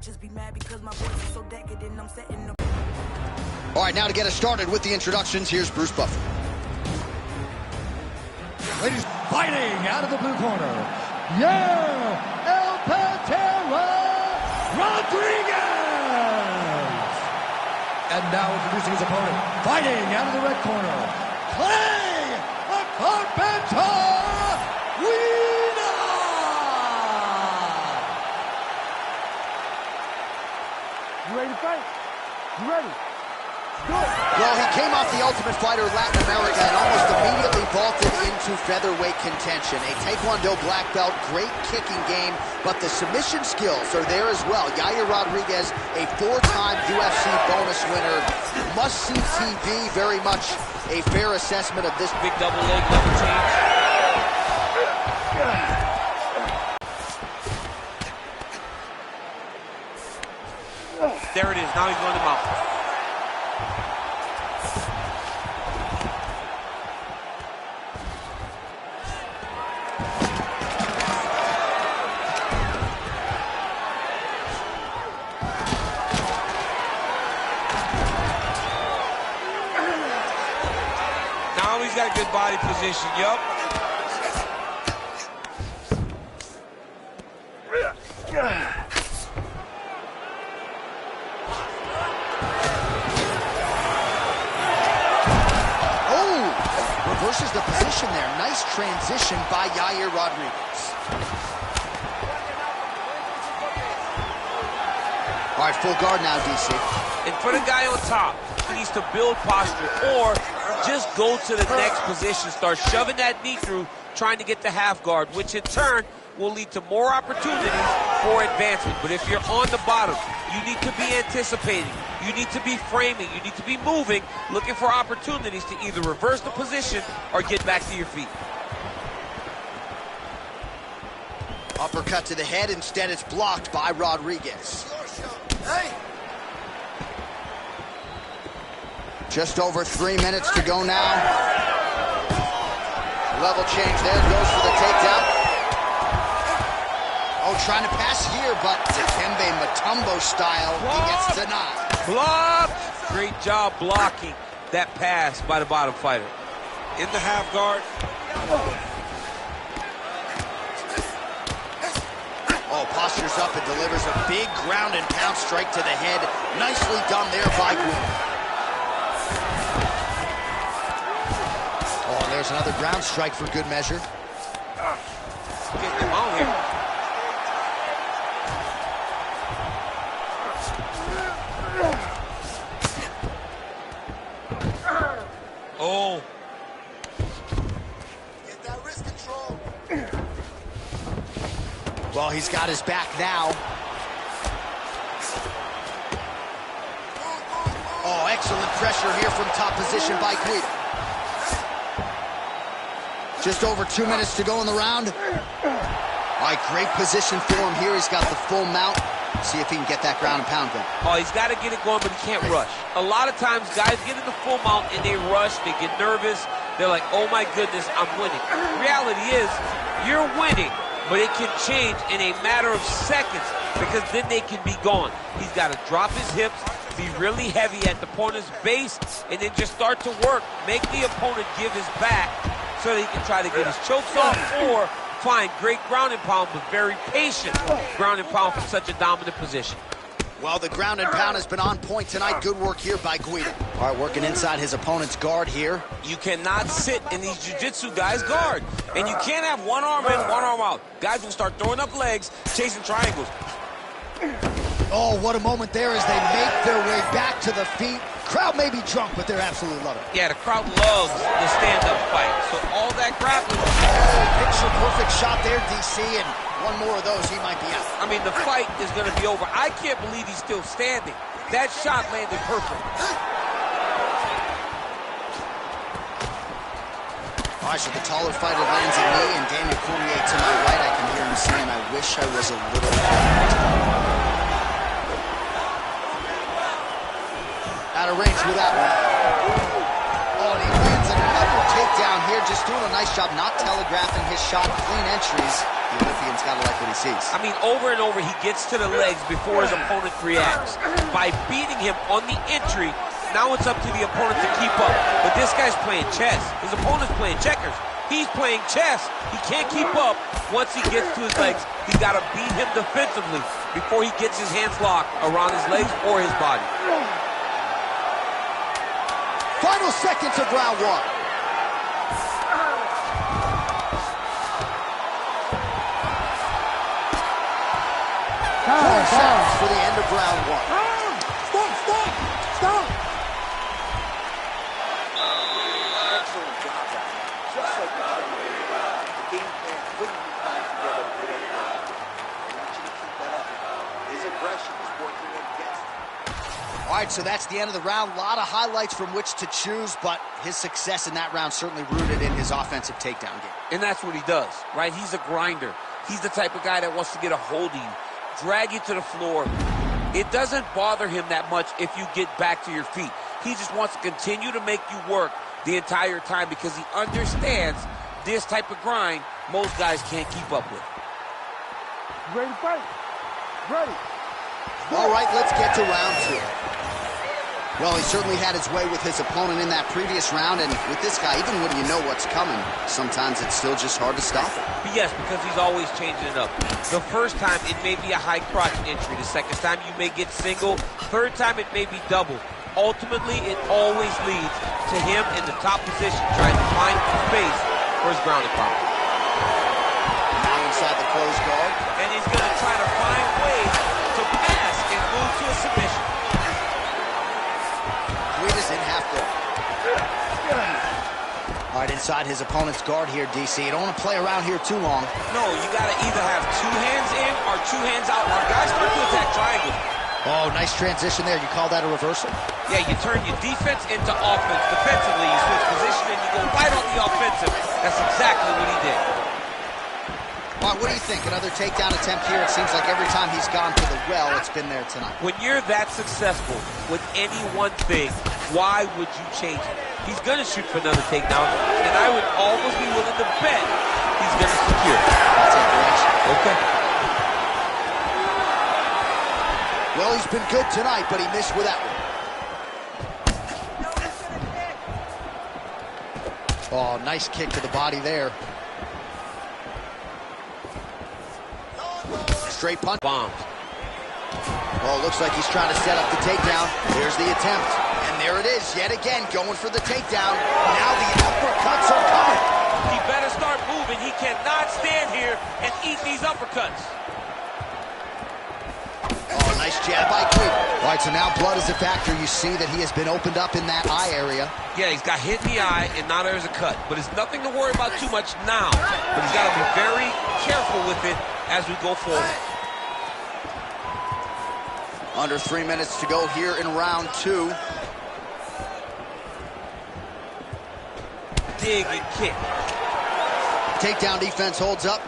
bitches be mad because my voice is so decadent. I'm setting up. All right, now to get us started with the introductions, here's Bruce Buffer. Ladies, fighting out of the blue corner, El Pantera Rodriguez! And now introducing his opponent, fighting out of the red corner, Clay the Carpenter Guida! You ready to fight? You ready? Well, he came off the Ultimate Fighter Latin America and almost immediately vaulted into featherweight contention. A Taekwondo black belt, great kicking game, but the submission skills are there as well. Yair Rodriguez, a four-time UFC bonus winner. Must-see TV, very much a fair assessment of this. Big double leg, double change. There it is, now he's running him out. Now he's got a good body position, yup. Reverses the position there. Nice transition by Yair Rodriguez. All right, full guard now, DC. And for the guy on top, he needs to build posture or just go to the next position. Start shoving that knee through, trying to get the half guard, which in turn will lead to more opportunities for advancement. But if you're on the bottom, you need to be anticipating. You need to be framing. You need to be moving, looking for opportunities to either reverse the position or get back to your feet. Uppercut to the head. Instead, it's blocked by Rodriguez. Hey. Just over 3 minutes to go now. Level change there. Goes for the takedown. Oh, trying to pass here, but Dikembe Mutombo style, he gets denied. Block! Great job blocking that pass by the bottom fighter. In the half guard. Oh, postures up and delivers a big ground and pound strike to the head. Nicely done there by Guida. Oh, there's another ground strike for good measure. Getting him out here. Oh. Get that wrist control. Well, he's got his back now. Oh, excellent pressure here from top position by Guida. Just over 2 minutes to go in the round. All right, great position for him here. He's got the full mount. See if he can get that ground and pound going. Oh, he's got to get it going, but he can't rush. A lot of times, guys get in the full mount and they rush, they get nervous. They're like, oh my goodness, I'm winning. Reality is, you're winning, but it can change in a matter of seconds because then they can be gone. He's got to drop his hips, be really heavy at the opponent's base, and then just start to work. Make the opponent give his back so that he can try to get his chokes off or find great ground and pound, but very patient ground and pound from such a dominant position. Well, the ground and pound has been on point tonight. Good work here by Guida. All right, working inside his opponent's guard here. You cannot sit in these jiu-jitsu guys' guard. And you can't have one arm in, one arm out. Guys will start throwing up legs, chasing triangles. Oh, what a moment there as they make their way back to the feet. Crowd may be drunk, but they're absolutely loving it. Yeah, the crowd loves the stand-up fight. So all that grappling. Picture-perfect shot there, DC, and one more of those, he might be out. I mean, the fight is going to be over. I can't believe he's still standing. That shot landed perfect. All right, so the taller fighter lands a knee, and Daniel Cormier to my right. I can hear him saying, I wish I was a little out of range with that one. Oh, and he lands another takedown here, just doing a nice job not telegraphing his shot. Clean entries. The Olympian's got to like what he sees. I mean, over and over, he gets to the legs before his opponent reacts. By beating him on the entry, now it's up to the opponent to keep up. But this guy's playing chess. His opponent's playing checkers. He's playing chess. He can't keep up. Once he gets to his legs, he's got to beat him defensively before he gets his hands locked around his legs or his body. Final seconds of round one. Seconds for the end of round one. Stop! Excellent job. Just like the game plan couldn't be tied together with any I want you to keep that up. His aggression is working against him. All right, so that's the end of the round. A lot of highlights from which to choose, but his success in that round certainly rooted in his offensive takedown game. And that's what he does, right? He's a grinder. He's the type of guy that wants to get a hold of you, drag you to the floor. It doesn't bother him that much if you get back to your feet. He just wants to continue to make you work the entire time because he understands this type of grind most guys can't keep up with. You ready to fight? Ready. All right, let's get to round two. Well, he certainly had his way with his opponent in that previous round, and with this guy, even when you know what's coming, sometimes it's still just hard to stop him. Yes, because he's always changing it up. The first time, it may be a high crotch entry. The second time, you may get single. Third time, it may be double. Ultimately, it always leads to him in the top position, trying to find space for his ground and pound. Now inside the closed guard. And he's going to try to find ways to pass and move to a submission. Guida's in half guard. All right, inside his opponent's guard here, DC. You don't want to play around here too long. No, you got to either have two hands in or two hands out. Our guys start to attack triangle. Oh, nice transition there. You call that a reversal? Yeah, you turn your defense into offense. Defensively, you switch position and you go right on the offensive. That's exactly what he did. All right, what do you think? Another takedown attempt here. It seems like every time he's gone to the well, it's been there tonight. When you're that successful with any one thing, why would you change it? He's going to shoot for another takedown, and I would almost be willing to bet he's going to secure it. That's a direction. Okay. Well, he's been good tonight, but he missed with that one. Oh, nice kick to the body there. Straight punch. Bombs. Oh, looks like he's trying to set up the takedown. Here's the attempt. And there it is, yet again, going for the takedown. Now the uppercuts are coming. He better start moving. He cannot stand here and eat these uppercuts. Oh, nice jab by Guida. All right, so now blood is a factor. You see that he has been opened up in that eye area. Yeah, he's got hit in the eye, and now there's a cut. But it's nothing to worry about too much now. But he's got to be very careful with it as we go forward. Under 3 minutes to go here in round two. Dig and kick. Takedown defense holds up.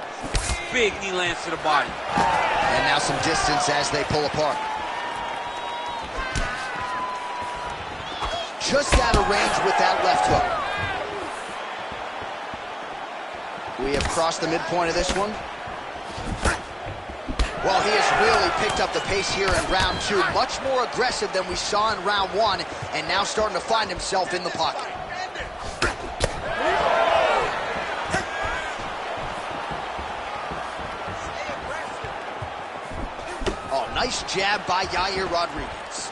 Big knee lands to the body. And now some distance as they pull apart. Just out of range with that left hook. We have crossed the midpoint of this one. Well, he has really picked up the pace here in round two. Much more aggressive than we saw in round one, and now starting to find himself in the pocket. Oh, nice jab by Yair Rodriguez.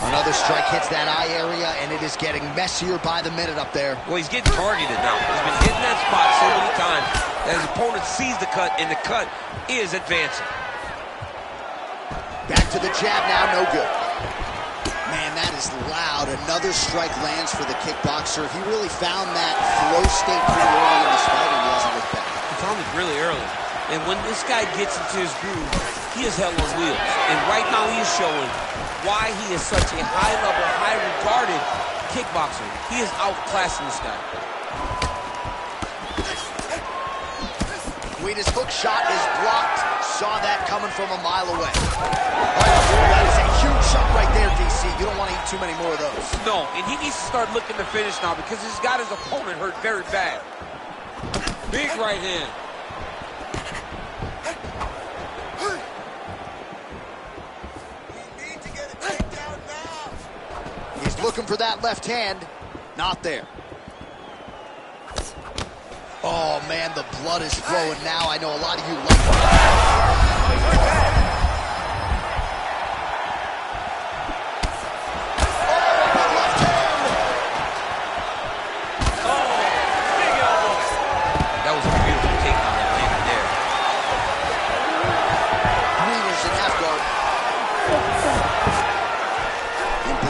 Another strike hits that eye area, and it is getting messier by the minute up there. Well, he's getting targeted now. He's been hitting that spot so many times that his opponent sees the cut, and the cut is advancing. Back to the jab now, no good. Man, that is loud. Another strike lands for the kickboxer. He really found that flow state pretty early in this fight, and he hasn't looked back. He found it really early. And when this guy gets into his groove, he is hell on wheels. And right now he is showing why he is such a high-level, high-regarded kickboxer. He is outclassing this guy. Guida's hook shot is blocked saw that coming from a mile away. That is a huge shot right there, DC. You don't want to eat too many more of those. No, and he needs to start looking to finish now because he's got his opponent hurt very bad. Big right hand. He's looking for that left hand. Not there. Oh, man, the blood is flowing now. I know a lot of you like it.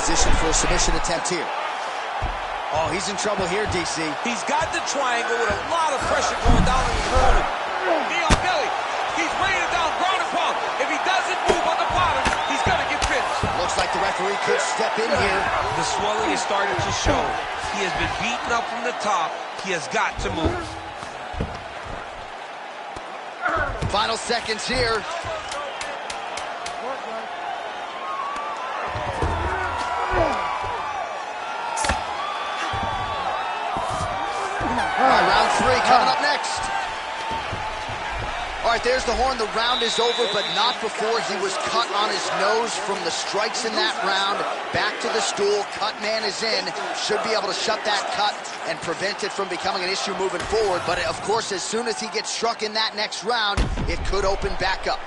Position for a submission attempt here. Oh, he's in trouble here, DC. He's got the triangle with a lot of pressure going down on his shoulder. Knee on belly. He's weighing it down, ground and pound. If he doesn't move on the bottom, he's going to get finished. Looks like the referee could step in here. The swelling is starting to show. He has been beaten up from the top. He has got to move. Final seconds here. All right, round 3 coming up next. All right, there's the horn. The round is over, but not before he was cut on his nose from the strikes in that round. Back to the stool. Cut man is in. Should be able to shut that cut and prevent it from becoming an issue moving forward. But, of course, as soon as he gets struck in that next round, it could open back up.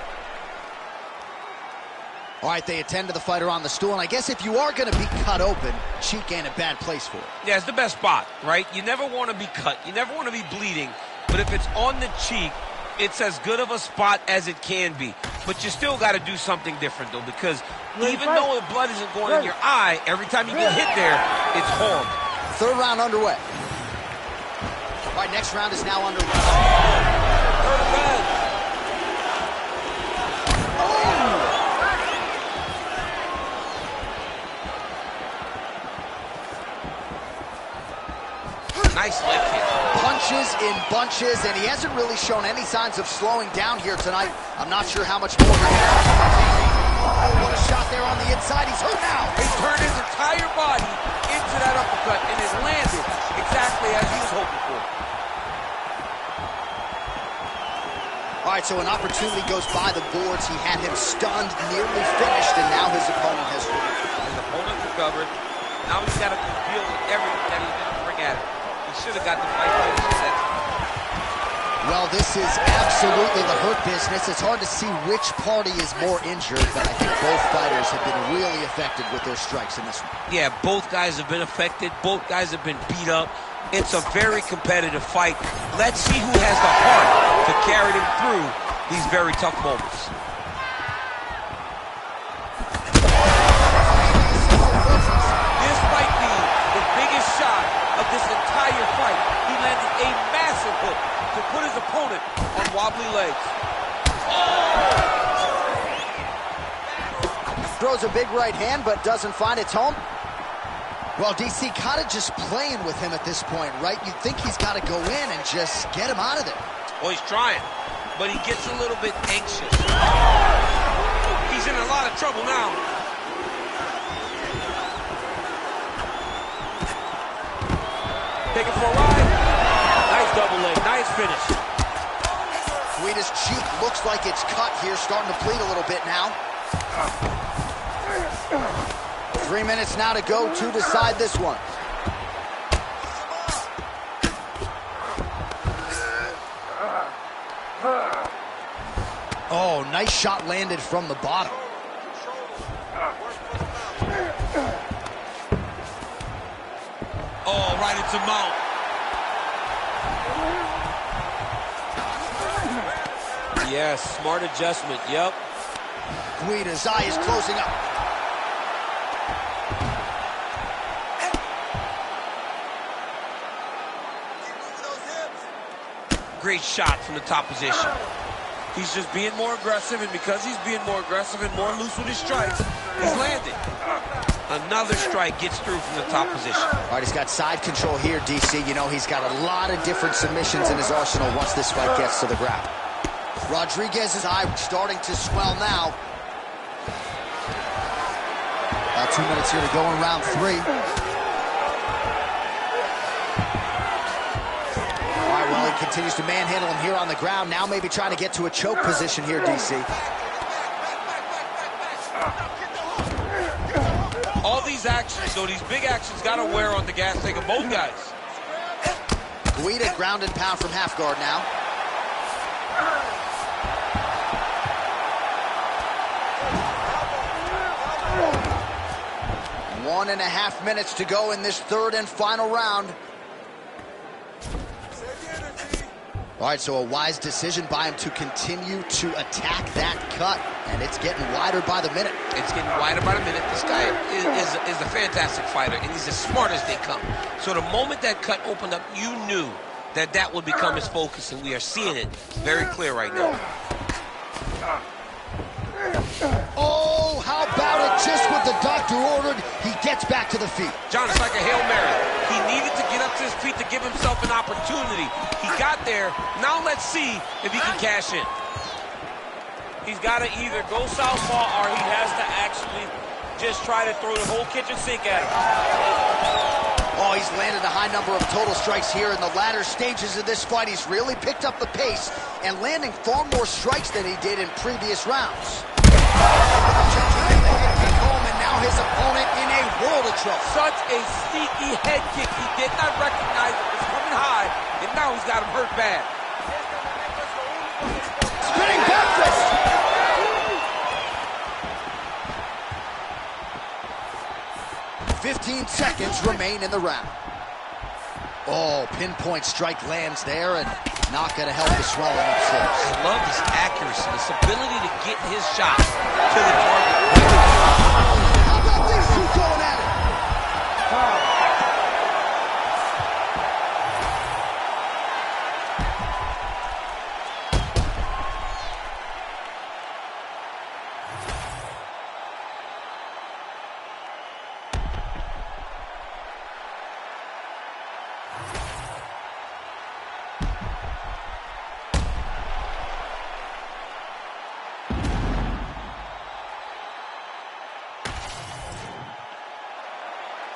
All right, they attend to the fighter on the stool, and I guess if you are going to be cut open, cheek ain't a bad place for it. Yeah, it's the best spot, right? You never want to be cut. You never want to be bleeding. But if it's on the cheek, it's as good of a spot as it can be. But you still got to do something different, though, because even though the blood isn't going in your eye, every time you get hit there, it's horrible. 3rd round underway. All right, next round is now underway. Nice leg kick. Punches in bunches, and he hasn't really shown any signs of slowing down here tonight. I'm not sure how much more we're going to have. Oh, what a shot there on the inside. He's hurt now. He turned his entire body into that uppercut, and it landed exactly as he was hoping for. All right, so an opportunity goes by the boards. He had him stunned, nearly finished, and now his opponent has won. His opponent recovered. Now he's got to deal with everything that he's going to bring at him. Should have got the fight finish. Well, this is absolutely the hurt business. It's hard to see which party is more injured, but I think both fighters have been really affected with their strikes in this one. Yeah, both guys have been affected. Both guys have been beat up. It's a very competitive fight. Let's see who has the heart to carry them through these very tough moments. This might be the biggest shot of this entire fight. He landed a massive hook to put his opponent on wobbly legs. Throws a big right hand, but doesn't find its home. Well, DC kind of just playing with him at this point, right? You'd think he's got to go in and just get him out of there. Well, he's trying, but he gets a little bit anxious. He's in a lot of trouble now. Take it for a ride. Nice double leg. Nice finish. Guida's cheek looks like it's cut here, starting to bleed a little bit now. 3 minutes now to go to decide this one. Oh, nice shot landed from the bottom. Oh, right into mount. Yes, smart adjustment, yep. Guida's eye is closing up. Great shot from the top position. He's just being more aggressive, and because he's being more aggressive and more loose with his strikes, he's landing. Another strike gets through from the top position. All right, he's got side control here, DC. You know, he's got a lot of different submissions in his arsenal once this fight gets to the ground. Rodriguez's eye starting to swell now. About 2 minutes here to go in round 3. All right, well, he continues to manhandle him here on the ground. Now maybe trying to get to a choke position here, DC. All these actions, though, these big actions, got to wear on the gas tank of both guys. Guida ground and pound from half guard now. One and a half minutes to go in this third and final round. All right, so a wise decision by him to continue to attack that cut, and it's getting wider by the minute. It's getting wider by the minute. This guy is a fantastic fighter, and he's as smart as they come. So the moment that cut opened up, you knew that that would become his focus, and we are seeing it very clear right now. Oh, how about it? Just what the doctor ordered, he gets back to the feet. John, it's like a Hail Mary. He needed to get up to his feet to give himself an opportunity. He got there. Now let's see if he can cash in. He's got to either go southpaw or he has to actually just try to throw the whole kitchen sink at him. Oh, he's landed a high number of total strikes here in the latter stages of this fight. He's really picked up the pace and landing far more strikes than he did in previous rounds. And now his opponent in a world of trouble. Such a sneaky head kick. He did not recognize it was coming high, and now he's got him hurt bad. Spinning back fist. 15 seconds remain in the round. Oh, pinpoint strike lands there and not going to help the swelling upstairs. I love his accuracy, his ability to get his shot to the target. How about these two going at it?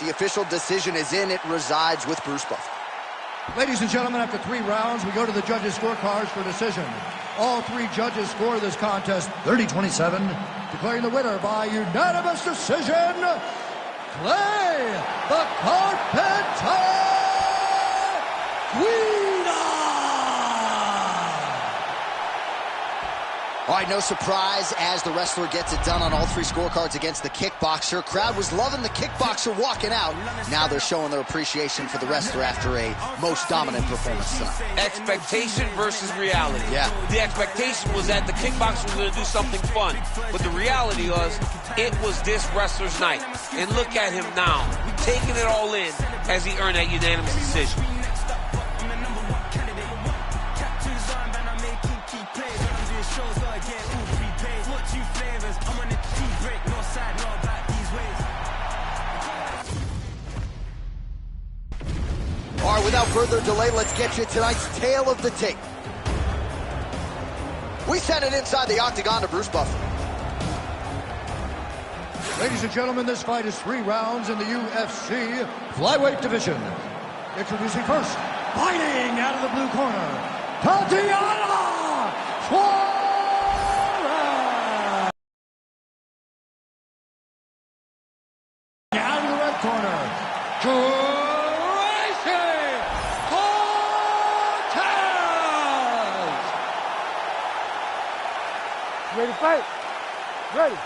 The official decision is in. It resides with Bruce Buffer. Ladies and gentlemen, after 3 rounds, we go to the judges' scorecards for decision. All 3 judges score this contest 30-27, declaring the winner by unanimous decision, Clay the Carpenter Guida! All right, no surprise as the wrestler gets it done on all 3 scorecards against the kickboxer. Crowd was loving the kickboxer walking out. Now they're showing their appreciation for the wrestler after a most dominant performance tonight. Expectation versus reality. Yeah. The expectation was that the kickboxer was going to do something fun, but the reality was it was this wrestler's night. And look at him now, taking it all in as he earned that unanimous decision. All right, without further delay, let's get you tonight's tale of the tape. We send it inside the octagon to Bruce Buffer. Ladies and gentlemen, this fight is 3 rounds in the UFC flyweight division. Introducing first, fighting out of the blue corner, Tatiana Suarez. Out of the red corner, Gracie Cortez. Ready to fight? Ready.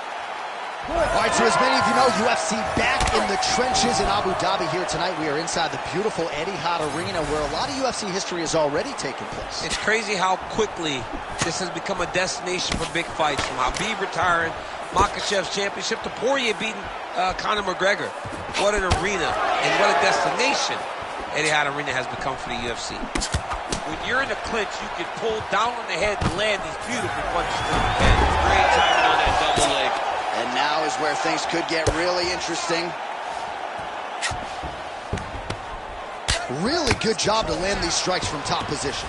All right, so as many of you know, UFC back in the trenches in Abu Dhabi here tonight. We are inside the beautiful Etihad Arena where a lot of UFC history has already taken place. It's crazy how quickly this has become a destination for big fights. From Khabib retiring, Makhachev's championship, to Poirier beating Conor McGregor. What an arena and what a destination Etihad Arena has become for the UFC. When you're in a clinch, you can pull down on the head and land these beautiful punches to the head. Great timing on that double leg. And now is where things could get really interesting. Really good job to land these strikes from top position.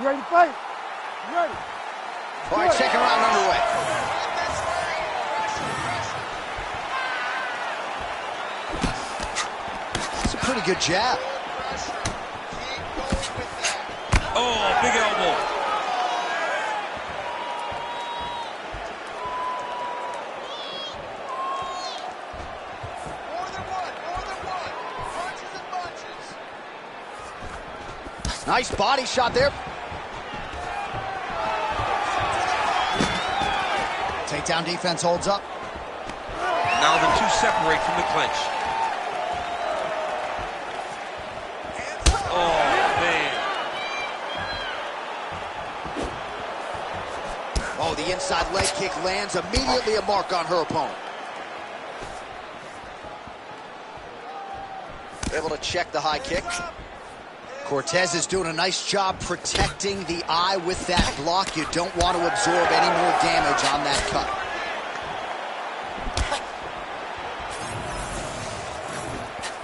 You ready to fight? You ready? All right, second round underway. It's a pretty good jab. Oh, big elbow. Nice body shot there. Takedown defense holds up. Now the two separate from the clinch. Oh, man. Oh, the inside leg kick lands. Immediately a mark on her opponent. Able to check the high kick. Cortez is doing a nice job protecting the eye with that block. You don't want to absorb any more damage on that cut.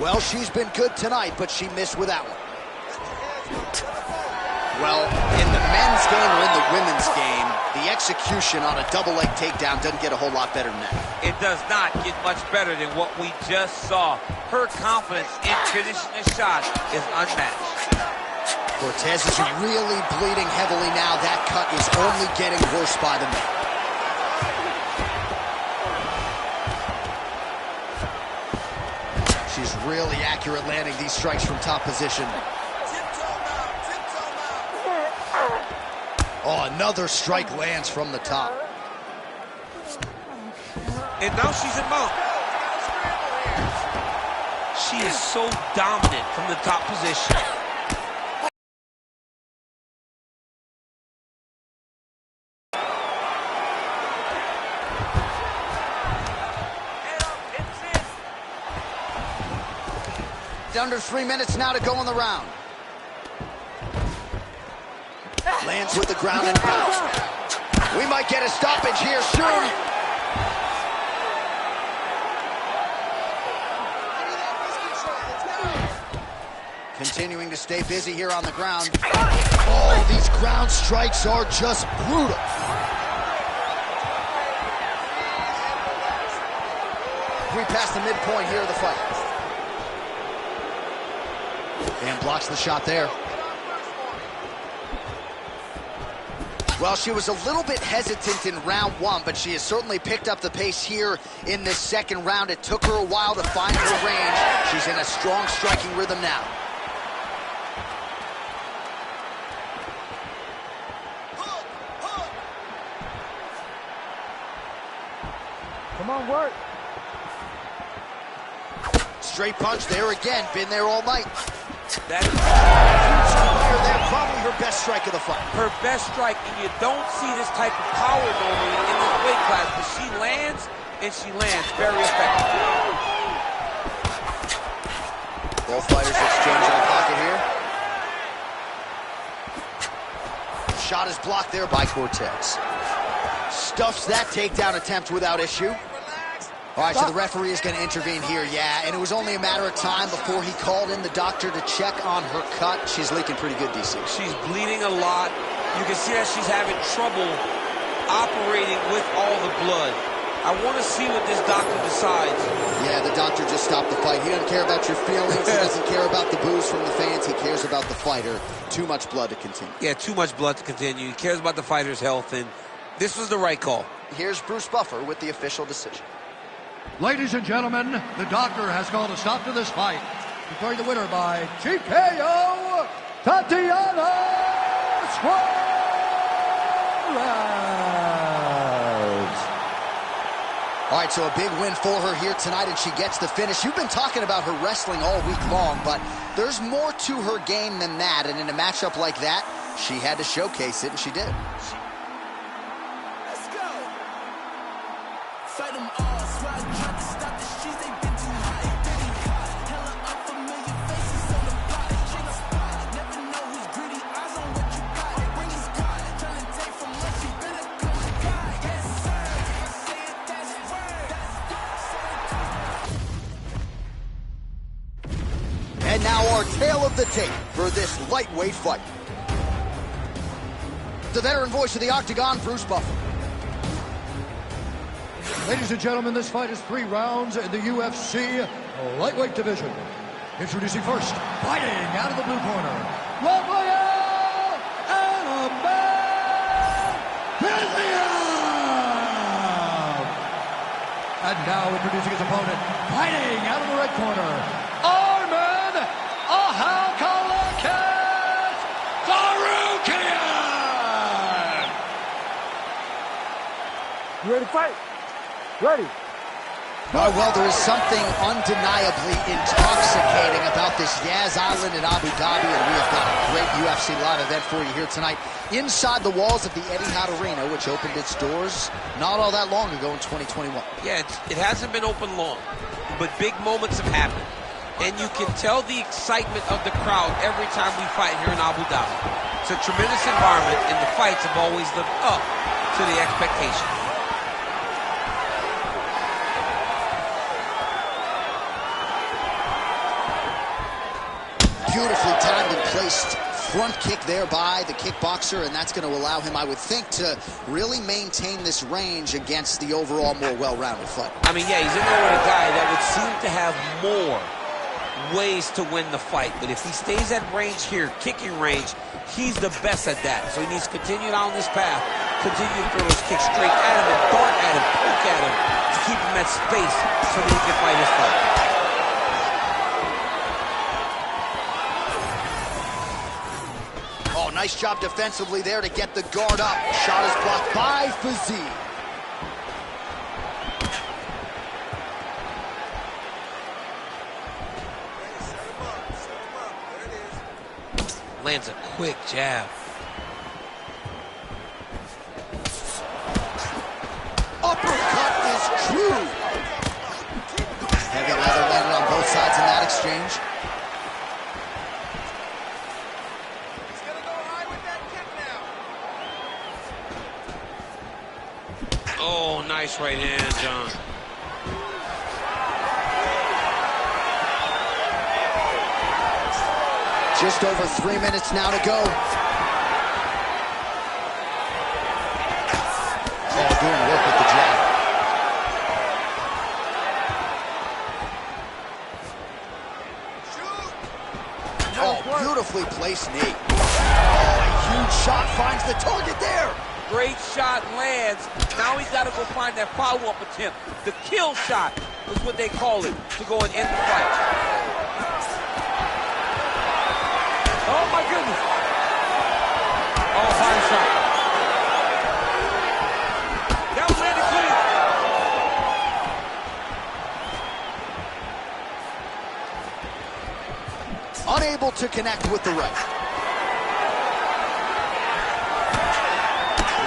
Well, she's been good tonight, but she missed with that one. Well, in the men's game or in the women's game, the execution on a double leg takedown doesn't get a whole lot better than that. It does not get much better than what we just saw. Her confidence in finishing the shot is unmatched. Cortez is really bleeding heavily now. That cut is only getting worse by the minute. She's really accurate landing these strikes from top position. Oh, another strike lands from the top. And now she's in mount. She is so dominant from the top position. Under 3 minutes now to go in the round. Lands with the ground and pound. We might get a stoppage here soon. Continuing to stay busy here on the ground. Oh, these ground strikes are just brutal. We passed the midpoint here of the fight. And blocks the shot there. Well, she was a little bit hesitant in round one, but she has certainly picked up the pace here in this second round. It took her a while to find her range. She's in a strong striking rhythm now. Come on, work. Straight punch there again. Been there all night. That is there, probably her best strike of the fight. her best strike, and you don't see this type of power normally in this weight class, but she lands, and she lands very effectively. Both fighters exchange in the pocket here. Shot is blocked there by Cortez. Stuffs that takedown attempt without issue. All right, so the referee is going to intervene here, yeah, and it was only a matter of time before he called in the doctor to check on her cut. She's leaking pretty good, DC. She's bleeding a lot. You can see that she's having trouble operating with all the blood. I want to see what this doctor decides. Yeah, the doctor just stopped the fight. He doesn't care about your feelings. He doesn't care about the boos from the fans. He cares about the fighter. Too much blood to continue. Yeah, too much blood to continue. He cares about the fighter's health, and this was the right call. Here's Bruce Buffer with the official decision. Ladies and gentlemen, the doctor has called a stop to this fight, declaring the winner by TKO, Tatiana Suarez. All right, so a big win for her here tonight, and she gets the finish. You've been talking about her wrestling all week long, but there's more to her game than that, and in a matchup like that, she had to showcase it, and she did. Let's go. Fight them all. Swag tried to stop the streets. They been too hot. They been caught. Hella unfamiliar faces on the block. Check the spot. Never know who's greedy. Eyes on what you got. They bring his card. Trying to take from us. You better come to God. Yes, sir. If I say it, that's word. And now our tale of the tape for this lightweight fight. the veteran voice of the Octagon, Bruce Buffer. Ladies and gentlemen, this fight is 3 rounds in the UFC lightweight division. Introducing first, fighting out of the blue corner, Rafael Alamán. And now introducing his opponent, fighting out of the red corner, Arman Ahalkalakis Tsarukyan. You ready to fight? Ready. Well, there is something undeniably intoxicating about this Yas Island in Abu Dhabi, and we have got a great UFC live event for you here tonight inside the walls of the Etihad Arena, which opened its doors not all that long ago in 2021. Yeah, it hasn't been open long, but big moments have happened. And you can tell the excitement of the crowd every time we fight here in Abu Dhabi. It's a tremendous environment, and the fights have always lived up to the expectations. Beautifully timed and placed front kick there by the kickboxer, and that's going to allow him, I would think, to really maintain this range against the overall more well-rounded fight. I mean, yeah, he's in there with a guy that would seem to have more ways to win the fight, but if he stays at range here, kicking range, he's the best at that. So he needs to continue down this path, continue to throw his kicks straight at him and dart at him, poke at him to keep him at space so that he can fight his fight. Nice job defensively there to get the guard up. Shot is blocked by Fiziev. Lands a quick jab. Uppercut is true. Heavy leather landed on both sides in that exchange. Oh, nice right hand, John. Just over 3 minutes now to go. Oh, doing work with the jab. Oh, beautifully placed knee. Oh, a huge shot finds the target there. Great shot lands. Now he's got to go find that follow-up attempt. The kill shot is what they call it, to go and end the fight. Oh, my goodness. Oh, fine shot. That was landed clean. Unable to connect with the right.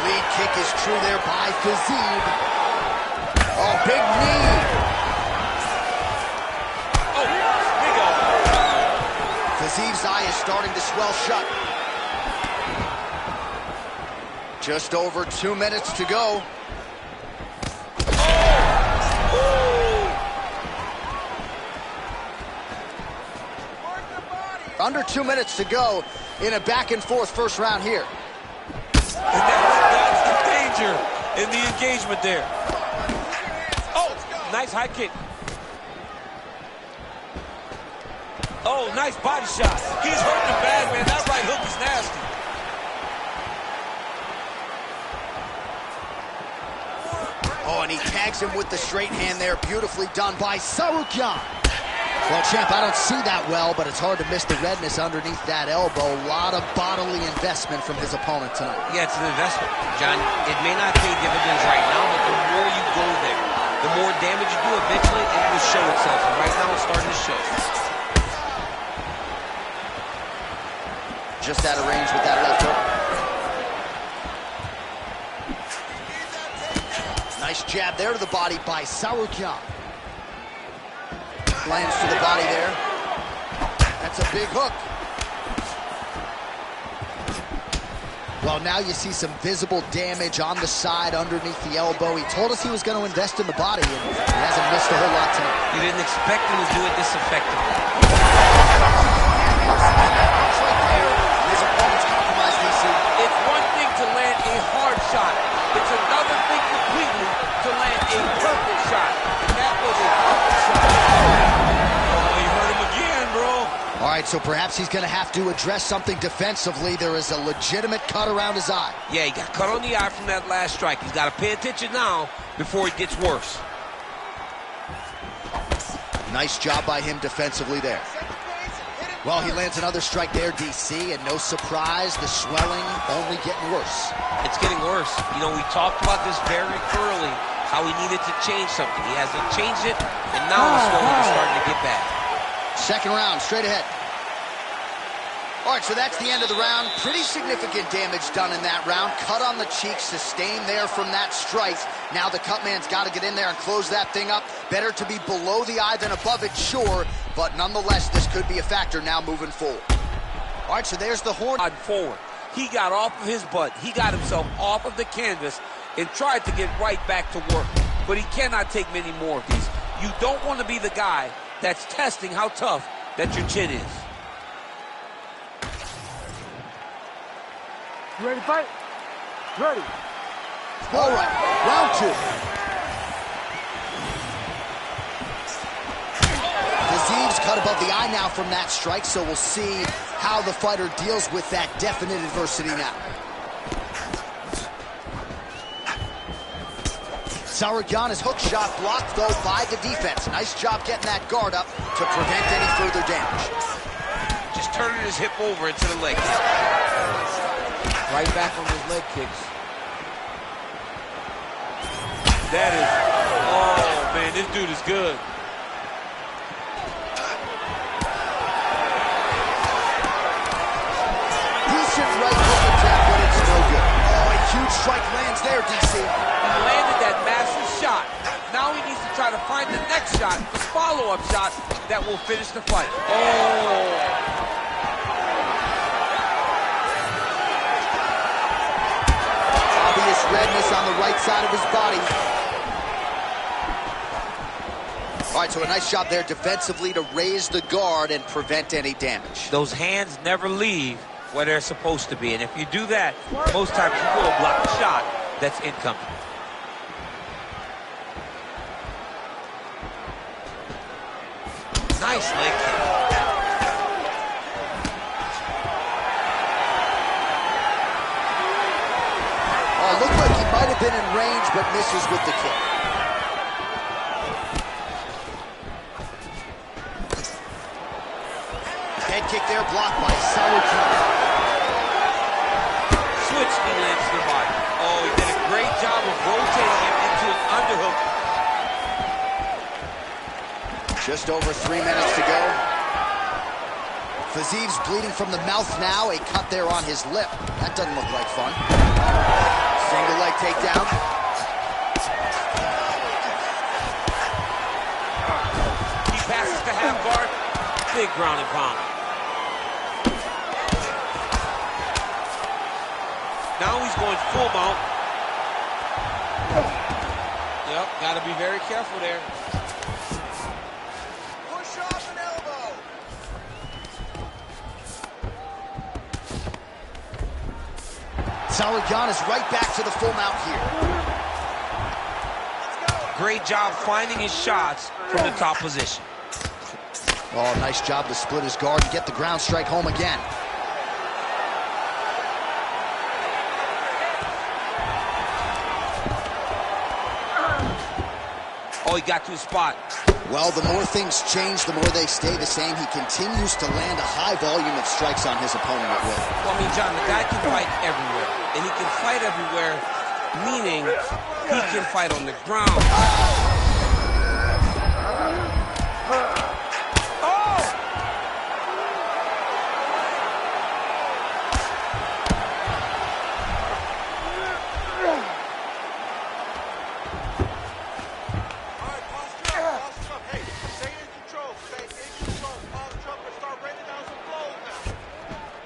Lead kick is true there by Fiziev. Oh, big knee. Oh, big elbow. Fiziev's eye is starting to swell shut. Just over 2 minutes to go. Under 2 minutes to go in a back-and-forth first round here. And that's the danger in the engagement there. Oh, nice high kick. Oh, nice body shot. He's hurting bad, man. That right hook is nasty. Oh, and he tags him with the straight hand there. Beautifully done by Tsarukyan. Well, champ, I don't see that well, but it's hard to miss the redness underneath that elbow. A lot of bodily investment from his opponent tonight. Yeah, it's an investment, John. It may not pay dividends right now, but the more you go there, the more damage you do, eventually it will show itself. And right now it's starting to show. Just out of range with that left hook. Nice jab there to the body by Tsarukyan. Lands to the body there. That's a big hook. Well, now you see some visible damage on the side underneath the elbow. He told us he was going to invest in the body, and he hasn't missed a whole lot tonight. You didn't expect him to do it this effectively. His opponent's compromised, DC. It's one thing to land right, so perhaps he's going to have to address something defensively. There is a legitimate cut around his eye. Yeah, he got cut on the eye from that last strike. He's got to pay attention now before it gets worse. Nice job by him defensively there. Well, he lands another strike there, DC, and no surprise, the swelling only getting worse. It's getting worse. You know, we talked about this very early, how he needed to change something. He hasn't changed it, and now the swelling is starting to get bad. Second round, straight ahead. All right, so that's the end of the round. Pretty significant damage done in that round. Cut on the cheek, sustained there from that strike. Now the cut man's got to get in there and close that thing up. Better to be below the eye than above it, sure, but nonetheless, this could be a factor now moving forward. All right, so there's the horn. Forward. He got off of his butt. He got himself off of the canvas and tried to get right back to work. But he cannot take many more of these. You don't want to be the guy that's testing how tough that your chin is. You ready to fight? Ready. All right, round two. Fiziev cut above the eye now from that strike, so we'll see how the fighter deals with that definite adversity now. Tsarukyan's hook shot blocked, though, by the defense. Nice job getting that guard up to prevent any further damage. Just turning his hip over into the leg. Right back on his leg kicks. That is, oh man, this dude is good. Decent right hook attack, but it's no good. Oh, a huge strike lands there, DC. He landed that massive shot. Now he needs to try to find the next shot, the follow-up shot that will finish the fight. Oh. Obvious redness on the right side of his body. All right, so a nice job there defensively to raise the guard and prevent any damage. Those hands never leave where they're supposed to be, and if you do that, most times you will block a shot that's incoming. Nice leg kick. Looked like he might have been in range, but misses with the kick. Head kick there, blocked by Tsarukyan. Switch knee lands to the body. Oh, he did a great job of rotating him into an underhook. Just over 3 minutes to go. Fiziev's bleeding from the mouth now, a cut there on his lip. That doesn't look like fun. Single leg takedown. He passes to half guard. Big ground and pound. Now he's going full mount. Yep, got to be very careful there. Push off an elbow. Tsarukyan is right back to the full mount here. Great job finding his shots from the top position. Oh, nice job to split his guard and get the ground strike home again. Oh, he got to his spot. Well, the more things change, the more they stay the same. He continues to land a high volume of strikes on his opponent at will. Well, I mean, John, the guy can fight everywhere. And he can fight everywhere, meaning he can fight on the ground.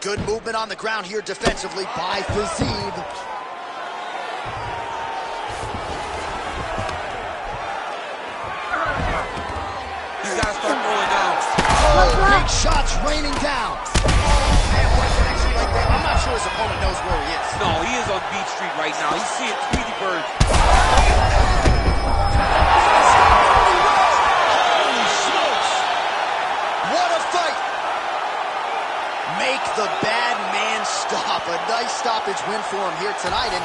Good movement on the ground here defensively by Fiziev. He's got to start going down. Oh, big shots raining down. Man, what a connection like that. I'm not sure his opponent knows where he is. No, he is on Beach Street right now. He's seeing Tweety Bird. Holy smokes. What a fight. stoppage win for him here tonight, and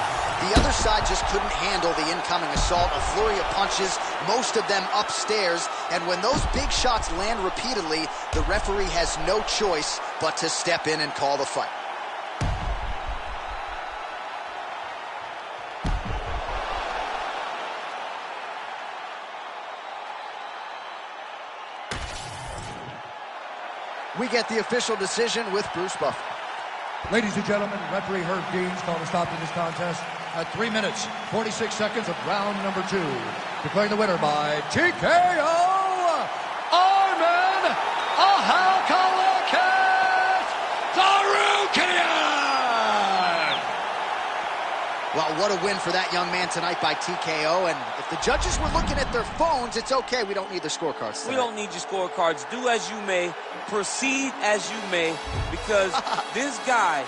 the other side just couldn't handle the incoming assault. A flurry of punches, most of them upstairs, and when those big shots land repeatedly, the referee has no choice but to step in and call the fight. We get the official decision with Bruce Buffer. Ladies and gentlemen, referee Herb Deans called a stop to this contest at 3 minutes, 46 seconds of round number 2. Declaring the winner by TKO, Arman Ahalkalakis Tsarukyan! Well, what a win for that young man tonight by TKO, and if the judges were looking at their phones, it's okay. We don't need the scorecards tonight. We don't need your scorecards. Do as you may, proceed as you may, because this guy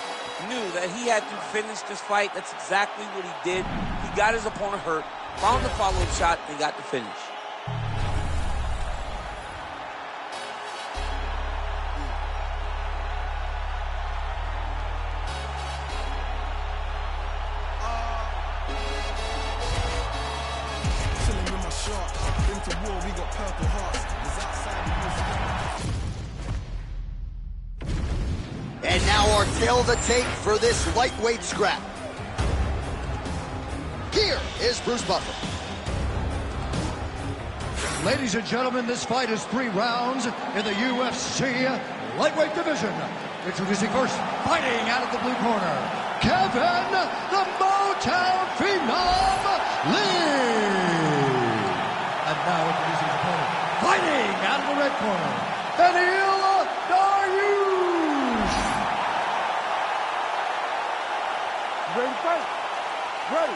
knew that he had to finish this fight. That's exactly what he did. He got his opponent hurt, found the follow-up shot, and got the finish. And now our tail of the tape for this lightweight scrap. Here is Bruce Buffer. Ladies and gentlemen, this fight is 3 rounds in the UFC lightweight division. Introducing first, fighting out of the blue corner, Kevin the Motown Phenom Lee. And now introducing his opponent, fighting out of the red corner, Beneil Dariush. Ready to fight? Ready.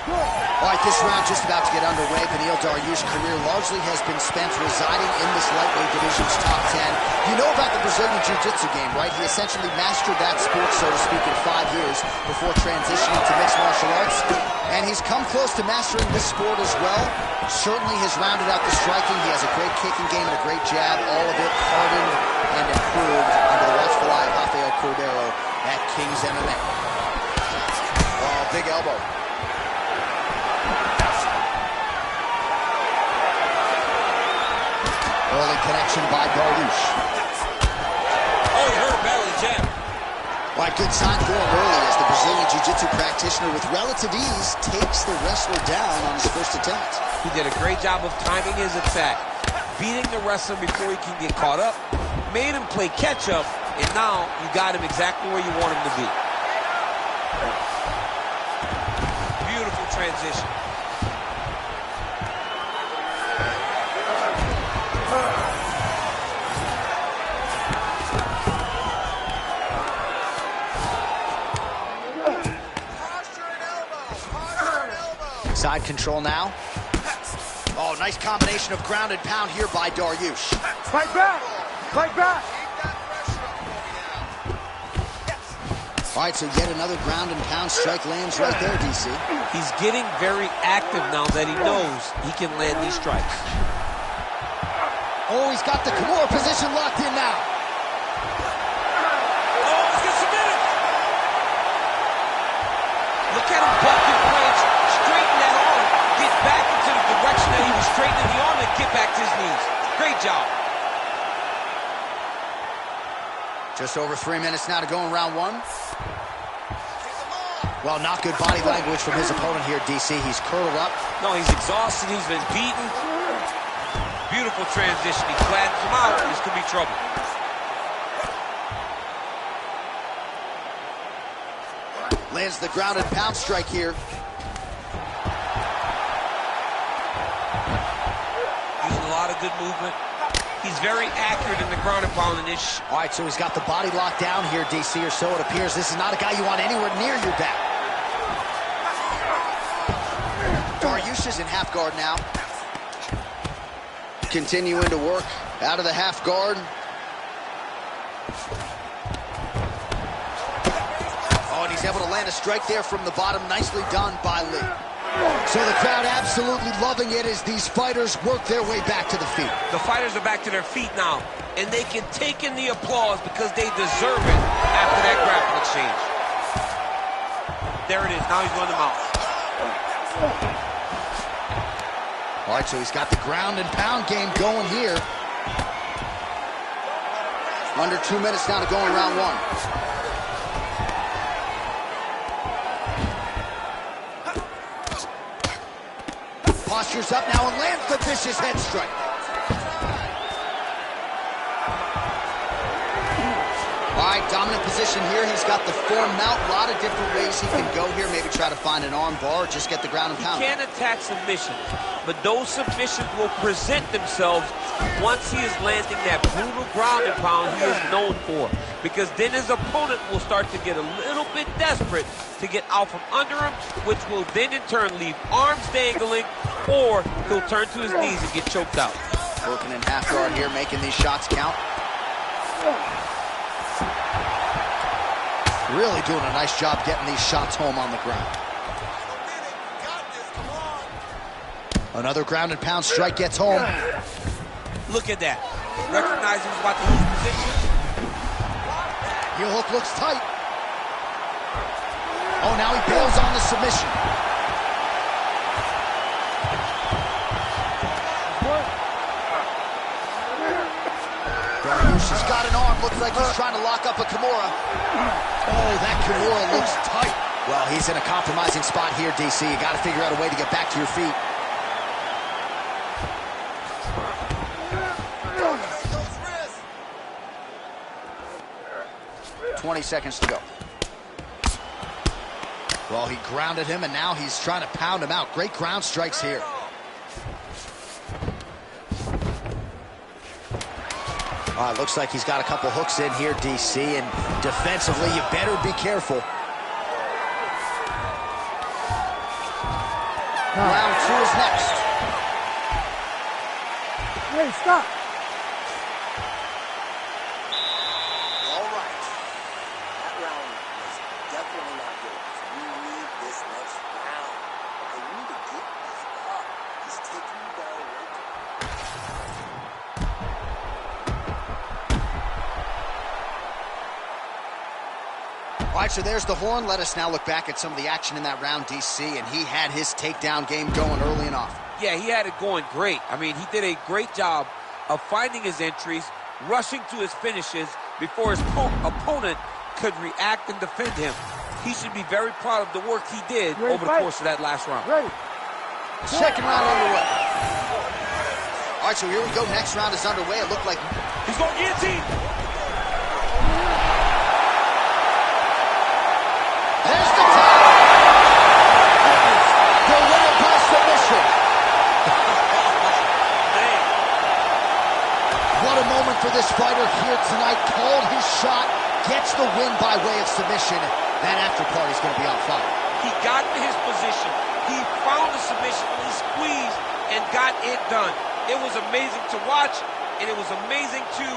Good. All right, this round just about to get underway. Beneil Dariush's career largely has been spent residing in this lightweight division's top 10. You know about the Brazilian Jiu-Jitsu game, right? He essentially mastered that sport, so to speak, in 5 years before transitioning to mixed martial arts. And he's come close to mastering this sport as well. Certainly has rounded out the striking. He has a great kicking game and a great jab, all of it hardened and improved under the watchful eye of Rafael Cordero at King's MMA. Oh, big elbow. Early connection by Dariush. Oh, he heard a belly jab. All right, good sign for him early as the Brazilian Jiu-Jitsu practitioner with relative ease takes the wrestler down on his first attempt. He did a great job of timing his attack, beating the wrestler before he can get caught up, made him play catch-up, and now you got him exactly where you want him to be. Beautiful transition. Side control now. Oh, nice combination of ground and pound here by Dariush. Fight back. Fight back. All right, so yet another ground and pound strike lands right there, DC. He's getting very active now that he knows he can land these strikes. Oh, he's got the Kimura position locked in now. Oh, he's gonna submit him. Look at him buck and bridge, straighten that arm, get back into the direction that he was straightening the arm and get back to his knees. Great job. Just over 3 minutes now to go in round 1. Well, not good body language from his opponent here, DC. He's curled up. No, he's exhausted. He's been beaten. Beautiful transition. He flattens him out. This could be trouble. Lands the ground and pound strike here. Using a lot of good movement. He's very accurate in the ground and pound in this. All right, so he's got the body locked down here, DC, or so it appears. This is not a guy you want anywhere near your back. Dariush is in half guard now. Continuing to work out of the half guard. Oh, and he's able to land a strike there from the bottom. Nicely done by Lee. So the crowd absolutely loving it as these fighters work their way back to the feet. The fighters are back to their feet now, and they can take in the applause because they deserve it after that grappling exchange. There it is. Now he's going to mount. All right, so he's got the ground and pound game going here. Under 2 minutes now to go in round one. Postures up now and lands the vicious head strike. All right, dominant position here. He's got the full mount. A lot of different ways he can go here. Maybe try to find an arm bar or just get the ground and pound. He can attack submissions, but those submissions will present themselves once he is landing that brutal ground and pound he is known for. Because then his opponent will start to get a little bit desperate to get out from under him, which will then in turn leave arms dangling, or he'll turn to his knees and get choked out. Working in half guard here, making these shots count. Really doing a nice job getting these shots home on the ground. Another ground and pound strike gets home. Look at that. Recognizing he's about to lose position. Heel hook looks tight. Oh, now he bails on the submission. Dariush has got an arm. Looks like he's trying to lock up a Kimura. Oh, that Kimura looks tight. Well, he's in a compromising spot here, DC. You got to figure out a way to get back to your feet. $20 seconds to go. Well, he grounded him, and now he's trying to pound him out. Great ground strikes here. Looks like he's got a couple hooks in here, DC, and defensively, you better be careful. Round two is next. Hey, stop. All right. That round was definitely not good. We need this next round. Okay, we need to get this up. He's taking you down right. All right, so there's the horn. Let us now look back at some of the action in that round, DC, and he had his takedown game going early and often. Yeah, he had it going great. I mean, he did a great job of finding his entries, rushing to his finishes before his opponent could react and defend him. He should be very proud of the work he did over the course of that last round. Ready. Second round underway. All right, so here we go. Next round is underway. It looked like He's going guillotine. there's the tap. The winner by submission. Man, What a moment for this fighter here tonight. Called his shot, gets the win by way of submission. That after party's going to be on fire. he got to his position. He found the submission, he squeezed, and got it done. It was amazing to watch, and it was amazing to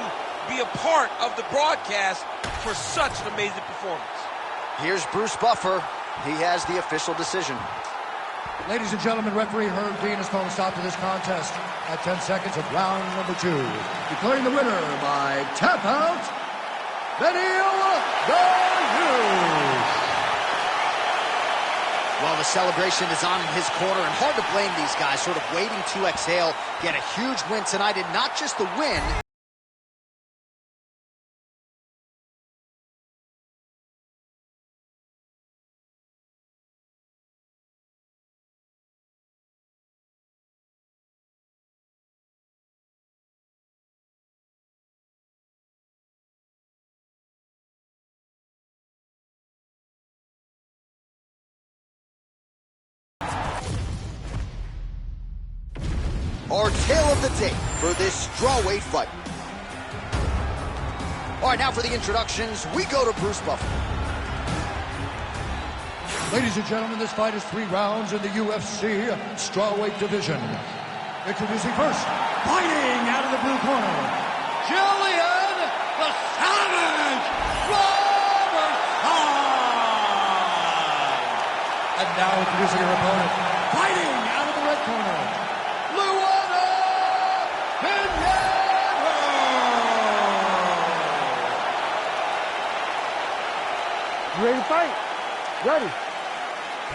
be a part of the broadcast for such an amazing performance. Here's Bruce Buffer. He has the official decision. Ladies and gentlemen, referee Herb Dean has called a stop to this contest at 10 seconds of round number 2. Declaring the winner by tap out, Beneil Dariush. Well, the celebration is on in his corner, and hard to blame these guys, sort of waiting to exhale. Get a huge win tonight, and not just the win. Our tale of the tape for this strawweight fight. All right, now for the introductions, we go to Bruce Buffer. Ladies and gentlemen, this fight is 3 rounds in the UFC strawweight division. Introducing first, fighting out of the blue corner, Julian the Savage Robertson. And now introducing her opponent, fighting out of the red corner, Luana Pinheiro. You ready to fight? Ready.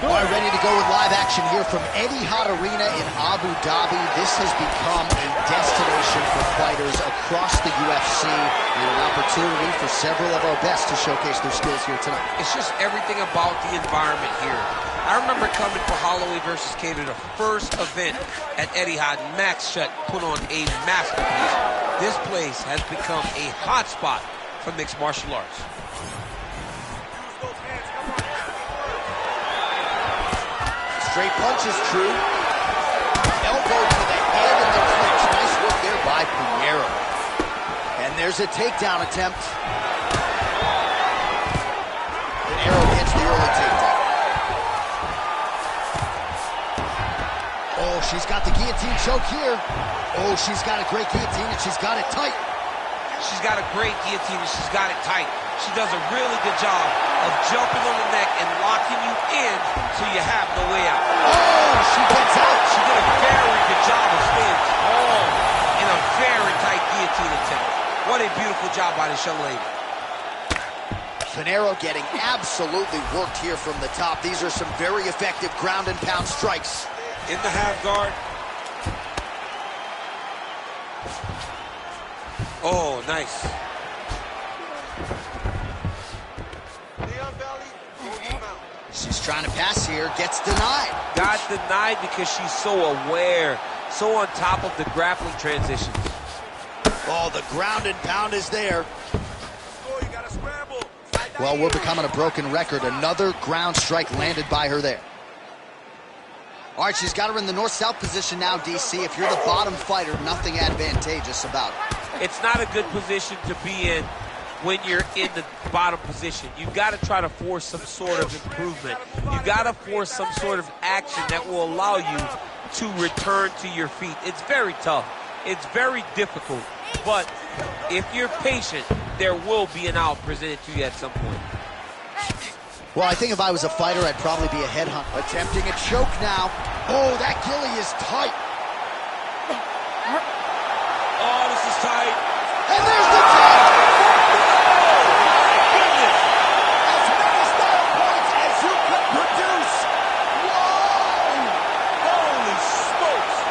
Do All it. right, ready to go with live action here from Etihad Arena in Abu Dhabi. This has become a destination for fighters across the UFC and an opportunity for several of our best to showcase their skills here tonight. It's just everything about the environment here. I remember coming for Holloway versus Kattar, the first event at Etihad. Max Shutt put on a masterpiece. This place has become a hotspot for mixed martial arts. Straight punch is true. Elbow to the head in the clinch. Nice work there by Pinheiro. And there's a takedown attempt. Pinheiro gets the early takedown. Oh, she's got the guillotine choke here. Oh, she's got a great guillotine and she's got it tight. She's got a great guillotine and she's got it tight. She does a really good job of jumping on the neck and locking you in so you have no way out. Oh, she gets out. She did a very good job of staying tall in a very tight guillotine attempt. What a beautiful job by this young lady. Pinheiro getting absolutely worked here from the top. These are some very effective ground and pound strikes. In the half guard. Oh, nice. She's trying to pass here, gets denied. Got denied because she's so aware, so on top of the grappling transitions. Oh, the ground and pound is there. Well, we're becoming a broken record. Another ground strike landed by her there. All right, she's got her in the north-south position now, DC. If you're the bottom fighter, nothing advantageous about it. It's not a good position to be in when you're in the bottom position. You've got to try to force some sort of improvement. You've got to force some sort of action that will allow you to return to your feet. It's very tough. It's very difficult. But if you're patient, there will be an out presented to you at some point. Well, I think if I was a fighter, I'd probably be a headhunter. Attempting a choke now. Oh, that gilly is tight. Oh, this is tight. And there's the tap! Goodness. As many style points as you could produce. Whoa! Holy smokes.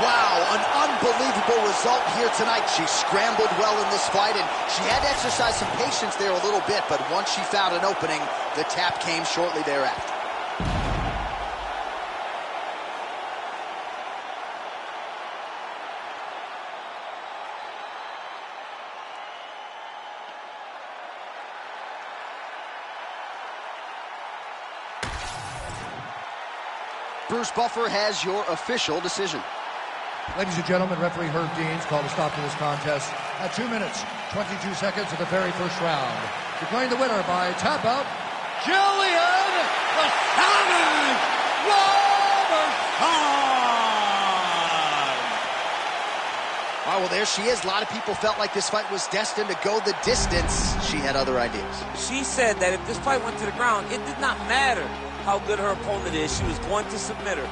Wow, an unbelievable result here tonight. She scrambled well in this fight, and she had to exercise some patience there a little bit, but once she found an opening, the tap came shortly thereafter. Bruce Buffer has your official decision. Ladies and gentlemen, referee Herb Deans called a stop to this contest at 2 minutes, 22 seconds of the very first round. Declaring the winner by tap out, Jillian the Savage Robertson! All right, well, there she is. A lot of people felt like this fight was destined to go the distance. She had other ideas. She said that if this fight went to the ground, it did not matter how good her opponent is. She was going to submit her.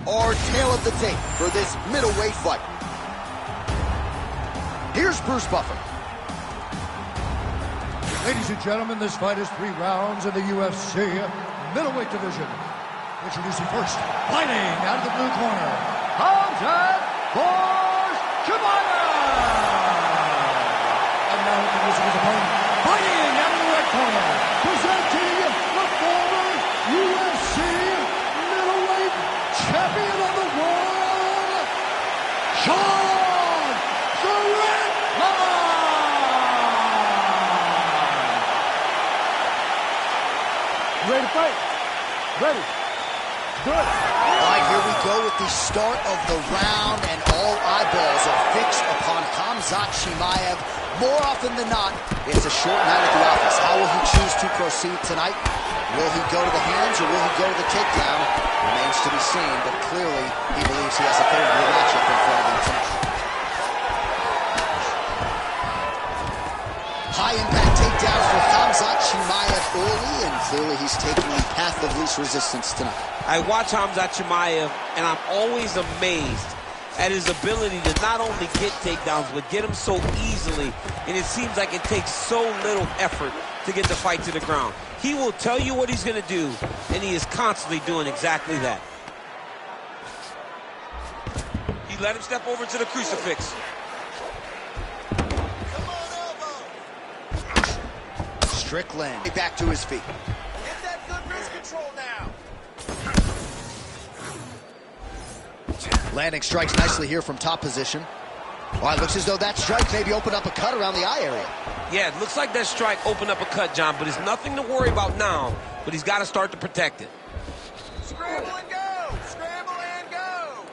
Our tail of the tape for this middleweight fight. Here's Bruce Buffer. Ladies and gentlemen, this fight is 3 rounds in the UFC middleweight division. Introducing first, fighting out of the blue corner, Khamzat Chimaev. And now introducing his opponent, fighting out of the red corner, presenting the former UFC middleweight champion of the world, Sean Strickland. Ready to fight? Ready. Good. All right, here we go with the start of the round, and all eyeballs are fixed upon Khamzat Chimaev. More often than not, it's a short night at the office. How will he choose to proceed tonight? Will he go to the hands or will he go to the takedown? Remains to be seen, but clearly he believes he has a favorable matchup in front of him tonight. High-impact takedown for Khamzat Chimaev early, and clearly he's taking the path of least resistance tonight. I watch Khamzat Chimaev, and I'm always amazed at his ability to not only get takedowns, but get them so easily, and it seems like it takes so little effort to get the fight to the ground. He will tell you what he's going to do, and he is constantly doing exactly that. He let him step over to the crucifix. Strickland back to his feet. Get that good wrist control now. Landing strikes nicely here from top position. Well, it looks as though that strike maybe opened up a cut around the eye area. Yeah, it looks like that strike opened up a cut, John, but it's nothing to worry about now, but he's got to start to protect it. Scramble and go! Scramble and go!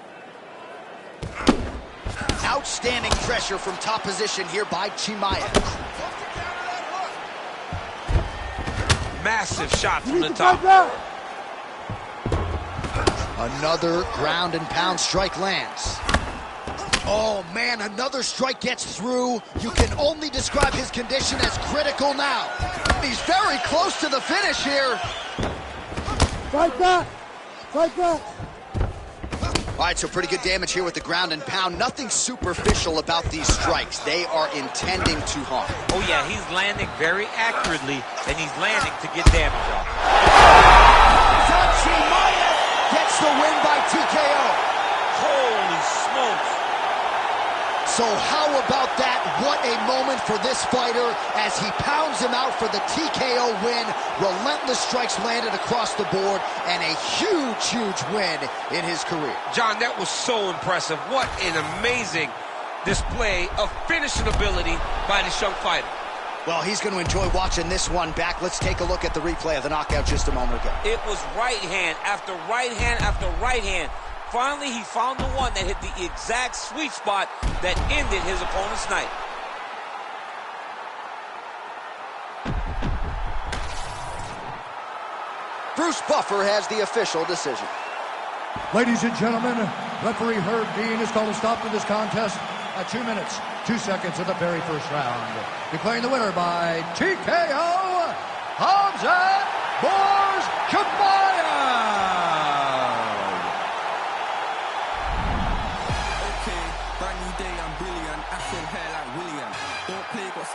Outstanding pressure from top position here by Chimaev. Massive shot from the top. Another ground and pound strike lands. Oh man, another strike gets through. You can only describe his condition as critical now. He's very close to the finish here. Fight back! Fight back! All right, so pretty good damage here with the ground and pound. Nothing superficial about these strikes. They are intending to harm. Oh yeah, he's landing very accurately, and he's landing to get damage off. Chimaev gets the win by TKO. Holy smokes. So how about that? What a moment for this fighter as he pounds him out for the TKO win. Relentless strikes landed across the board, and a huge, huge win in his career. John, that was so impressive. What an amazing display of finishing ability by this young fighter. Well, he's going to enjoy watching this one back. Let's take a look at the replay of the knockout just a moment ago. It was right hand after right hand after right hand. Finally, he found the one that hit the exact sweet spot that ended his opponent's night. Bruce Buffer has the official decision. Ladies and gentlemen, referee Herb Dean has called a stop to this contest at 2 minutes, 2 seconds of the very first round. Declaring the winner by TKO, Khamzat Chimaev.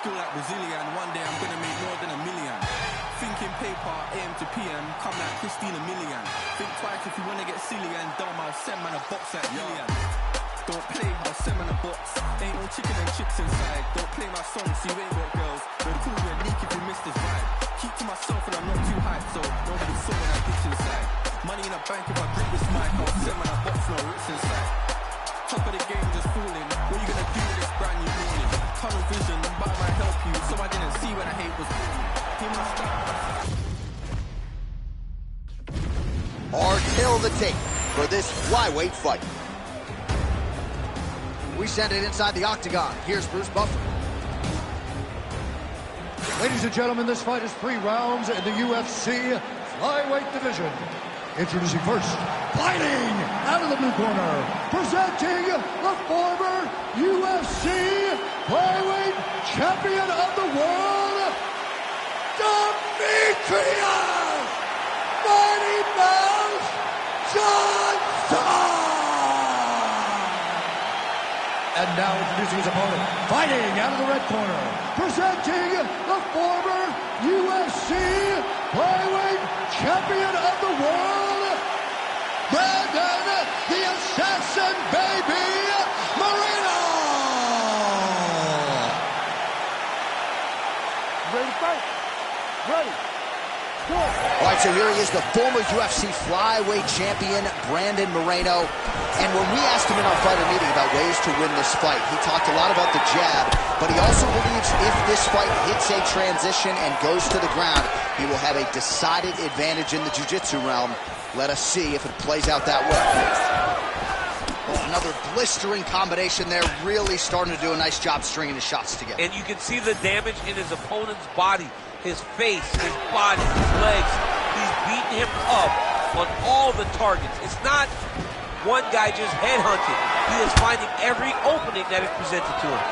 Skill like Brazilian, one day I'm gonna make more than $1 million. Thinking paper, AM to PM, come like Christina Milian. Think twice if you wanna get silly and dumb, I'll send man a box like Million. Don't play, I'll send man a box. Ain't no chicken and chips inside. Don't play my song, so you ain't got girls. Don't call me a leak if you miss this vibe. Keep to myself and I'm not too hyped, so nobody saw when I ditch inside. Money in a bank if I grip this mic, I'll send man a box, no rich inside. Top of the game just falling. What you gonna do with this brand new morning? Tunnel vision, but I might help you, so I didn't see when I hate was born. He must Or kill the tape for this flyweight fight. We send it inside the octagon. Here's Bruce Buffer. Ladies and gentlemen, this fight is 3 rounds in the UFC flyweight division. Introducing first, fighting out of the blue corner, presenting the former UFC flyweight champion of the world, Demetrious Mighty Mouse Johnson! And now introducing his opponent, fighting out of the red corner, presenting the former UFC flyweight champion of the world, Brandon the Assassin Baby Moreno! Ready to fight? Ready. Good. All right, so here he is, the former UFC flyweight champion, Brandon Moreno. And when we asked him in our fighter meeting about ways to win this fight, he talked a lot about the jab, but he also believes if this fight hits a transition and goes to the ground, he will have a decided advantage in the jiu-jitsu realm. Let us see if it plays out that way. Oh, another blistering combination there, really starting to do a nice job stringing the shots together. And you can see the damage in his opponent's body, his face, his body, his legs. He's beating him up on all the targets. It's not one guy just headhunting. He is finding every opening that is presented to him.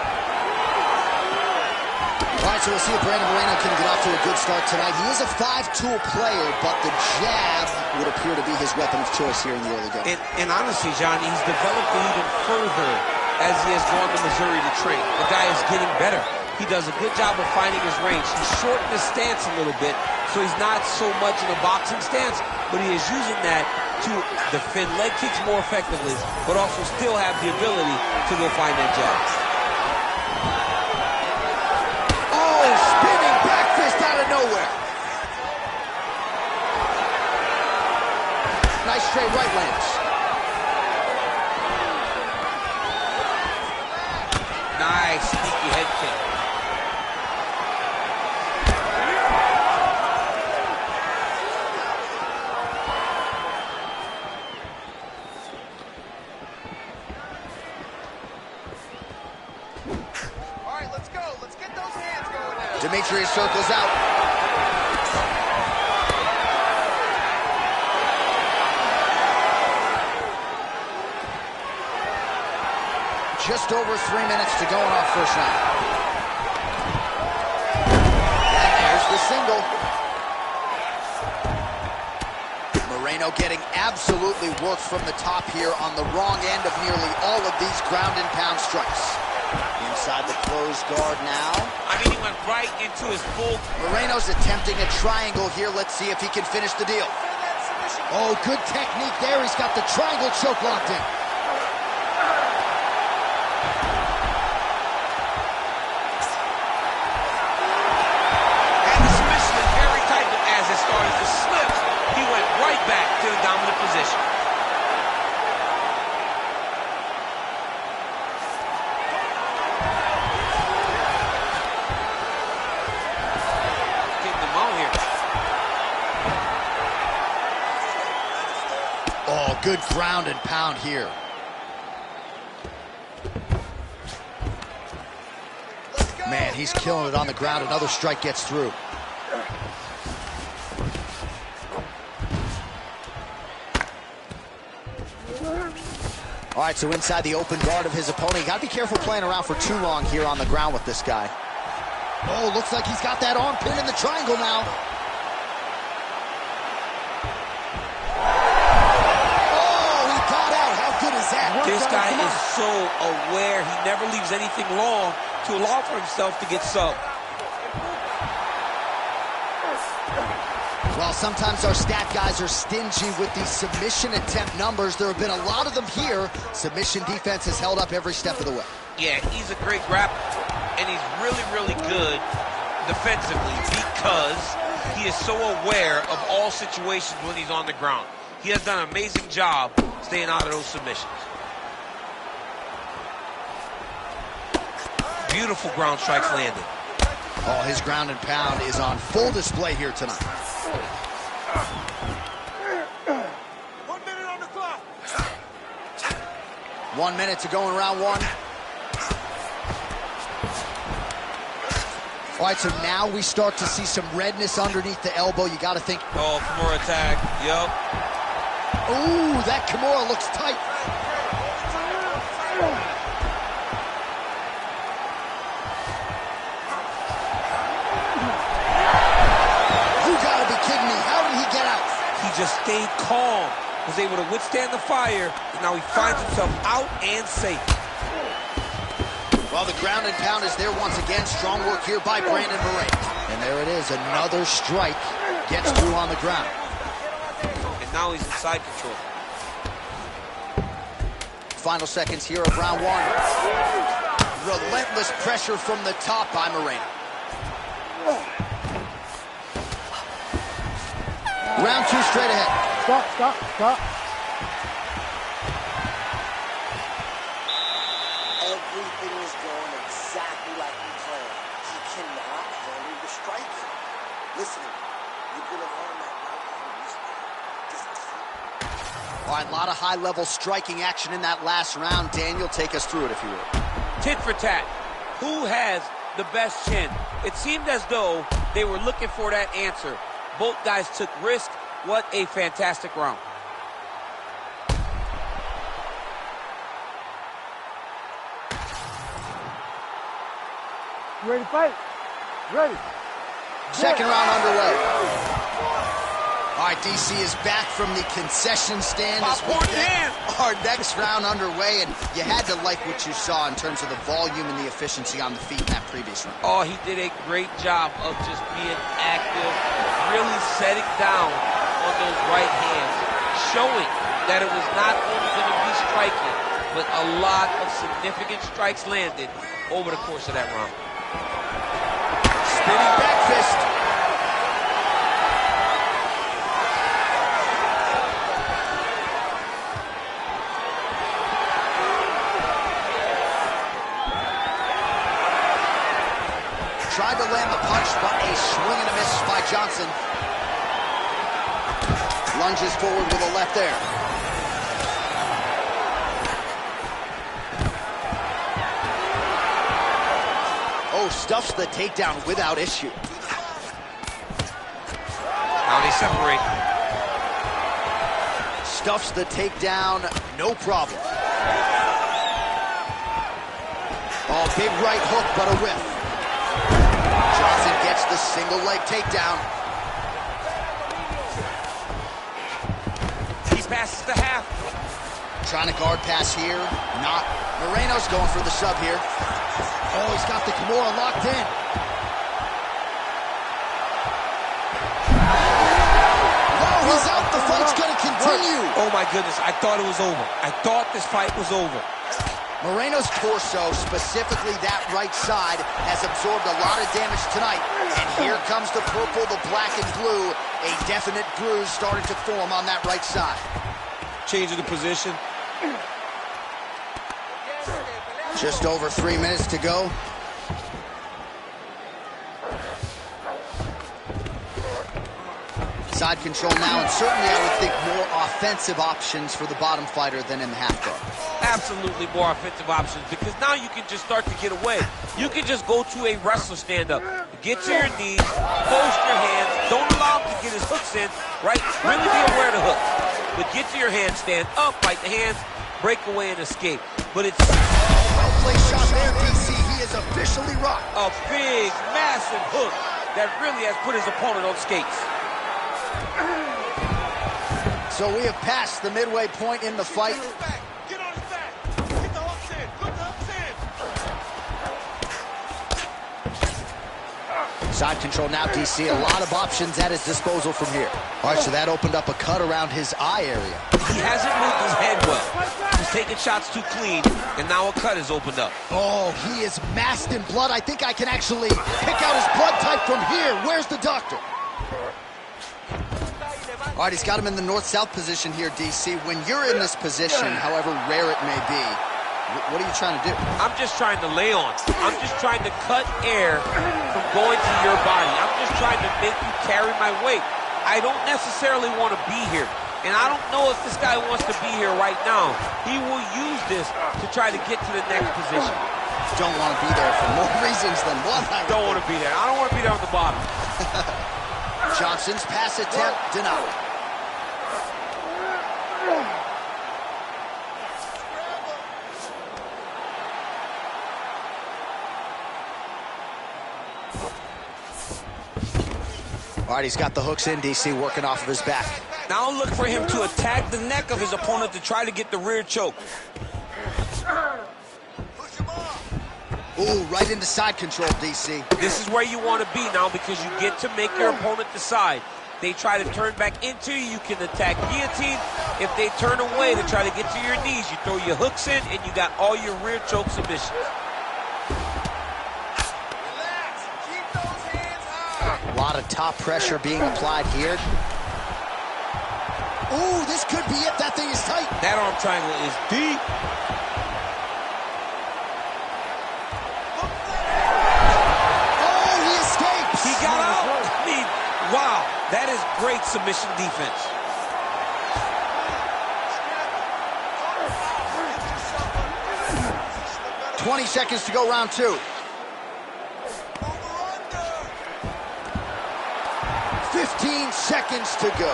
All All right, so we'll see if Brandon Moreno can get off to a good start tonight. He is a five-tool player, but the jab would appear to be his weapon of choice here in the early going. And honestly, Johnny, he's developed it even further as he has gone to Missouri to train. The guy is getting better. He does a good job of finding his range. He's shortened his stance a little bit, so he's not so much in a boxing stance, but he is using that to defend leg kicks more effectively, but also still have the ability to go find that jab. Oh, spinning back fist out of nowhere. Nice straight right lands. Nice sneaky head kick. Demetrius circles out. Just over 3 minutes to go in our first round. And there's the single. Moreno getting absolutely worked from the top here on the wrong end of nearly all of these ground and pound strikes. Inside the closed guard now. I mean, he went right into his full. Moreno's attempting a triangle here. Let's see if he can finish the deal. Oh, good technique there. He's got the triangle choke locked in. And the submission is very tight, but as it started to slip, he went right back to the dominant position. Oh, good ground and pound here. Man, he's killing it on the ground. Another strike gets through. All right, so inside the open guard of his opponent. You got to be careful playing around for too long here on the ground with this guy. Oh, looks like he's got that arm pin in the triangle now. This guy is so aware. He never leaves anything long to allow for himself to get subbed. Well, sometimes our stat guys are stingy with these submission attempt numbers. There have been a lot of them here. Submission defense has held up every step of the way. Yeah, he's a great grappler, and he's really, really good defensively because he is so aware of all situations when he's on the ground. He has done an amazing job staying out of those submissions. Beautiful ground strikes landed. Oh, his ground and pound is on full display here tonight. 1 minute on the clock. 1 minute to go in round one. All right, so now we start to see some redness underneath the elbow. You got to think. Oh, Kimura attack. Yup. Ooh, that Kimura looks tight. You gotta be kidding me. How did he get out? He just stayed calm, was able to withstand the fire, and now he finds himself out and safe. Well, the ground and pound is there once again. Strong work here by Brandon Moreno. And there it is, another strike gets through on the ground. And now he's in side control. Final seconds here of round one. Relentless pressure from the top by Moreno. Round two straight ahead. Stop. Everything is going exactly like we planned. He cannot handle the striking. Listen, you're going to learn that now. All right, a lot of high-level striking action in that last round. Daniel, take us through it if you will. Tit for tat. Who has the best chin? It seemed as though they were looking for that answer. Both guys took risk. What a fantastic round. You ready to fight? Ready. Second round underway. All right, DC is back from the concession stand as we get our next round underway, and you had to like what you saw in terms of the volume and the efficiency on the feet in that previous round. Oh, he did a great job of just being active, really setting down on those right hands, showing that it was not only going to be striking, but a lot of significant strikes landed over the course of that round. Spinning back fist. Tried to land the punch, but a swing and a miss by Johnson. Lunges forward with a left there. Oh, stuffs the takedown without issue. Now they separate. Stuffs the takedown, no problem. Oh, big right hook, but a whiff. Johnson gets the single leg takedown. He passes the half. Trying to guard pass here. Not. Moreno's going for the sub here. Oh, he's got the Kimura locked in. Oh, he's out. The fight's going to continue. Oh, my goodness. I thought it was over. I thought this fight was over. Moreno's torso, specifically that right side, has absorbed a lot of damage tonight. And here comes the purple, the black, and blue. A definite bruise starting to form on that right side. Changing the position. Just over 3 minutes to go. Side control now, and certainly I would think more offensive options for the bottom fighter than in the half guard. Absolutely more offensive options, because now you can just start to get away. You can just go to a wrestler stand-up. Get to your knees, post your hands, don't allow him to get his hooks in, right? Really be aware of the hooks. But get to your hand, stand up, fight the hands, break away and escape. But it's Well-placed shot there, DC. He is officially rocked. a big, massive hook that really has put his opponent on skates. So we have passed the midway point in the fight. Get on his back. Get the hooks in. Put the hooks in. Side control now, DC. A lot of options at his disposal from here. All right, so that opened up a cut around his eye area. He hasn't moved his head well. He's taking shots too clean, and now a cut has opened up. Oh, he is masked in blood. I think I can actually pick out his blood type from here. Where's the doctor? All right, he's got him in the north-south position here, DC. When you're in this position, however rare it may be, what are you trying to do? I'm just trying to lay on. I'm just trying to cut air from going to your body. I'm just trying to make you carry my weight. I don't necessarily want to be here. And I don't know if this guy wants to be here right now. He will use this to try to get to the next position. Don't want to be there for more reasons than one. Don't want to be there. I don't want to be there on the bottom. Johnson's pass attempt denied. All right, he's got the hooks in, DC, working off of his back. Now look for him to attack the neck of his opponent to try to get the rear choke. Ooh, right into side control, DC. This is where you want to be now, because you get to make your opponent decide. They try to turn back into you, you can attack guillotine. If they turn away to try to get to your knees, you throw your hooks in and you got all your rear choke submissions. A lot of top pressure being applied here. Ooh, this could be it. That thing is tight. That arm triangle is deep. Oh, he escapes. He got out. I mean, wow, that is great submission defense. $20 seconds to go, round two. 15 seconds to go.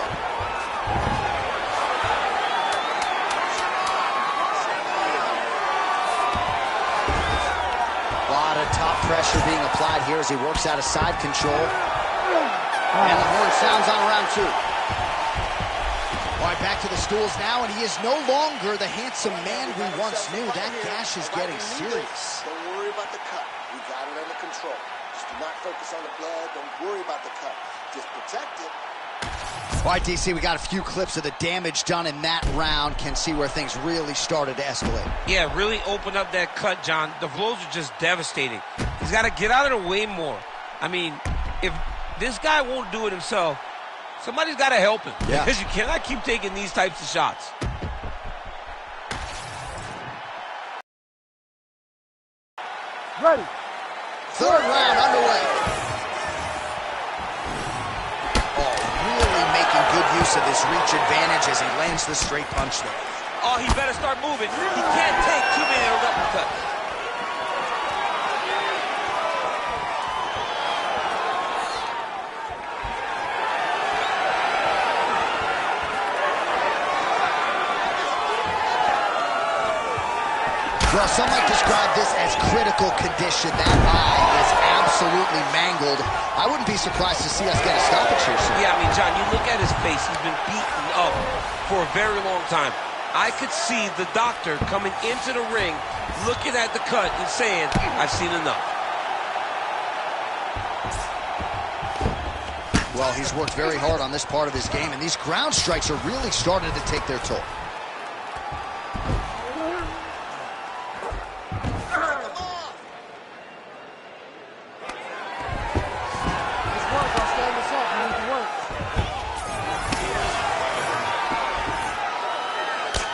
A lot of top pressure being applied here as he works out of side control. And the horn sounds on round 2. All right, back to the stools now, and he is no longer the handsome man we once knew. That gash is getting serious. Don't worry about the cut. We got it under control. Just do not focus on the blood. Don't worry about the cut. Just protect it. All right, DC, we got a few clips of the damage done in that round. Can see where things really started to escalate. Yeah, really open up that cut, John. The blows are just devastating. He's got to get out of the way more. I mean, if this guy won't do it himself, somebody's got to help him. Yeah. Because you cannot keep taking these types of shots. Ready. Third round underway. Oh, really making good use of his reach advantage as he lands the straight punch there. Oh, he better start moving. He can't take too many of those uppercuts. Well, some might describe this as critical condition. That eye is absolutely mangled. I wouldn't be surprised to see us get a stoppage here soon. Yeah, I mean, John, you look at his face. He's been beaten up for a very long time. I could see the doctor coming into the ring, looking at the cut and saying, I've seen enough. Well, he's worked very hard on this part of his game, and these ground strikes are really starting to take their toll.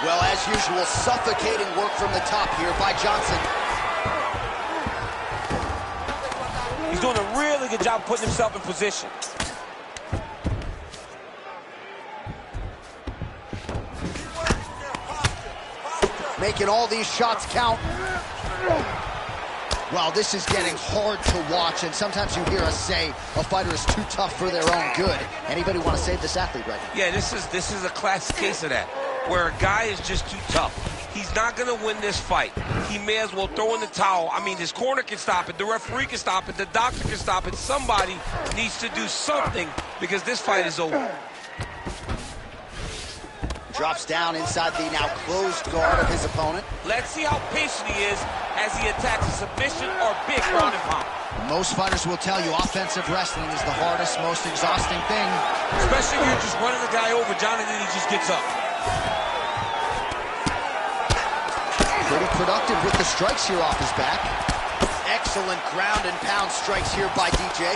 Well, as usual, suffocating work from the top here by Johnson. He's doing a really good job putting himself in position. Making all these shots count. Wow, this is getting hard to watch, and sometimes you hear us say a fighter is too tough for their own good. Anybody want to save this athlete right now? Yeah, this is a classic case of that, where a guy is just too tough. He's not going to win this fight. He may as well throw in the towel. I mean, his corner can stop it, the referee can stop it, the doctor can stop it. Somebody needs to do something because this fight is over. Drops down inside the now closed guard of his opponent. Let's see how patient he is as he attacks a submission or big ground and pound. Most fighters will tell you offensive wrestling is the hardest, most exhausting thing. Especially if you're just running the guy over, John, and then he just gets up. Pretty productive with the strikes here off his back. Excellent ground and pound strikes here by DJ.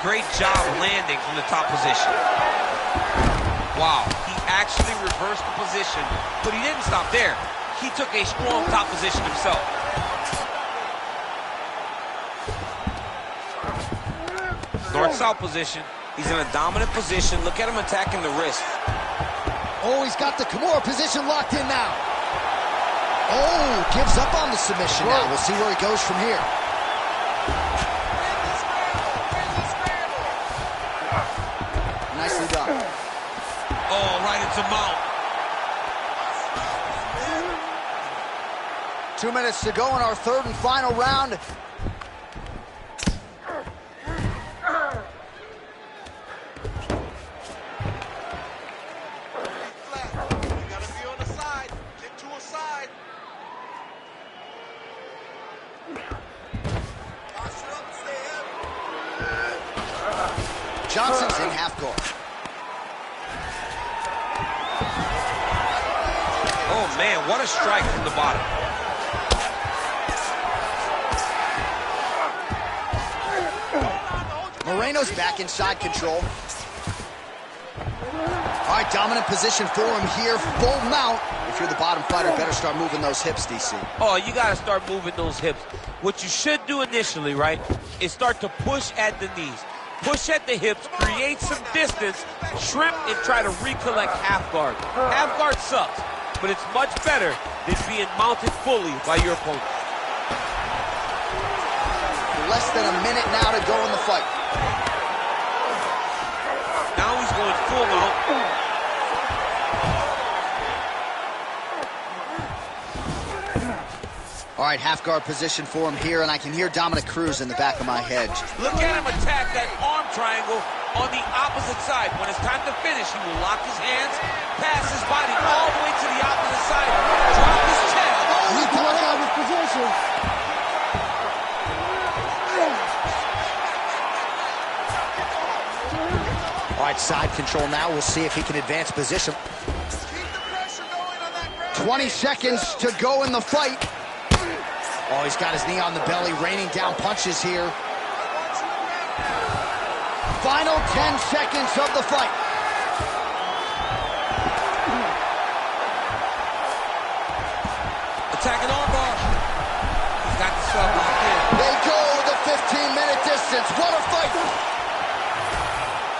Great job landing from the top position. Wow, he actually reversed the position, but he didn't stop there. He took a strong top position himself. North-south position. He's in a dominant position. Look at him attacking the wrist. Oh, he's got the Kimura position locked in now. Oh, gives up on the submission now. We'll see where he goes from here. Nicely done. Oh, right into mount. 2 minutes to go in our third and final round. Johnson's in half guard. Oh, man, what a strike from the bottom. Moreno's back in side control. All right, dominant position for him here. Full mount. If you're the bottom fighter, better start moving those hips, DC. Oh, you got to start moving those hips. What you should do initially, right, is start to push at the knees. Push at the hips, create some distance, shrimp, and try to recollect half guard. Half guard sucks, but it's much better than being mounted fully by your opponent. Less than a minute now to go in the fight. Now he's going full mount. All right, half guard position for him here, and I can hear Dominic Cruz in the back of my head. Look at him attack that arm triangle on the opposite side. When it's time to finish, he will lock his hands, pass his body all the way to the opposite side, drop his chest. He's going out of his position. All right, side control now. We'll see if he can advance position. 20 seconds to go in the fight. Oh, he's got his knee on the belly, raining down punches here. Final 10 seconds of the fight. Attacking armbar. He's got the sub locked in. They go the 15-minute distance. What a fight!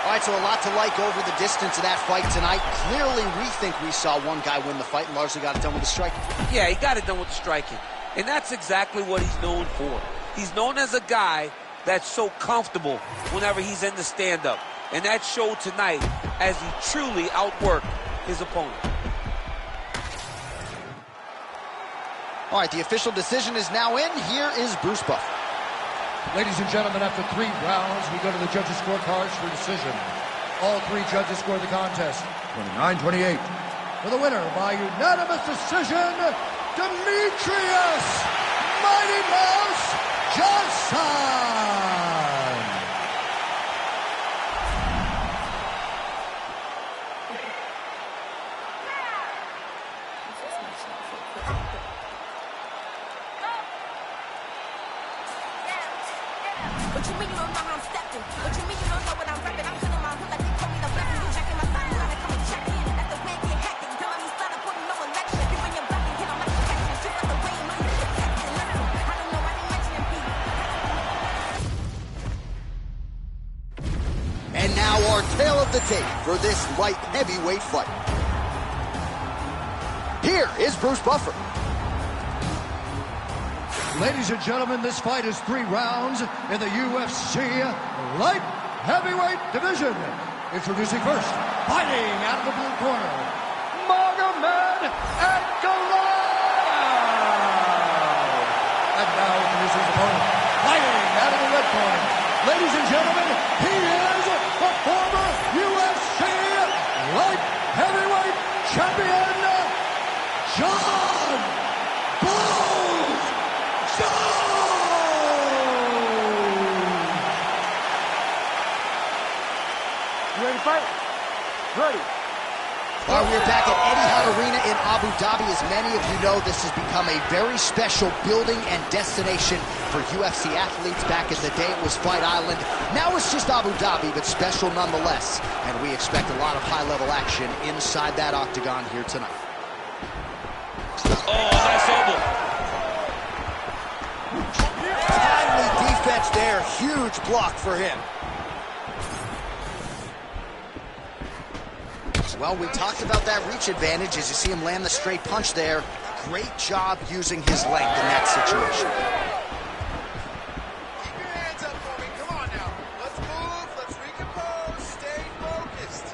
All right, so a lot to like over the distance of that fight tonight. Clearly, we think we saw one guy win the fight and largely got it done with the striking. Yeah, he got it done with the striking. And that's exactly what he's known for. He's known as a guy that's so comfortable whenever he's in the stand-up. And that showed tonight as he truly outworked his opponent. All right, the official decision is now in. Here is Bruce Buffer. Ladies and gentlemen, after 3 rounds, we go to the judges' scorecards for decision. All 3 judges score the contest 29-28. For the winner by unanimous decision, Demetrius Mighty Mouse Johnson. What you mean you don't know how I'm stepping? What you mean you don't know what I'm repping? I'm killing my hood like they told me to rep it. You checking my style, you gotta come and check in. That's the way I get hectic. Tell me started putting no election. You bring your black and hit on my protection. Shoot out the way you money is protected. Listen, I don't know why they mentioning people. And now our tale of the tape for this light heavyweight fight. Here is Bruce Buffer. Ladies and gentlemen, this fight is 3 rounds in the UFC light heavyweight division. Introducing first, fighting out of the blue corner, Magomed Ankalaev. And now introducing his opponent, fighting out of the red corner. Ladies and gentlemen, he is the former UFC light heavyweight champion, John Bones Jones! You ready to fight? Ready. All right, we're back at Etihad Arena in Abu Dhabi. As many of you know, this has become a very special building and destination for UFC athletes. Back in the day, it was Fight Island. Now it's just Abu Dhabi, but special nonetheless. And we expect a lot of high-level action inside that octagon here tonight. Oh, nice elbow. Timely defense there. Huge block for him. Well, we talked about that reach advantage as you see him land the straight punch there. Great job using his length in that situation. Keep your hands up for me. Come on now. Let's move. Let's recompose. Stay focused.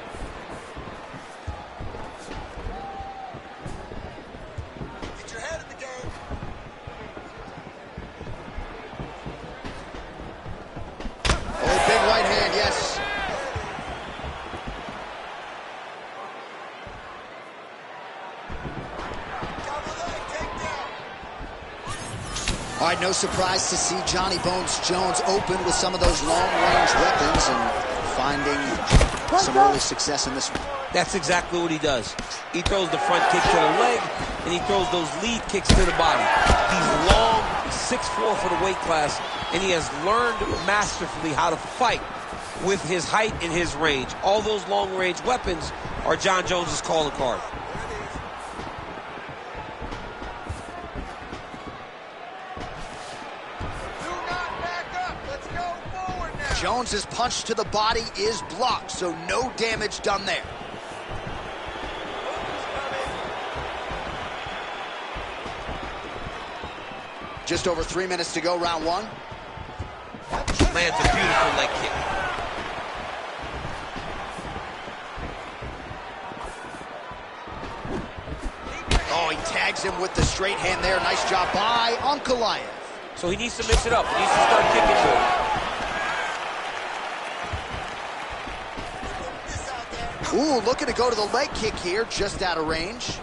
Get your head in the game. Oh, big right hand, yes. All right, no surprise to see Johnny Bones Jones open with some of those long-range weapons and finding some early success in this one. That's exactly what he does. He throws the front kick to the leg, and he throws those lead kicks to the body. He's long, 6'4" for the weight class, and he has learned masterfully how to fight with his height and his range. All those long-range weapons are John Jones's calling card. Jones's punch to the body is blocked, so no damage done there. Just over 3 minutes to go, round 1. Lands a beautiful leg kick. he tags him with the straight hand there. Nice job by Ankalaev. So he needs to mix it up. He needs to start kicking more. Ooh, looking to go to the leg kick here, just out of range.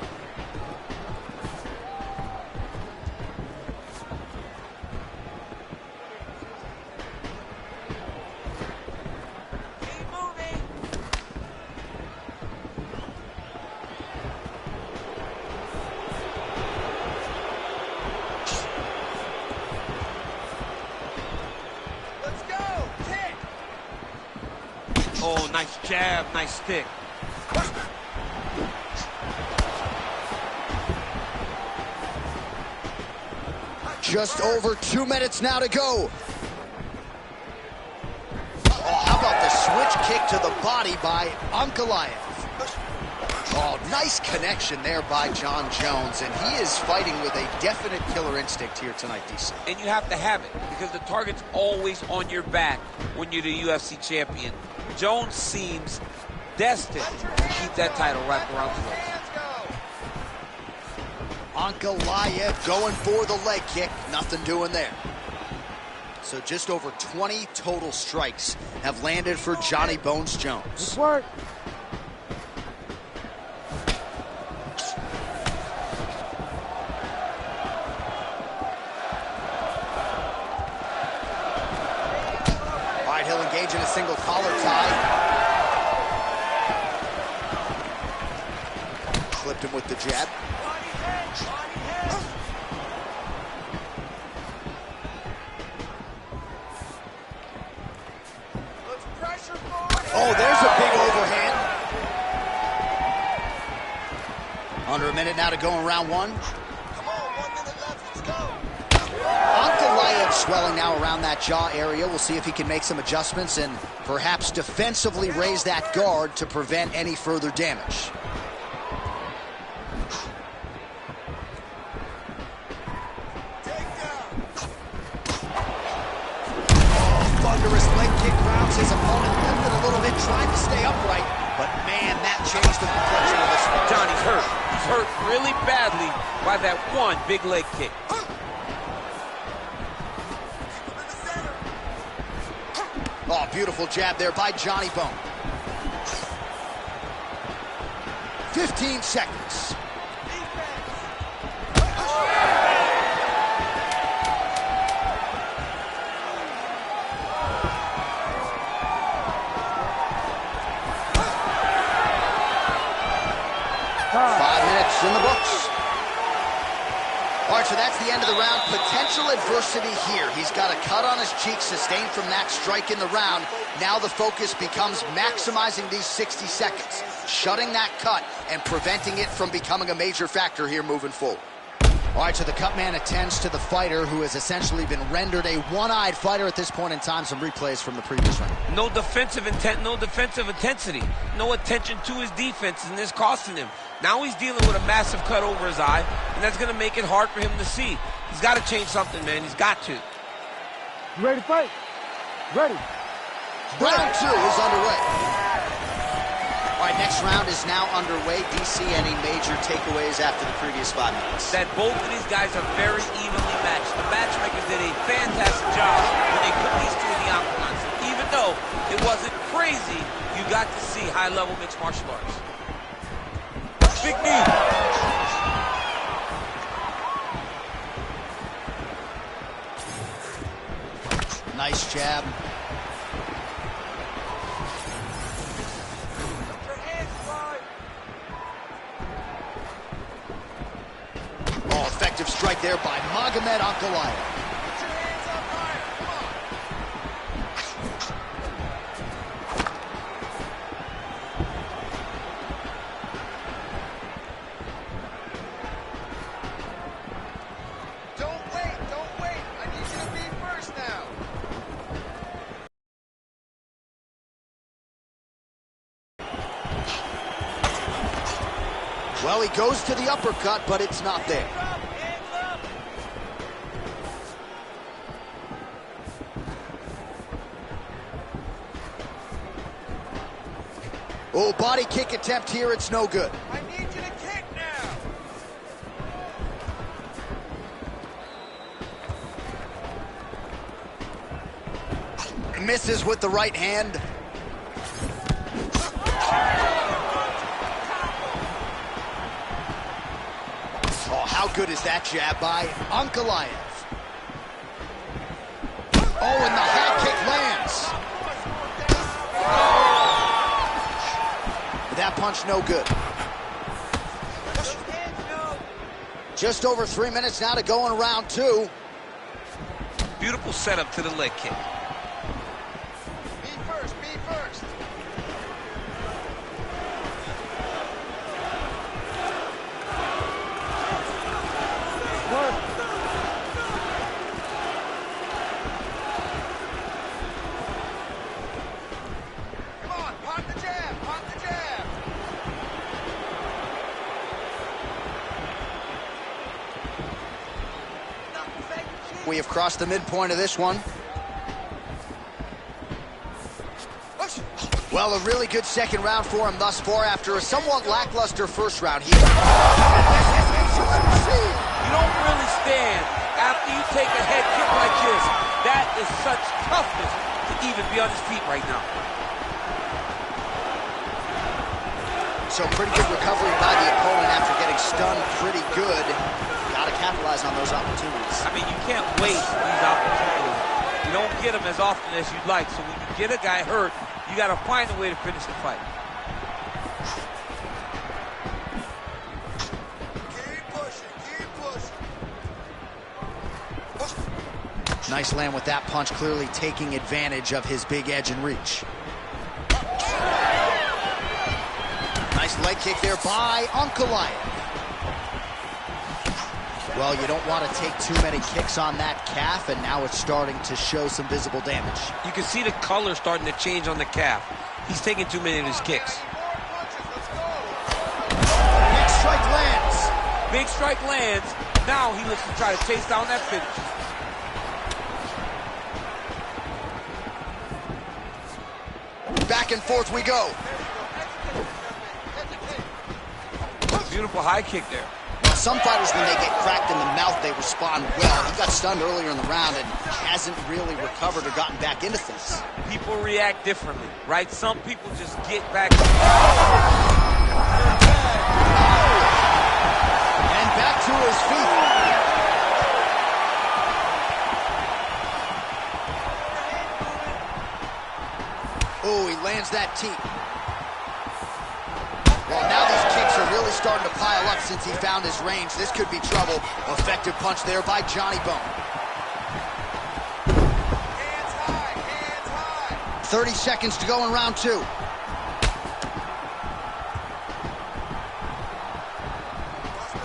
Oh, nice jab, nice stick. Just over 2 minutes now to go. Oh, how about the switch kick to the body by Ankalaev? Oh, nice connection there by Jon Jones, and he is fighting with a definite killer instinct here tonight, DC. And you have to have it, because the target's always on your back when you're the UFC champion. Jones seems destined to keep that title wrapped around his waist. Ankalaev going for the leg kick. Nothing doing there. So just over 20 total strikes have landed for Johnny Bones Jones. Good work. All right, he'll engage in a single collar tie. Clipped him with the jab. Oh, there's a big overhand. Under a minute now to go in round one. Come on, 1 minute left, let's go. Ankalaev swelling now around that jaw area. We'll see if he can make some adjustments and perhaps defensively raise that guard to prevent any further damage. Thunderous leg kick rounds his opponent, lifted a little bit, trying to stay upright, but man, that changed the complexion of this fight. Johnny's hurt. He's hurt really badly by that one big leg kick. Oh, beautiful jab there by Johnny Bone. 15 seconds. 5 minutes in the books. All right, so that's the end of the round. Potential adversity here. He's got a cut on his cheek sustained from that strike in the round. Now the focus becomes maximizing these 60 seconds, shutting that cut and preventing it from becoming a major factor here moving forward. All right, so the cut man attends to the fighter who has essentially been rendered a one-eyed fighter at this point in time. Some replays from the previous round. No defensive intent, no defensive intensity, no attention to his defense, and this costing him. Now he's dealing with a massive cut over his eye, and that's going to make it hard for him to see. He's got to change something, man. He's got to. You ready to fight? Ready. Round two is underway. All right, next round is now underway. DC, any major takeaways after the previous 5 minutes? That both of these guys are very evenly matched. The matchmakers did a fantastic job when they put these two in the octagons. Even though it wasn't crazy, you got to see high-level mixed martial arts. Big knee. Nice jab. Oh, effective strike there by Magomed Ankalaev. Well, he goes to the uppercut, but it's not there. Oh, body kick attempt here, it's no good. I need you to kick now. Misses with the right hand. Oh, how good is that jab by Ankalaev? Oh, and the high kick lands. That punch no good. Just over 3 minutes now to go in round 2. Beautiful setup to the leg kick. Me first, me first. Come on, pop the jab, pop the jab. We have crossed the midpoint of this one. Well, a really good second round for him thus far after a somewhat lackluster first round. You don't really stand after you take a head kick like this. That is such toughness to even be on his feet right now. So pretty good recovery by the opponent after getting stunned pretty good. Got to capitalize on those opportunities. I mean, you can't waste these opportunities. You don't get them as often as you'd like. So when you get a guy hurt, you got to find a way to finish the fight. Keep pushing, keep pushing. Nice land with that punch, clearly taking advantage of his big edge and reach. Nice leg kick there by Ankalaev. Well, you don't want to take too many kicks on that calf, and now it's starting to show some visible damage. You can see the color starting to change on the calf. He's taking too many of his kicks. Big strike lands. Big strike lands. Now he looks to try to chase down that finish. Back and forth we go. Beautiful high kick there. Some fighters, when they get cracked in the mouth, they respond well. He got stunned earlier in the round and hasn't really recovered or gotten back into things. People react differently, right? Some people just get back. And back to his feet. Oh, he lands that teep. Well, now these kicks are really starting to pile up since he found his range. This could be trouble. Effective punch there by Johnny Bone. Hands high, hands high. 30 seconds to go in round 2. Watch the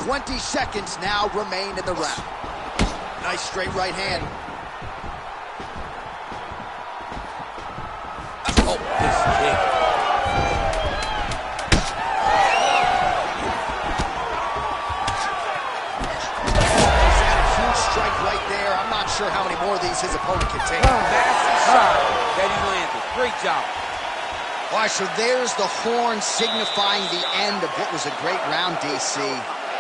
hook, 20 seconds now remain in the round. Nice straight right hand. Oh, this kick. Huge strike right there. I'm not sure how many more of these his opponent can take. Massive shot that he landed. Great job. All right, so there's the horn signifying the end of what was a great round, DC.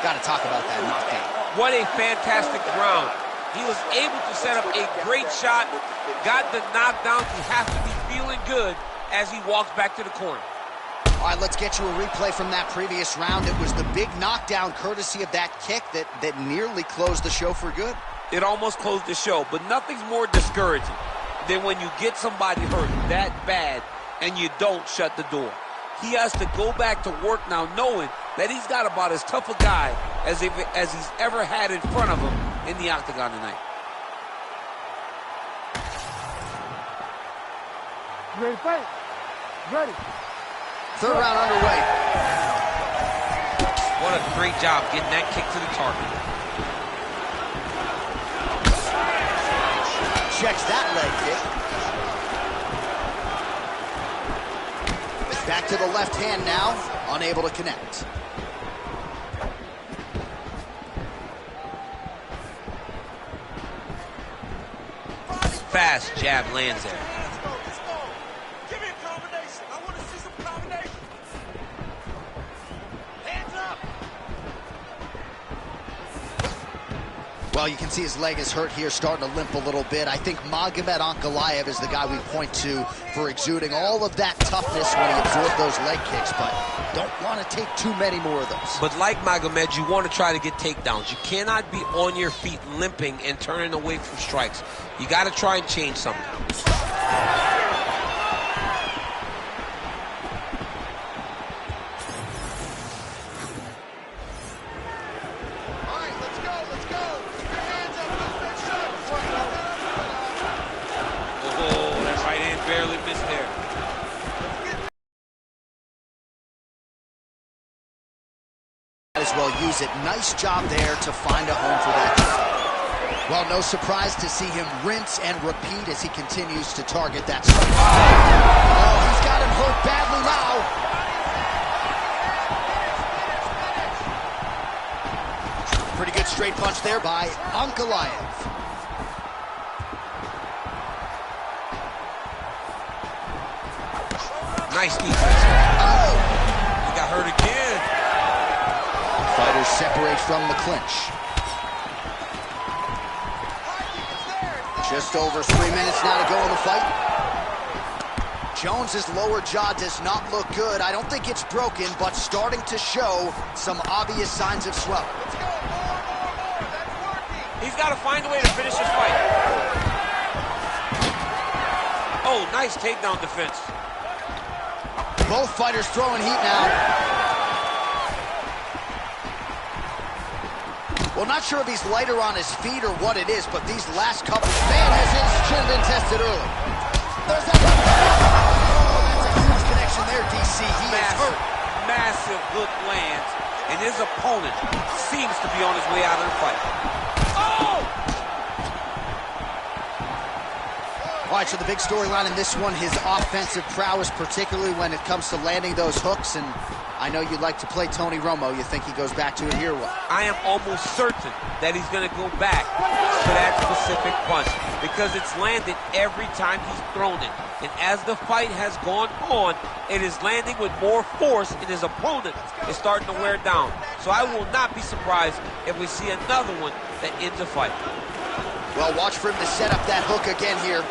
Got to talk about that knockdown. What a fantastic round. He was able to set up a great shot, got the knockdown. You have to be feeling good as he walks back to the corner. All right, let's get you a replay from that previous round. It was the big knockdown courtesy of that kick that nearly closed the show for good. It almost closed the show, but nothing's more discouraging than when you get somebody hurt that bad and you don't shut the door. He has to go back to work now knowing that he's got about as tough a guy as he's ever had in front of him in the octagon tonight. You ready to fight? Ready. Third round underway. What a great job getting that kick to the target. Checks that leg kick. Back to the left hand now, unable to connect. Fast jab lands there. let's go. Give me a combination. I want to see some combination. Hands up. Well, you can see his leg is hurt here, starting to limp a little bit. I think Magomed Ankalaev is the guy we point to for exuding all of that toughness when he absorbed those leg kicks, but don't want to take too many more of those. But like Magomed, you want to try to get takedowns. You cannot be on your feet limping and turning away from strikes. You got to try and change something. As well use it. Nice job there to find a home for that. Well, no surprise to see him rinse and repeat as he continues to target that strike. Oh, he's got him hurt badly now. Pretty good straight punch there by Ankalaev. Nice defense. Oh, he got hurt again. Fighters separate from the clinch. Just over 3 minutes now to go in the fight. Jones's lower jaw does not look good. I don't think it's broken, but starting to show some obvious signs of swelling. He's got to find a way to finish this fight. Oh, nice takedown defense. Both fighters throwing heat now. Well, not sure if he's lighter on his feet or what it is, but these last couple... Man, has his chin been tested early. There's that... Oh, that's a huge connection there, DC. He is hurt. Massive hook lands, and his opponent seems to be on his way out of the fight. Oh! All right, so the big storyline in this one, his offensive prowess, particularly when it comes to landing those hooks, and I know you like to play Tony Romo. You think he goes back to it here? What? I am almost certain that he's going to go back to that specific punch because it's landed every time he's thrown it. And as the fight has gone on, it is landing with more force, and his opponent is starting to wear down. So I will not be surprised if we see another one that ends the fight. Well, watch for him to set up that hook again here.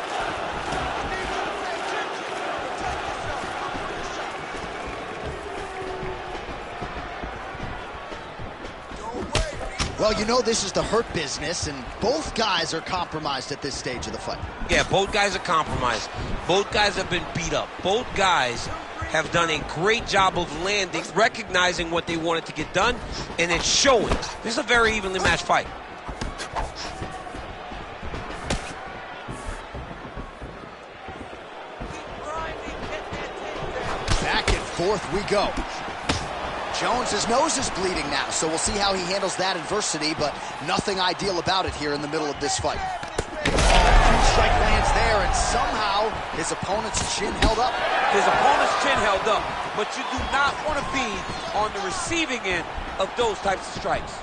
Well, you know this is the hurt business, and both guys are compromised at this stage of the fight. Yeah, both guys are compromised. Both guys have been beat up. Both guys have done a great job of landing, recognizing what they wanted to get done, and it's showing. This is a very evenly matched fight. Back and forth we go. Jones's nose is bleeding now, so we'll see how he handles that adversity, but nothing ideal about it here in the middle of this fight. Huge strike lands there, and somehow his opponent's chin held up. His opponent's chin held up, but you do not want to be on the receiving end of those types of strikes.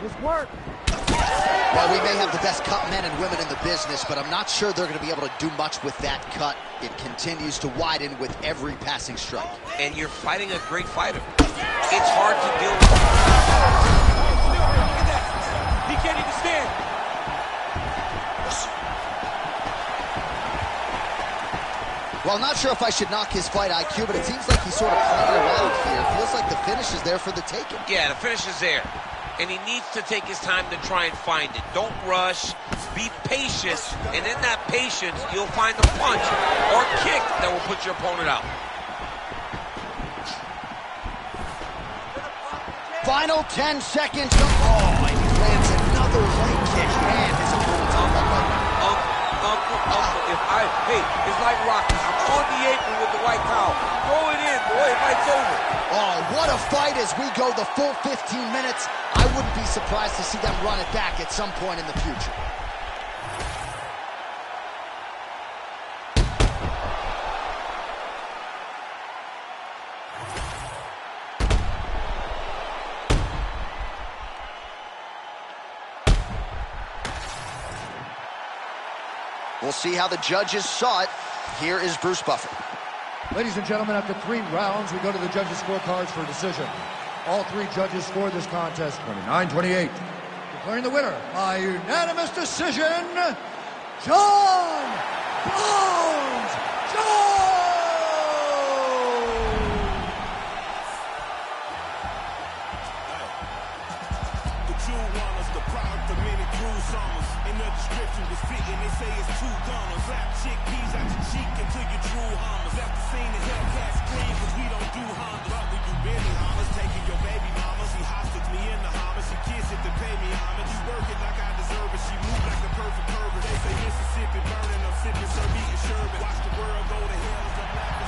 It's work. Well, we may have the best cut men and women in the business, but I'm not sure they're going to be able to do much with that cut. It continues to widen with every passing strike. And you're fighting a great fighter. It's hard to deal with. Look at that. He can't even stand. Well, not sure if I should knock his fight IQ, but it seems like he's sort of playing around here. It feels like the finish is there for the taking. Yeah, the finish is there. And he needs to take his time to try and find it. Don't rush, be patient, and in that patience, you'll find a punch or kick that will put your opponent out. Final 10 seconds. Oh, and he lands another leg kick. Man, his opponent's on the leg. Hey, it's like Rocky. I'm on the apron with the white towel. Throw it in, boy, the fight's over. Oh, what a fight as we go the full 15 minutes. I wouldn't be surprised to see them run it back at some point in the future. We'll see how the judges saw it. Here is Bruce Buffer. Ladies and gentlemen, after 3 rounds, we go to the judges' scorecards for a decision. All 3 judges scored this contest 29-28. Declaring the winner by unanimous decision, Jon Bones Jones! The true runners, the product of many cruel summers. In the description was fitting, they say it's two gunners. Slap chickpeas out your cheek until you true hummers. After seeing the Hellcat scream, cause we don't do Hondas. But when you really hummers, taking your baby mama. She hostage me in the Hummer, she kiss it to pay me homage. You work it like I deserve it, she move like a perfect pervert. They say Mississippi burning, I'm sipping, serve eating sherbet. Watch the world go to hell as I'm laughing.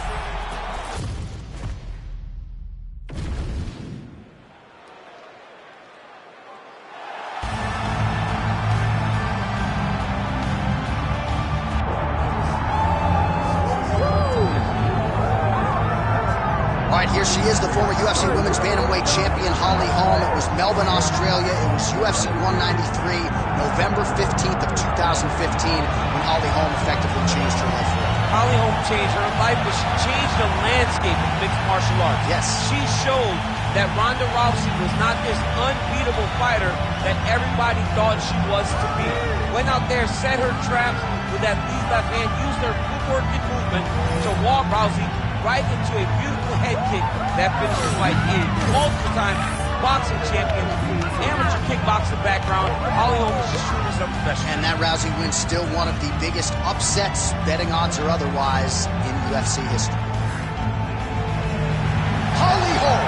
Here she is, the former UFC Women's Bantamweight Champion, Holly Holm. It was Melbourne, Australia. It was UFC 193, November 15th of 2015, when Holly Holm effectively changed her life forever. Holly Holm changed her life, but she changed the landscape of mixed martial arts. Yes. She showed that Ronda Rousey was not this unbeatable fighter that everybody thought she was to be. Went out there, set her traps with that lead left hand, used her footwork and movement to walk Rousey right into a beautiful head kick that finished the fight. A multiple-time boxing champion, amateur kickboxing background. Holly Holm is just shooting herself professional. And that Rousey win still one of the biggest upsets, betting odds or otherwise, in UFC history. Holly Holm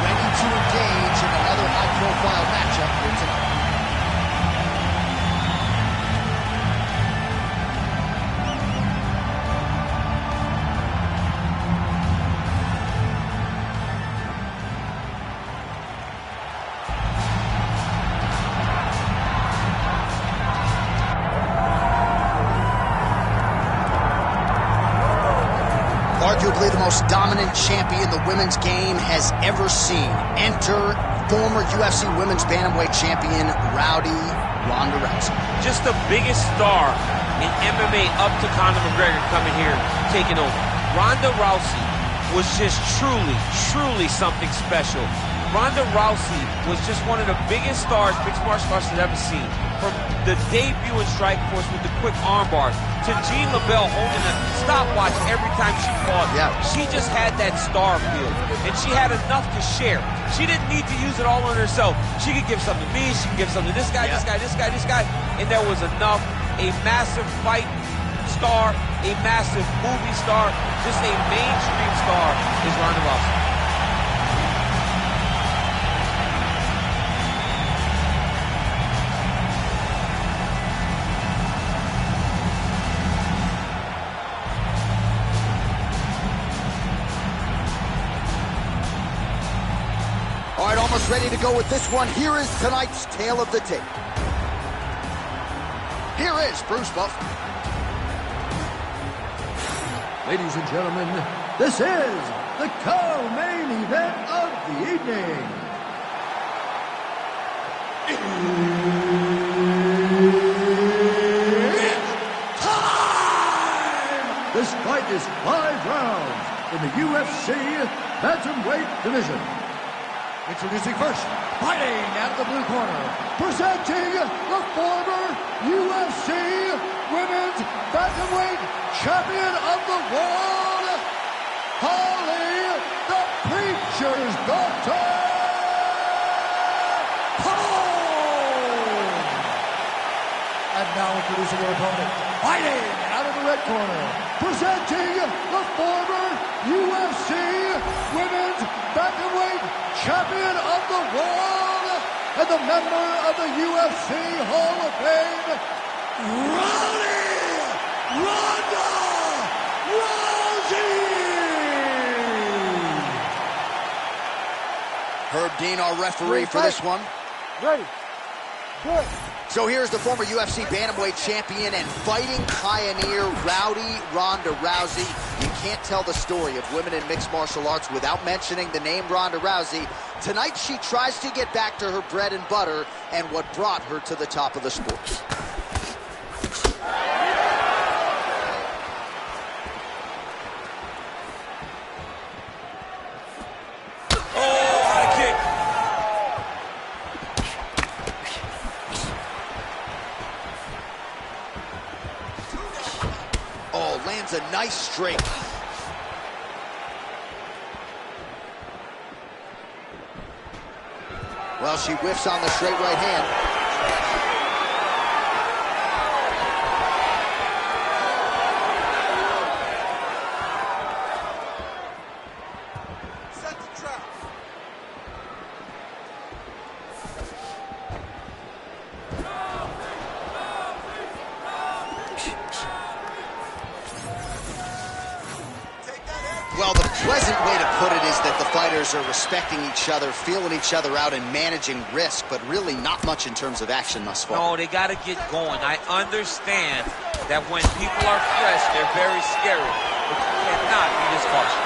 ready to engage in another high-profile matchup here tonight. Arguably the most dominant champion the women's game has ever seen. Enter former UFC Women's Bantamweight Champion, Rowdy Ronda Rousey. Just the biggest star in MMA up to Conor McGregor coming here, taking over. Ronda Rousey was just truly something special. Ronda Rousey was just one of the biggest stars mixed martial arts has ever seen. From the debut in Strikeforce with the quick armbar to Jean LaBelle holding a stopwatch every time she fought. Yeah. She just had that star feel, and she had enough to share. She didn't need to use it all on herself. She could give something to me, she could give something to this guy, this guy, and there was enough. A massive fight star, a massive movie star, just a mainstream star is Ronda Rousey. All right, almost ready to go with this one. Here is tonight's tale of the tape. Here is Bruce Buffer. Ladies and gentlemen, this is the co-main event of the evening. It's time! This fight is 5 rounds in the UFC Bantamweight division. Introducing first, fighting out of the blue corner, presenting the former UFC Women's Bantamweight Champion of the World, Holly the Preacher's Daughter Holm! And now introducing her opponent, fighting out of the red corner, presenting the former UFC Women's Bantamweight Champion of the World and the member of the UFC Hall of Fame, Rowdy Ronda Rousey! Herb Dean, our referee for this one. Ready. Good. So here's the former UFC Bantamweight Champion and fighting pioneer, Rowdy Ronda Rousey. You can't tell the story of women in mixed martial arts without mentioning the name Ronda Rousey. Tonight she tries to get back to her bread and butter and what brought her to the top of the sport. lands a nice straight. Well, she whiffs on the straight right hand. Set the trap. Well, the pleasant way to put it is that the fighters are respecting each other, feeling each other out, and managing risk, but really not much in terms of action thus far. No, they got to get going. I understand that when people are fresh, they're very scary, but you cannot be this cautious.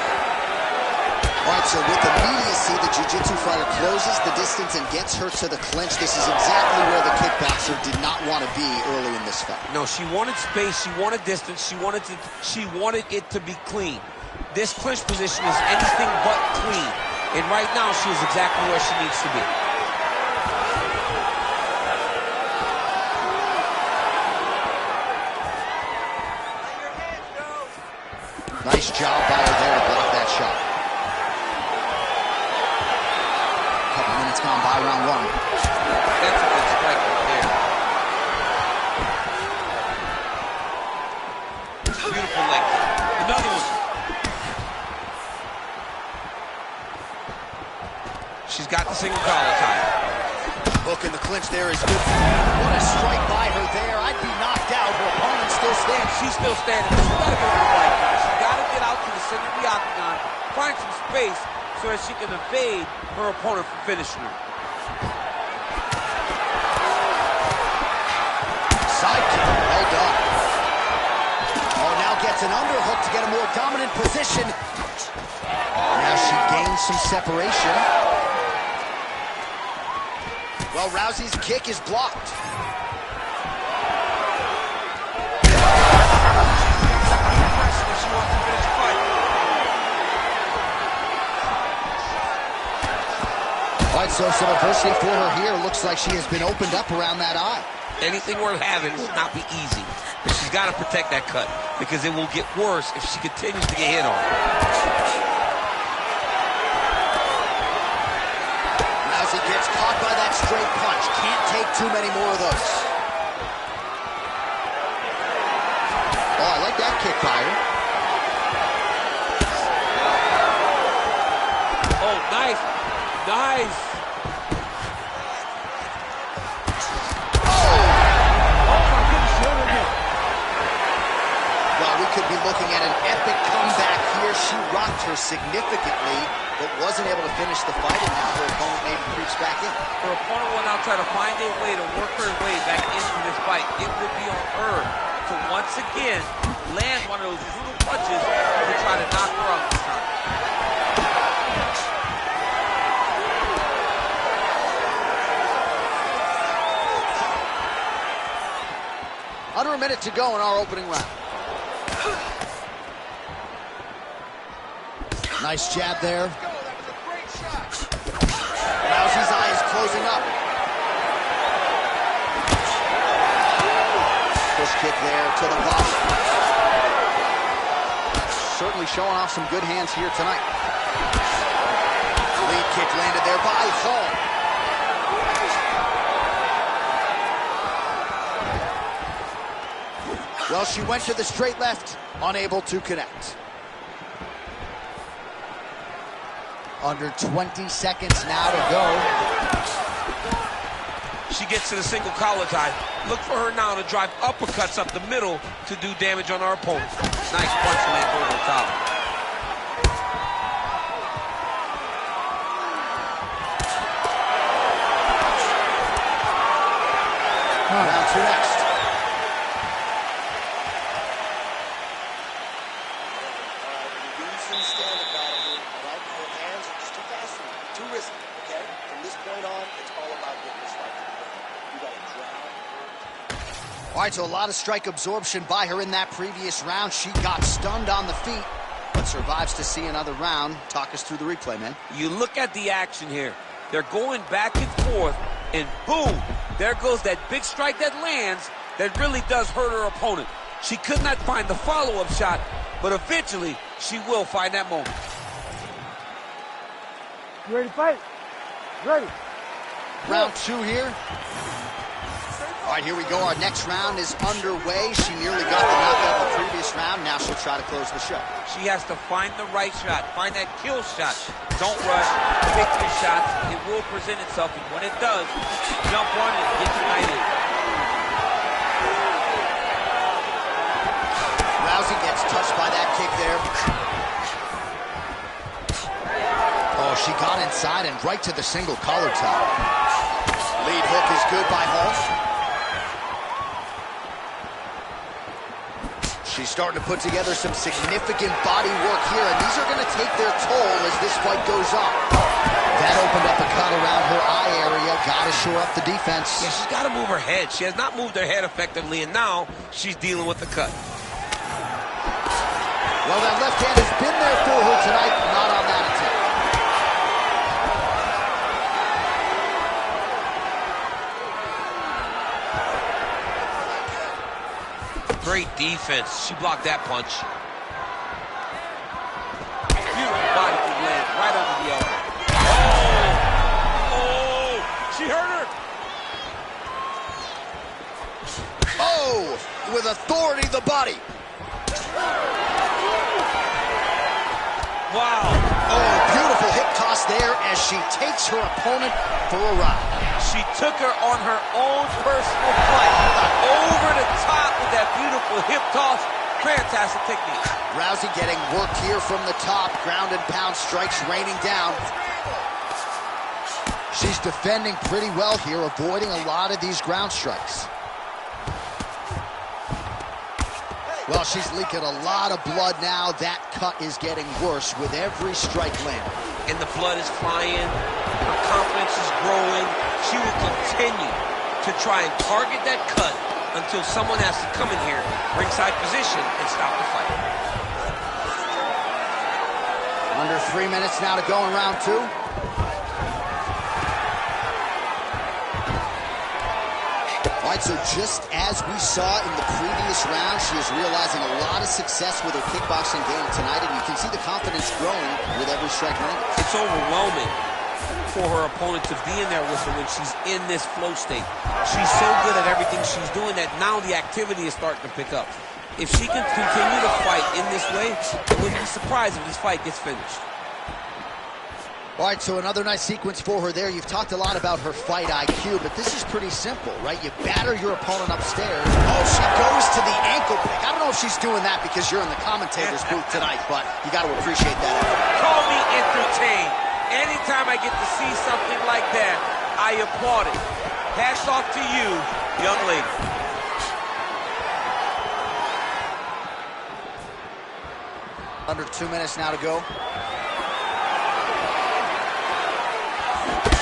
All right, so with immediacy, the jiu-jitsu fighter closes the distance and gets her to the clinch. This is exactly where the kickboxer did not want to be early in this fight. No, she wanted space, she wanted distance, she wanted it to be clean. This clinch position is anything but clean. And right now, she is exactly where she needs to be. Nice job by her there to block that shot. Couple minutes gone by round one. That's a good strike right there. Beautiful leg kick. Another one. She's got the single collar tie. Hook in the clinch there is good. What a strike by her there. I'd be knocked out. Her opponent still stands. She's still standing. She's got to get on the fight, guys. She's got to get out to the center of the octagon, find some space so that she can evade her opponent from finishing her. Side kick. Well done. Oh, now gets an underhook to get a more dominant position. Now she gains some separation. Well, Rousey's kick is blocked. All right, so some adversity for her here. Looks like she has been opened up around that eye. Anything worth having will not be easy, but she's got to protect that cut because it will get worse if she continues to get hit on. Rousey gets caught by that straight punch. Can't take too many more of those. Oh, I like that kick by her. Oh, nice. Nice. Well, we could be looking at an epic comeback here. She rocked her significantly, but wasn't able to finish the fight, and now her opponent maybe creeps back in. Her opponent will now try to find a way to work her way back into this fight. It will be on her to once again land one of those brutal punches to try to knock her out this time. Under a minute to go in our opening round. Nice jab there. Rousey's eye is closing up. Push kick there to the body. Certainly showing off some good hands here tonight. Lead kick landed there by Hall. Well, she went to the straight left, unable to connect. Under 20 seconds now to go. She gets to the single collar tie. Look for her now to drive uppercuts up the middle to do damage on our opponent. Nice punch land over the top. Round two next. All right, so a lot of strike absorption by her in that previous round. She got stunned on the feet, but survives to see another round. Talk us through the replay, man. You look at the action here. They're going back and forth, and boom, there goes that big strike that lands that really does hurt her opponent. She could not find the follow-up shot, but eventually she will find that moment. You ready to fight? Ready. Round 2 here. All right, here we go. Our next round is underway. She nearly got the knockout in the previous round. Now she'll try to close the show. She has to find the right shot, find that kill shot. Don't rush, pick your shots. It will present itself, and when it does, jump on it and get united. Rousey gets touched by that kick there. Oh, she got inside and right to the single collar top. Lead hook is good by Hall. She's starting to put together some significant body work here, and these are going to take their toll as this fight goes on. That opened up a cut around her eye area. Got to shore up the defense. Yeah, she's got to move her head. She has not moved her head effectively, and now she's dealing with the cut. Well, that left hand has been there for her tonight, not on that attempt. Great defense. She blocked that punch. Beautiful body kick land right under the elbow. Oh! She hurt her. Oh! With authority, the body. Wow. Oh, beautiful hip toss there as she takes her opponent for a ride. She took her on her own personal flight. Over the top with that beautiful hip toss. Fantastic technique. Rousey getting work here from the top. Ground and pound strikes raining down. She's defending pretty well here, avoiding a lot of these ground strikes. Well, she's leaking a lot of blood now. That cut is getting worse with every strike landed. And the blood is flying. Her confidence is growing. She will continue to try and target that cut until someone has to come in here, ringside position, and stop the fight. Under 3 minutes now to go in round 2. All right, so just as we saw in the previous round, she is realizing a lot of success with her kickboxing game tonight, and you can see the confidence growing with every strike landed. It's overwhelming for her opponent to be in there with her when she's in this flow state. She's so good at everything she's doing that now the activity is starting to pick up. If she can continue to fight in this way, I wouldn't be surprised if this fight gets finished. All right, so another nice sequence for her there. You've talked a lot about her fight IQ, but this is pretty simple, right? You batter your opponent upstairs. Oh, she goes to the ankle pick. I don't know if she's doing that because you're in the commentator's booth tonight, but you got to appreciate that effort. Call me entertained. Anytime I get to see something like that, I applaud it. Hats off to you, young lady. Under 2 minutes now to go.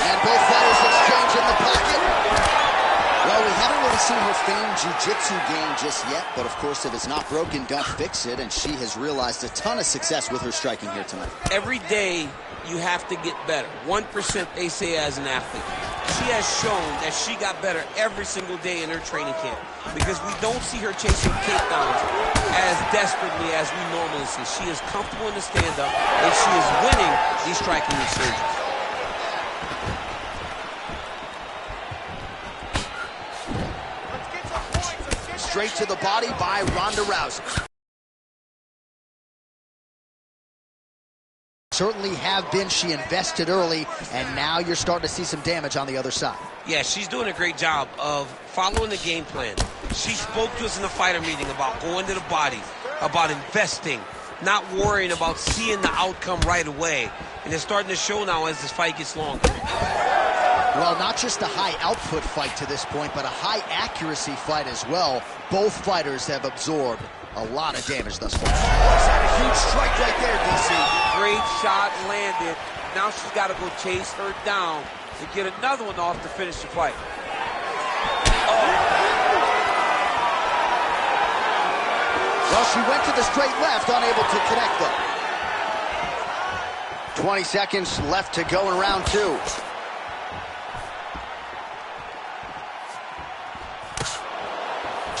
And both fighters exchange in the pocket. Well, we haven't really seen her famed jiu-jitsu game just yet, but of course, if it's not broken, don't fix it, and she has realized a ton of success with her striking here tonight. Every day, you have to get better. 1%, they say, as an athlete. She has shown that she got better every single day in her training camp because we don't see her chasing takedowns as desperately as we normally see. She is comfortable in the stand-up, and she is winning these striking resurgences. Straight to the body by Ronda Rousey. Certainly have been. She invested early, and now you're starting to see some damage on the other side. Yeah, she's doing a great job of following the game plan. She spoke to us in the fighter meeting about going to the body, about investing, not worrying about seeing the outcome right away. And it's starting to show now as this fight gets longer. Well, not just a high-output fight to this point, but a high-accuracy fight as well. Both fighters have absorbed a lot of damage thus far. A huge strike right there, DC. Great shot landed. Now she's got to go chase her down to get another one off to finish the fight. Oh. Well, she went to the straight left, unable to connect though. 20 seconds left to go in round 2.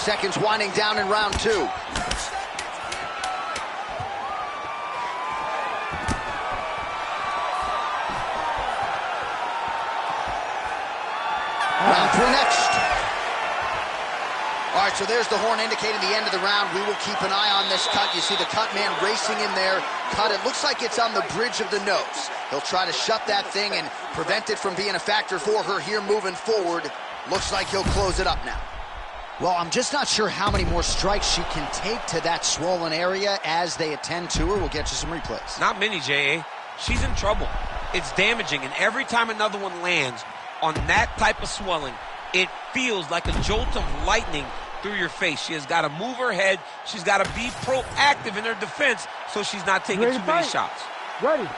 seconds winding down in round 2. Round 3 next. All right, so there's the horn indicating the end of the round. We will keep an eye on this cut. You see the cut man racing in there. Cut, it looks like it's on the bridge of the nose. He'll try to shut that thing and prevent it from being a factor for her here moving forward. Looks like he'll close it up now. Well, I'm just not sure how many more strikes she can take to that swollen area as they attend to her. We'll get you some replays. Not many, J.A. She's in trouble. It's damaging, and every time another one lands on that type of swelling, it feels like a jolt of lightning through your face. She has got to move her head. She's got to be proactive in her defense so she's not taking too many shots. Ready.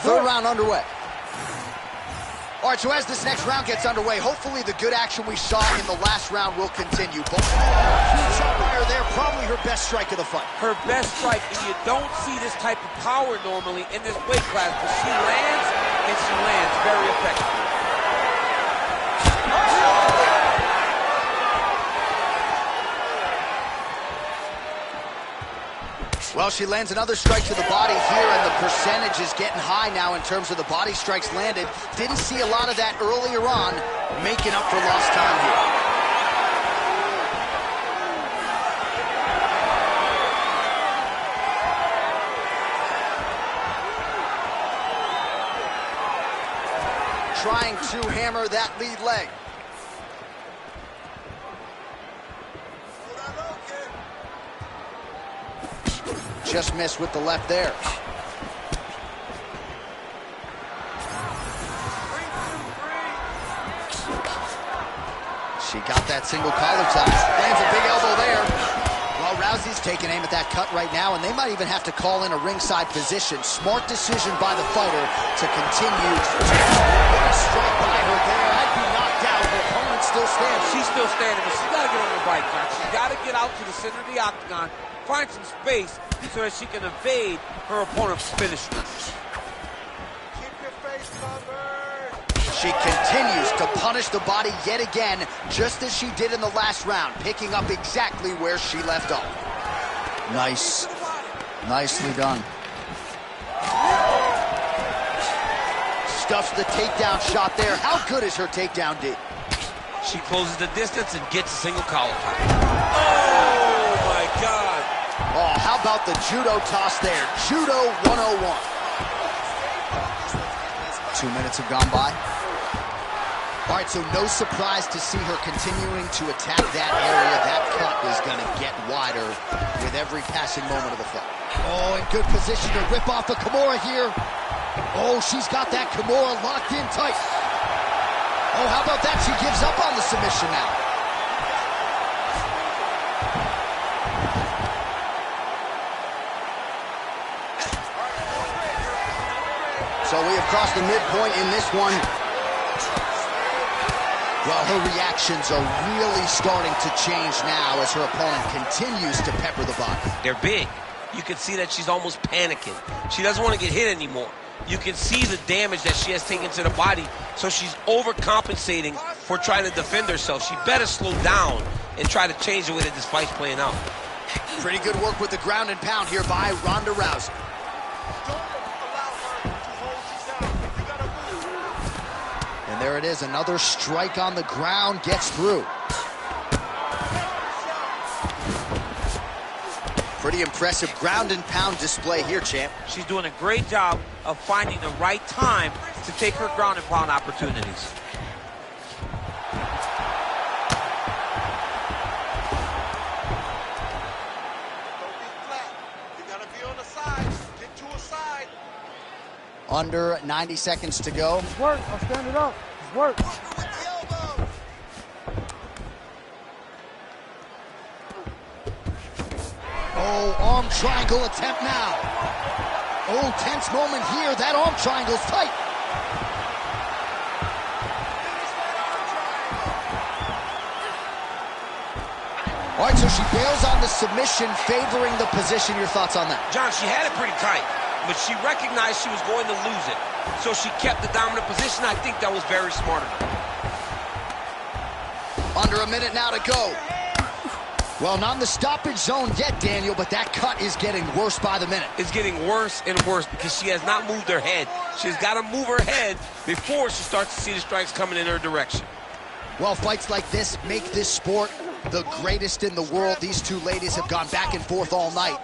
Third round underway. All right, so as this next round gets underway, hopefully the good action we saw in the last round will continue. Both huge shot by her there, probably her best strike of the fight. Her best strike, and you don't see this type of power normally in this weight class, but she lands, and she lands very effectively. Well, she lands another strike to the body here, and the percentage is getting high now in terms of the body strikes landed. Didn't see a lot of that earlier on, making up for lost time here. Trying to hammer that lead leg. Just missed with the left there. She got that single collar tie. Lands a big elbow there. Well, Rousey's taking aim at that cut right now, and they might even have to call in a ringside position. Smart decision by the fighter to continue. What a strike by her there. I'd be knocked out. Her opponent still standing. She's still standing, but she's got to get on the right track. She's got to get out to the center of the octagon, find some space so that she can evade her opponent's finish. Keep your face covered. She continues to punish the body yet again, just as she did in the last round, picking up exactly where she left off. Nice. Nicely done. Stuffs the takedown shot there. How good is her takedown, D? She closes the distance and gets a single collar tie. Oh, my God. Oh, how about the judo toss there? Judo 101. 2 minutes have gone by. All right, so no surprise to see her continuing to attack that area. That cut is going to get wider with every passing moment of the fight. Oh, in good position to rip off the Kimura here. Oh, she's got that Kimura locked in tight. Oh, how about that? She gives up on the submission now. So we have crossed the midpoint in this one. Well, her reactions are really starting to change now as her opponent continues to pepper the body. They're big. You can see that she's almost panicking. She doesn't want to get hit anymore. You can see the damage that she has taken to the body, so she's overcompensating for trying to defend herself. She better slow down and try to change the way that this fight's playing out. Pretty good work with the ground and pound here by Ronda Rousey. And there it is, another strike on the ground, gets through. Pretty impressive ground and pound display here, champ. She's doing a great job of finding the right time to take her ground and pound opportunities. Under 90 seconds to go. It's work. I'll stand it up. It's work. Oh, arm triangle attempt now. Oh, tense moment here. That arm triangle's tight. All right, so she bails on the submission, favoring the position. Your thoughts on that? John, she had it pretty tight, but she recognized she was going to lose it. So she kept the dominant position. I think that was very smart of her. Under a minute now to go. Well, not in the stoppage zone yet, Daniel, but that cut is getting worse by the minute. It's getting worse and worse because she has not moved her head. She's got to move her head before she starts to see the strikes coming in her direction. Well, fights like this make this sport the greatest in the world. These two ladies have gone back and forth all night.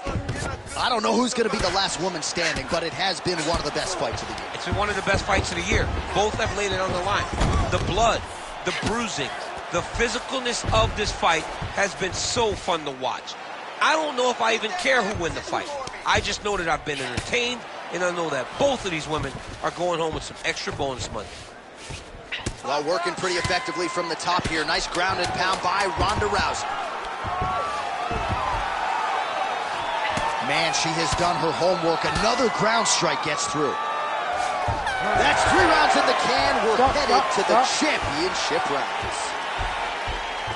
I don't know who's going to be the last woman standing, but it has been one of the best fights of the year. It's been one of the best fights of the year. Both have laid it on the line. The blood, the bruising, the physicalness of this fight has been so fun to watch. I don't know if I even care who wins the fight. I just know that I've been entertained, and I know that both of these women are going home with some extra bonus money. Well, working pretty effectively from the top here. Nice ground and pound by Ronda Rousey. Man, she has done her homework. Another ground strike gets through. That's 3 rounds in the can. We're headed to the championship rounds.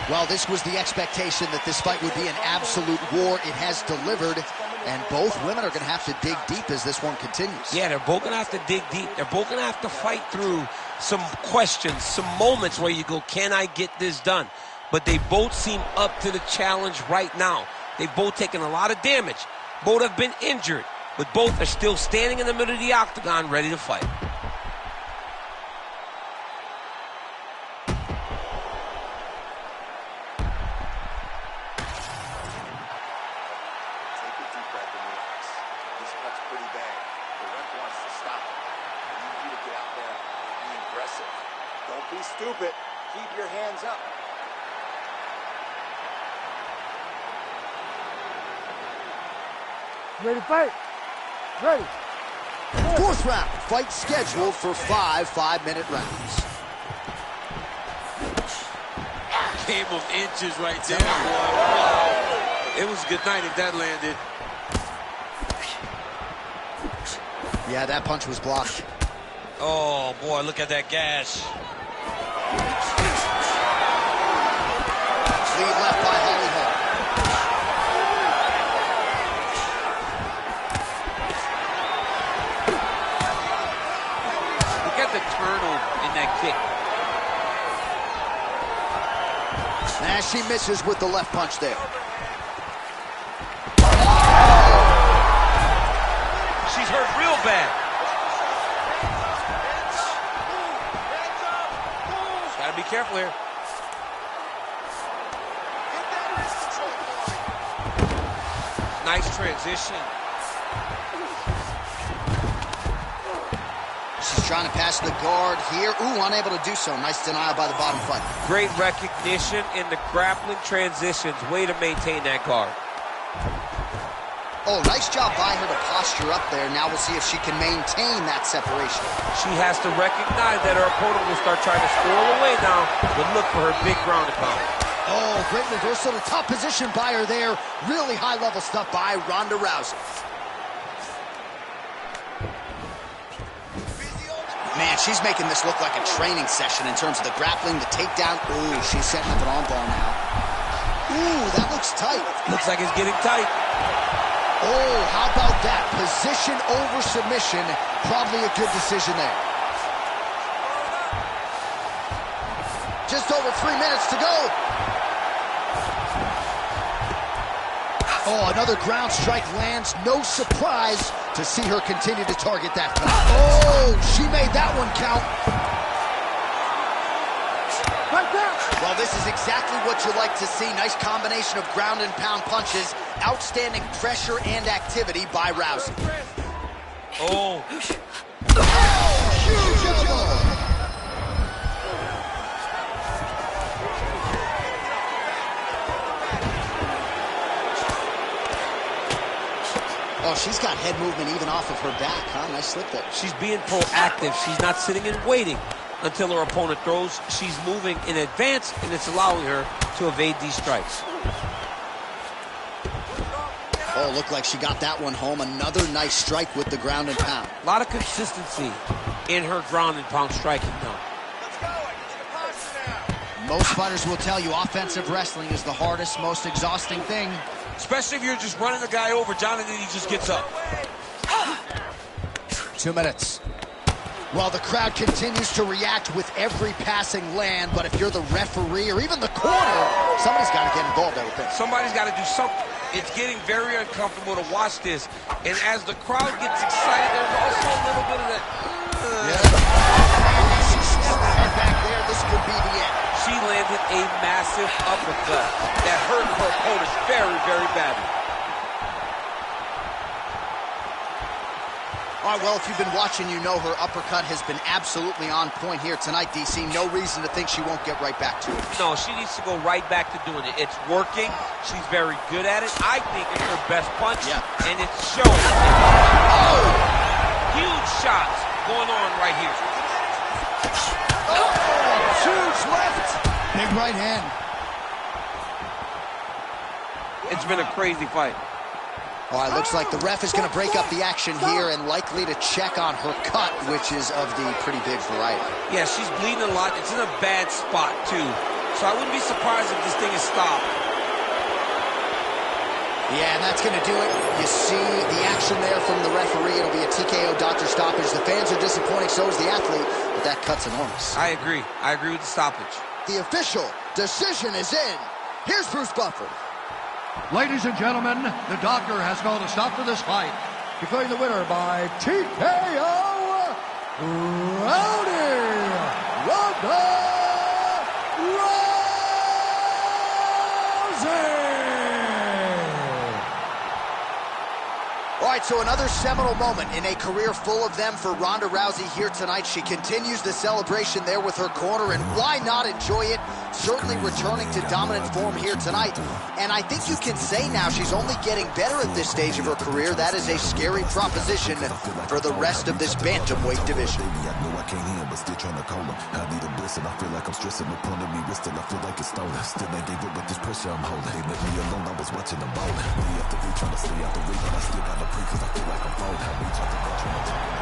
Well, this was the expectation that this fight would be an absolute war. It has delivered, and both women are going to have to dig deep as this one continues. Yeah, they're both going to have to dig deep. They're both going to have to fight through some questions, some moments where you go, can I get this done? But they both seem up to the challenge right now. They've both taken a lot of damage. Both have been injured, but both are still standing in the middle of the octagon ready to fight. Don't be stupid. Keep your hands up. Ready to fight? Ready. 4th round. Fight scheduled for 5 5-minute rounds. Game of inches right there. Wow. It was a good night if that landed. Yeah, that punch was blocked. Oh, boy, look at that gash. Lead left by Holly Holm. Look at the turnover in that kick. As she misses with the left punch there. She's hurt real bad. Gotta be careful here. Nice transition. She's trying to pass the guard here. Ooh, unable to do so. Nice denial by the bottom fighter. Great recognition in the grappling transitions. Way to maintain that guard. Oh, nice job by her to posture up there. Now we'll see if she can maintain that separation. She has to recognize that her opponent will start trying to squirrel away now, but look for her big ground and pound. Oh, great reversal to top position by her there. Really high-level stuff by Ronda Rousey. Man, she's making this look like a training session in terms of the grappling, the takedown. Ooh, she's setting up an arm bar now. Ooh, that looks tight. Looks like it's getting tight. Oh, how about that? Position over submission. Probably a good decision there. Just over 3 minutes to go. Oh, another ground strike lands. No surprise to see her continue to target that point. Oh, she made that one count. Right there. Well, this is exactly what you like to see. Nice combination of ground and pound punches. Outstanding pressure and activity by Rousey. Oh. Huge elbow. Oh, she's got head movement even off of her back, huh? Nice slip there. She's being proactive. She's not sitting and waiting until her opponent throws. She's moving in advance, and it's allowing her to evade these strikes. Oh, looked like she got that one home. Another nice strike with the ground and pound. A lot of consistency in her ground and pound striking now. Most fighters will tell you offensive wrestling is the hardest, most exhausting thing. Especially if you're just running the guy over, Jonathan, he just gets up. 2 minutes. Well, the crowd continues to react with every passing land, but if you're the referee or even the corner, somebody's got to get involved with this. Somebody's got to do something. It's getting very uncomfortable to watch this. And as the crowd gets excited, there's also a little bit of that. Back there, this could be the end. She landed a massive uppercut that hurt her opponent very, very badly. All right, well, if you've been watching, you know her uppercut has been absolutely on point here tonight, DC. No reason to think she won't get right back to it. No, she needs to go right back to doing it. It's working. She's very good at it. I think it's her best punch, and it's showing. Oh! Huge shots going on right here. Oh! Huge left. Big right hand. It's been a crazy fight. All right, looks like the ref is going to break up the action here and likely to check on her cut, which is of the pretty big variety. Yeah, she's bleeding a lot. It's in a bad spot, too. So I wouldn't be surprised if this thing is stopped. Yeah, and that's going to do it. You see the action there from the referee. It'll be a TKO doctor stoppage. The fans are disappointing, so is the athlete, but that cut's enormous. I agree. I agree with the stoppage. The official decision is in. Here's Bruce Buffer. Ladies and gentlemen, the doctor has called a stop to this fight, declaring the winner by TKO, Rowdy Ronda Rousey. All right, so another seminal moment in a career full of them for Ronda Rousey here tonight. She continues the celebration there with her corner, and why not enjoy it? Certainly returning to dominant form here tonight. And I think you can say now she's only getting better at this stage of her career. That is a scary proposition for the rest of this bantamweight division. I know I can't hear, but still trying to call him. I need a bliss, and I feel like I'm stressing upon me wrist, and I feel like it's stolen. Still ain't gave up with this pressure I'm holding. They left me alone, I was watching them bowling. Me after me, trying to stay out the way, but I still gotta pray, cause I feel like I'm falling. I reach out the bench when I'm talking.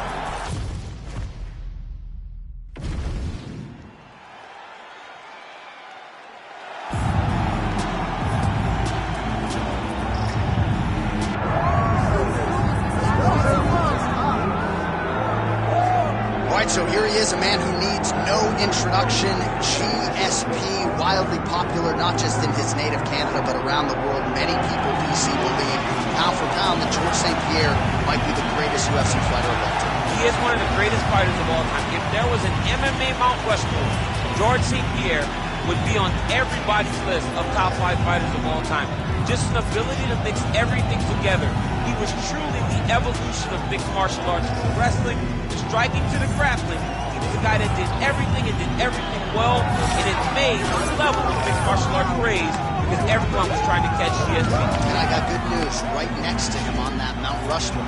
So here he is, a man who needs no introduction. GSP, wildly popular, not just in his native Canada, but around the world. Many people, DC, believe, pound for pound, that Georges St-Pierre might be the greatest UFC fighter of all time. He is one of the greatest fighters of all time. If there was an MMA Mount Rushmore, Georges St-Pierre would be on everybody's list of top 5 fighters of all time. Just an ability to mix everything together. He was truly the evolution of mixed martial arts, from wrestling to striking to the grappling. He was a guy that did everything and did everything well, and it made his level of mixed martial arts raised because everyone was trying to catch GSP. And I got good news. Right next to him on that Mount Rushmore.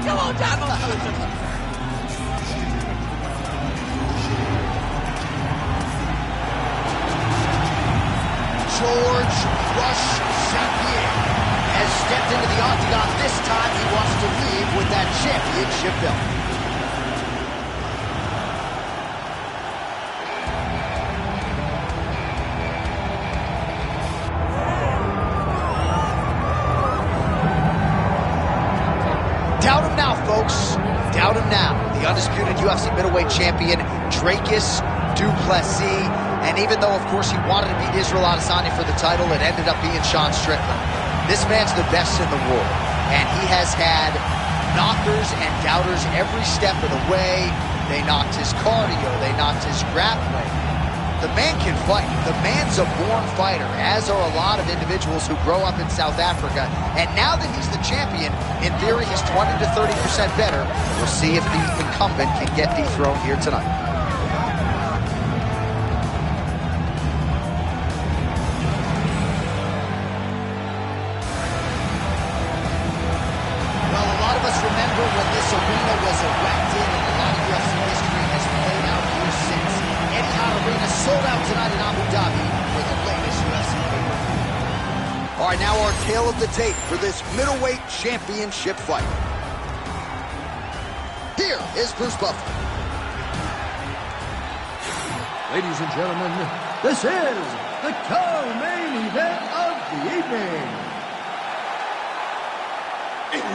Come on, John. Georges Rush St-Pierre has stepped into the octagon. This time he wants to leave with that championship belt. Doubt him now, folks. Doubt him now. The undisputed UFC middleweight champion, Dricus Du Plessis. And even though, of course, he wanted to beat Israel Adesanya for the title, it ended up being Sean Strickland. This man's the best in the world, and he has had knockers and doubters every step of the way. They knocked his cardio, they knocked his grappling. The man can fight. The man's a born fighter, as are a lot of individuals who grow up in South Africa. And now that he's the champion, in theory, he's 20 to 30% better. We'll see if the incumbent can get dethroned here tonight. Remember when this arena was erected, and a lot of UFC history has played out here since. Etihad Arena sold out tonight in Abu Dhabi for the latest UFC pay-per-view. All right, now our tale of the tape for this middleweight championship fight. Here is Bruce Buffer. Ladies and gentlemen, this is the co-main event of the evening. And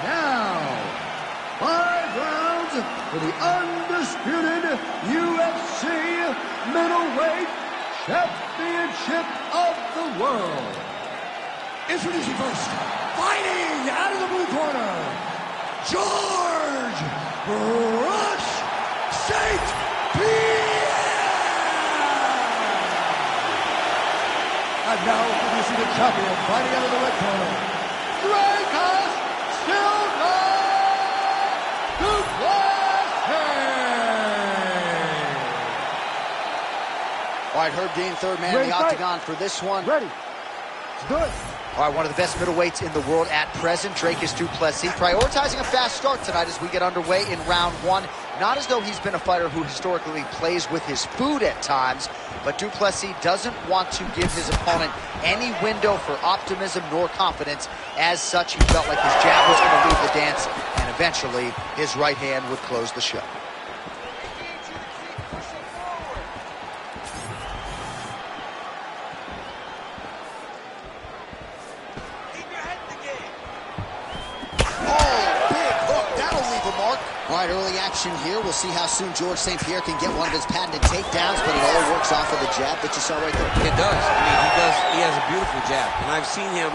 now, 5 rounds for the undisputed UFC middleweight championship of the world. Introducing first, fighting out of the blue corner, George Rush St. Pierre. And now introducing the champion, fighting out of the red corner, Dricus Silva Duplessis. All right, Herb Dean, third man in the octagon for this one. Ready. It's good. All right, one of the best middleweights in the world at present, Dricus Duplessis, prioritizing a fast start tonight as we get underway in round one. Not as though he's been a fighter who historically plays with his food at times, but Duplessis doesn't want to give his opponent any window for optimism nor confidence. As such, he felt like his jab was going to lead the dance, and eventually his right hand would close the show. All right, early action here. We'll see how soon George St. Pierre can get one of his patented takedowns, but it all works off of the jab that you saw right there. It does. I mean, he has a beautiful jab, and I've seen him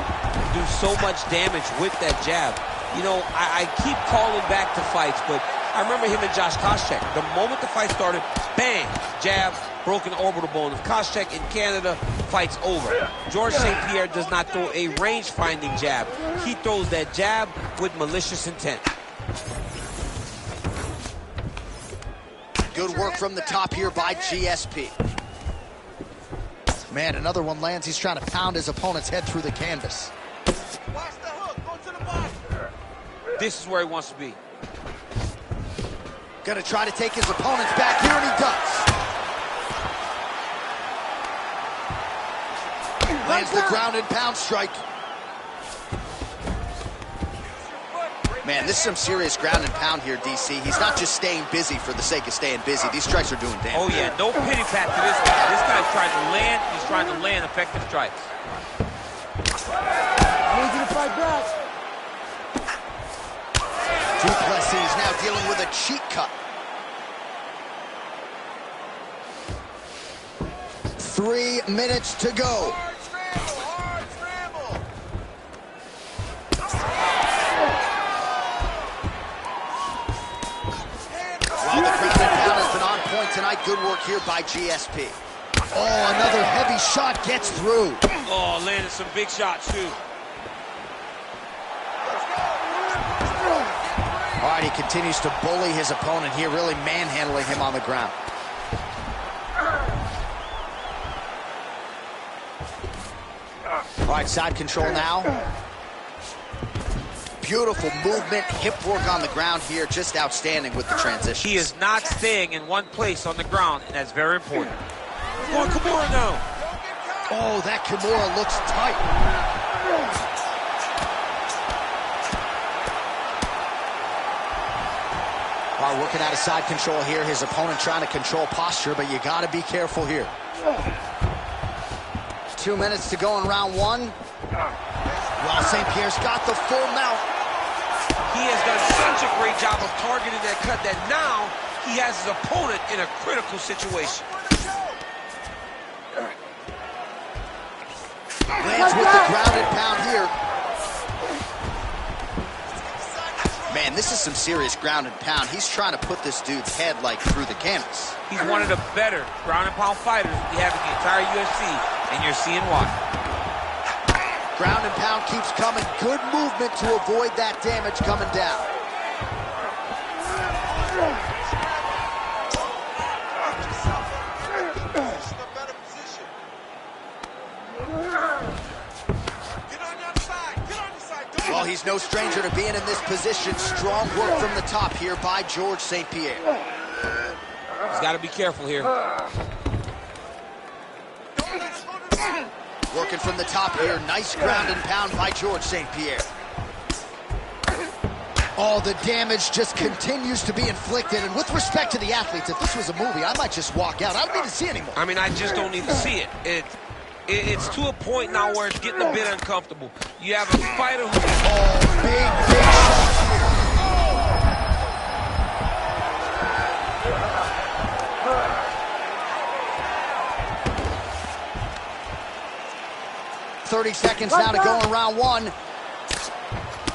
do so much damage with that jab. You know, I keep calling back to fights, but I remember him and Josh Koscheck. The moment the fight started, bang, jab, broken orbital bone. If Koscheck in Canada, fight's over. George St. Pierre does not throw a range-finding jab. He throws that jab with malicious intent. Good work from the top here by GSP. Man, another one lands. He's trying to pound his opponent's head through the canvas. Watch the hook. Go to the body. This is where he wants to be. Gonna try to take his opponent's back here, and he does. Lands the ground and pound strike. Man, this is some serious ground and pound here, DC. He's not just staying busy for the sake of staying busy. These strikes are doing damage. Oh, yeah. No pity pat to this guy. This guy's trying to land. He's trying to land effective strikes. I need you to fight back. Duplessis now dealing with a cheek cut. 3 minutes to go. Hard scramble. While the ground and pound has been on point tonight, good work here by GSP. Oh, another heavy shot gets through. Oh, landed some big shots, too. All right, he continues to bully his opponent here, really manhandling him on the ground. All right, side control now. Beautiful movement, hip work on the ground here, just outstanding with the transition. He is not staying in one place on the ground, and that's very important. Going Kimura now. Oh, that Kimura looks tight. All right, working out of side control here. His opponent trying to control posture, but you got to be careful here. 2 minutes to go in round one. Well, St. Pierre's got the full mount. He has done such a great job of targeting that cut that now he has his opponent in a critical situation. Lands with the ground and pound here. Man, this is some serious ground and pound. He's trying to put this dude's head like through the canvas. He's one of the better ground and pound fighters we have in the entire UFC, and you're seeing why. Ground and pound keeps coming. Good movement to avoid that damage coming down. Well, he's no stranger to being in this position. Strong work from the top here by George St. Pierre. He's got to be careful here. Working from the top here. Nice ground and pound by George St. Pierre. Oh, the damage just continues to be inflicted. And with respect to the athletes, if this was a movie, I might just walk out. I don't need to see anymore. I mean, I just don't need to see it. It's to a point now where it's getting a bit uncomfortable. You have a fighter who... Oh, big shot here. 30 seconds now to go in round one.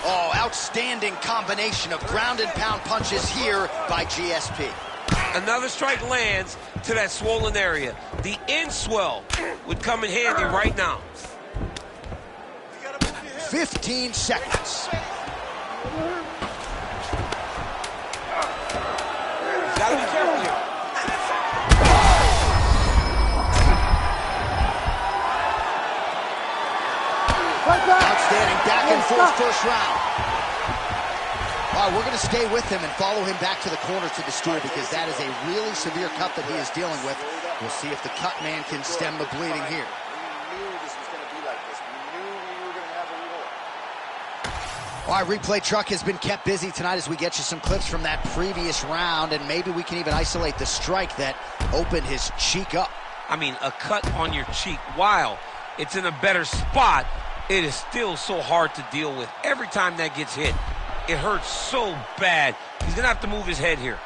Oh, outstanding combination of ground and pound punches here by GSP. Another strike lands to that swollen area. The end swell would come in handy right now. 15 seconds. Gotta be careful here. Outstanding back and forth first round. All right, we're going to stay with him and follow him back to the corner to the stool because that is a really severe cut that he is dealing with. We'll see if the cut man can stem the bleeding here. We knew this was going to be like this. We knew we were going to have a war. All right, replay truck has been kept busy tonight as we get you some clips from that previous round, and maybe we can even isolate the strike that opened his cheek up. I mean, a cut on your cheek, while it's in a better spot, it is still so hard to deal with. Every time that gets hit, it hurts so bad. He's going to have to move his head here.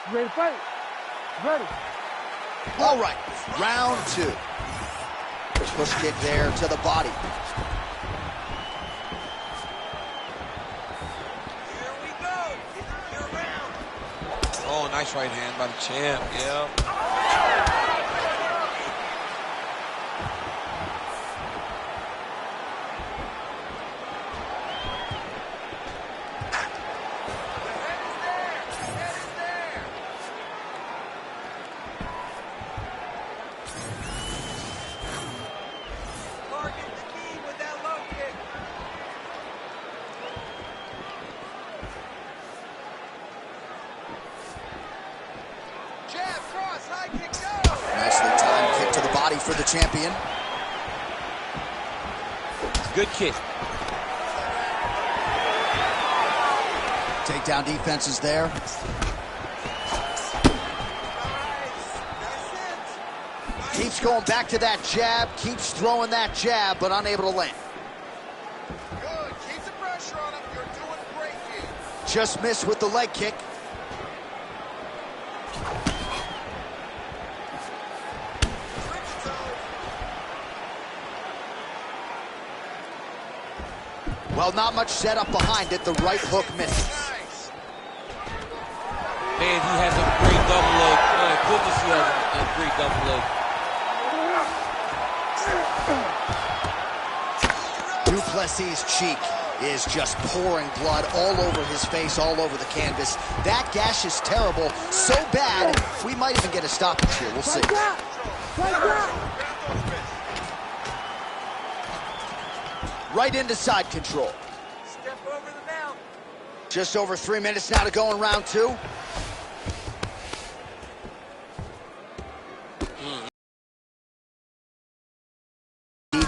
You ready to fight? Ready. All right, round two. Push kick there to the body. Here we go. Your round. Oh, nice right hand by the champ. Yeah. Nicely timed kick to the body for the champion. Good kick. Takedown defense is there. Keeps going back to that jab, keeps throwing that jab, but unable to land. Good. Keep the pressure on him. You're doing great here. Just missed with the leg kick. Well, not much setup behind it. The right hook misses. Man, he has a great double leg. My goodness, he has a great double leg. Duplessis' cheek is just pouring blood all over his face, all over the canvas. That gash is terrible, so bad, we might even get a stoppage here. We'll see. Right into side control. Step over the mount. Just over 3 minutes now to go in round two.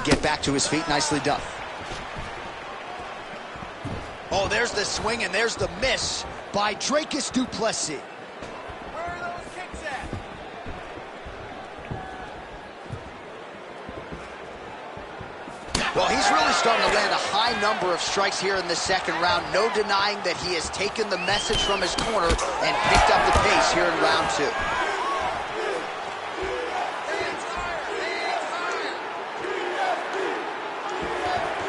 Get back to his feet, nicely done. Oh, there's the swing and there's the miss by Dricus Du Plessis. Where are those kicks at? Well, he's really starting to land a high number of strikes here in the second round. No denying that he has taken the message from his corner and picked up the pace here in round two.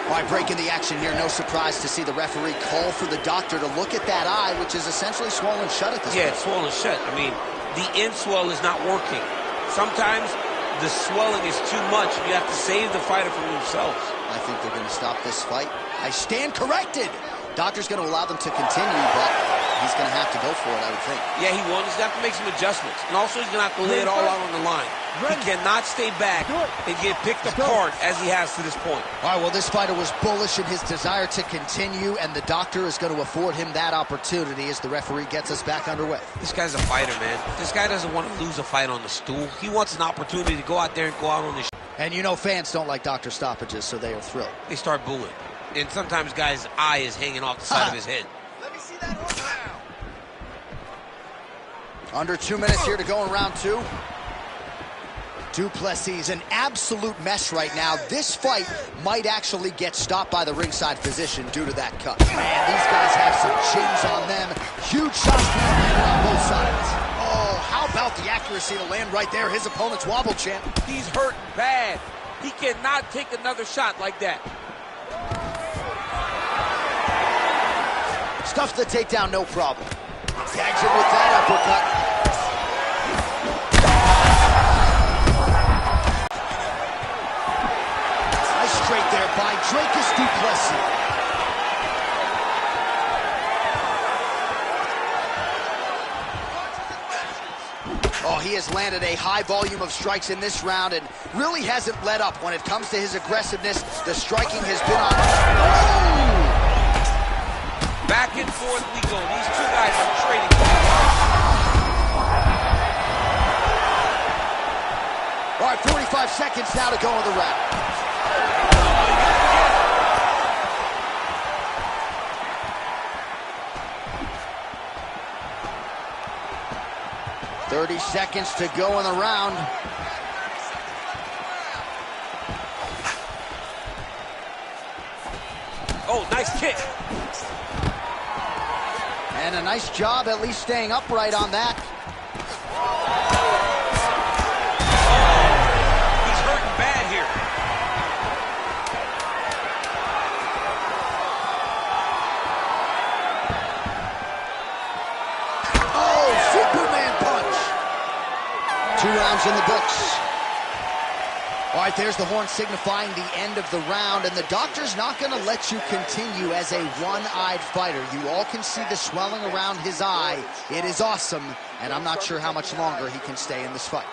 All right, breaking the action here. No surprise to see the referee call for the doctor to look at that eye, which is essentially swollen shut at this point. Yeah, it's swollen shut. I mean, the end swell is not working. Sometimes the swelling is too much. You have to save the fighter from themselves. I think they're going to stop this fight. I stand corrected. Doctor's going to allow them to continue, but he's going to have to go for it, I would think. Yeah, he will. He's going to have to make some adjustments. And also, he's going to have to lay it all out on the line. He cannot stay back and get picked apart as he has to this point. All right, well, this fighter was bullish in his desire to continue, and the doctor is going to afford him that opportunity as the referee gets us back underway. This guy's a fighter, man. This guy doesn't want to lose a fight on the stool. He wants an opportunity to go out there and go out on the And you know fans don't like doctor stoppages, so they are thrilled. They start booing. And sometimes guy's eye is hanging off the side of his head. Let me see that hook now. Under 2 minutes here to go in round two. Du Plessis, an absolute mess right now. This fight might actually get stopped by the ringside physician due to that cut. Man, these guys have some chins on them. Huge shots being landed on both sides. Oh, how about felt the accuracy to land right there. His opponent's wobble, champ. He's hurting bad. He cannot take another shot like that. Stuffs the takedown, no problem. Tags him with that uppercut. Nice straight there by Dricus Du Plessis. Oh, he has landed a high volume of strikes in this round and really hasn't let up when it comes to his aggressiveness. The striking has been on. Oh! Back and forth we go. These two guys are trading. All right, 45 seconds now to go in the round. 30 seconds to go in the round. Oh, nice kick. And a nice job at least staying upright on that. He's hurting bad here. Oh, Superman punch. 2 rounds in the books. All right, there's the horn signifying the end of the round, and the doctor's not going to let you continue as a one-eyed fighter. You all can see the swelling around his eye. It is awesome, and I'm not sure how much longer he can stay in this fight.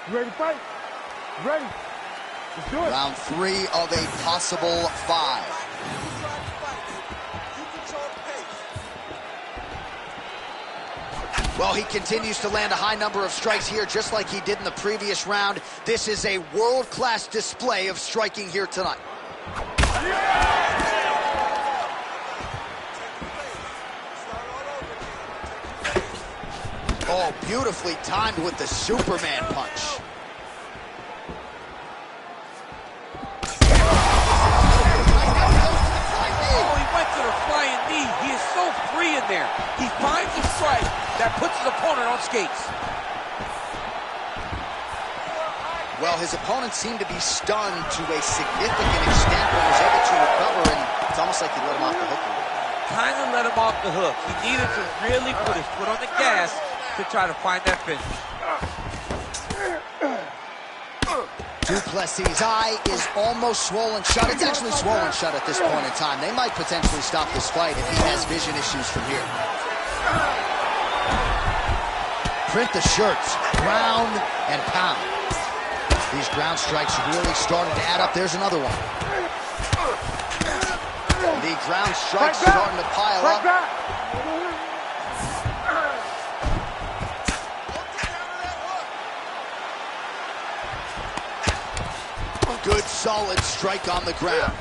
You ready to fight? You ready? Let's do it. Round 3 of a possible 5. Well, he continues to land a high number of strikes here, just like he did in the previous round. This is a world-class display of striking here tonight. Oh, beautifully timed with the Superman punch. Oh, he went to the flying knee. He is so free in there. He finds a strike that puts his opponent on skates. Well, his opponent seemed to be stunned to a significant extent, but was able to recover, and it's almost like he let him off the hook a little. Kind of let him off the hook. He needed to really put his foot on the gas to try to find that finish. Du Plessis' eye is almost swollen shut. It's actually swollen shut at this point in time. They might potentially stop this fight if he has vision issues from here. Print the shirts, ground and pound. These ground strikes really started to add up. There's another one. The ground strikes starting to pile up. Good, solid strike on the ground. Oh,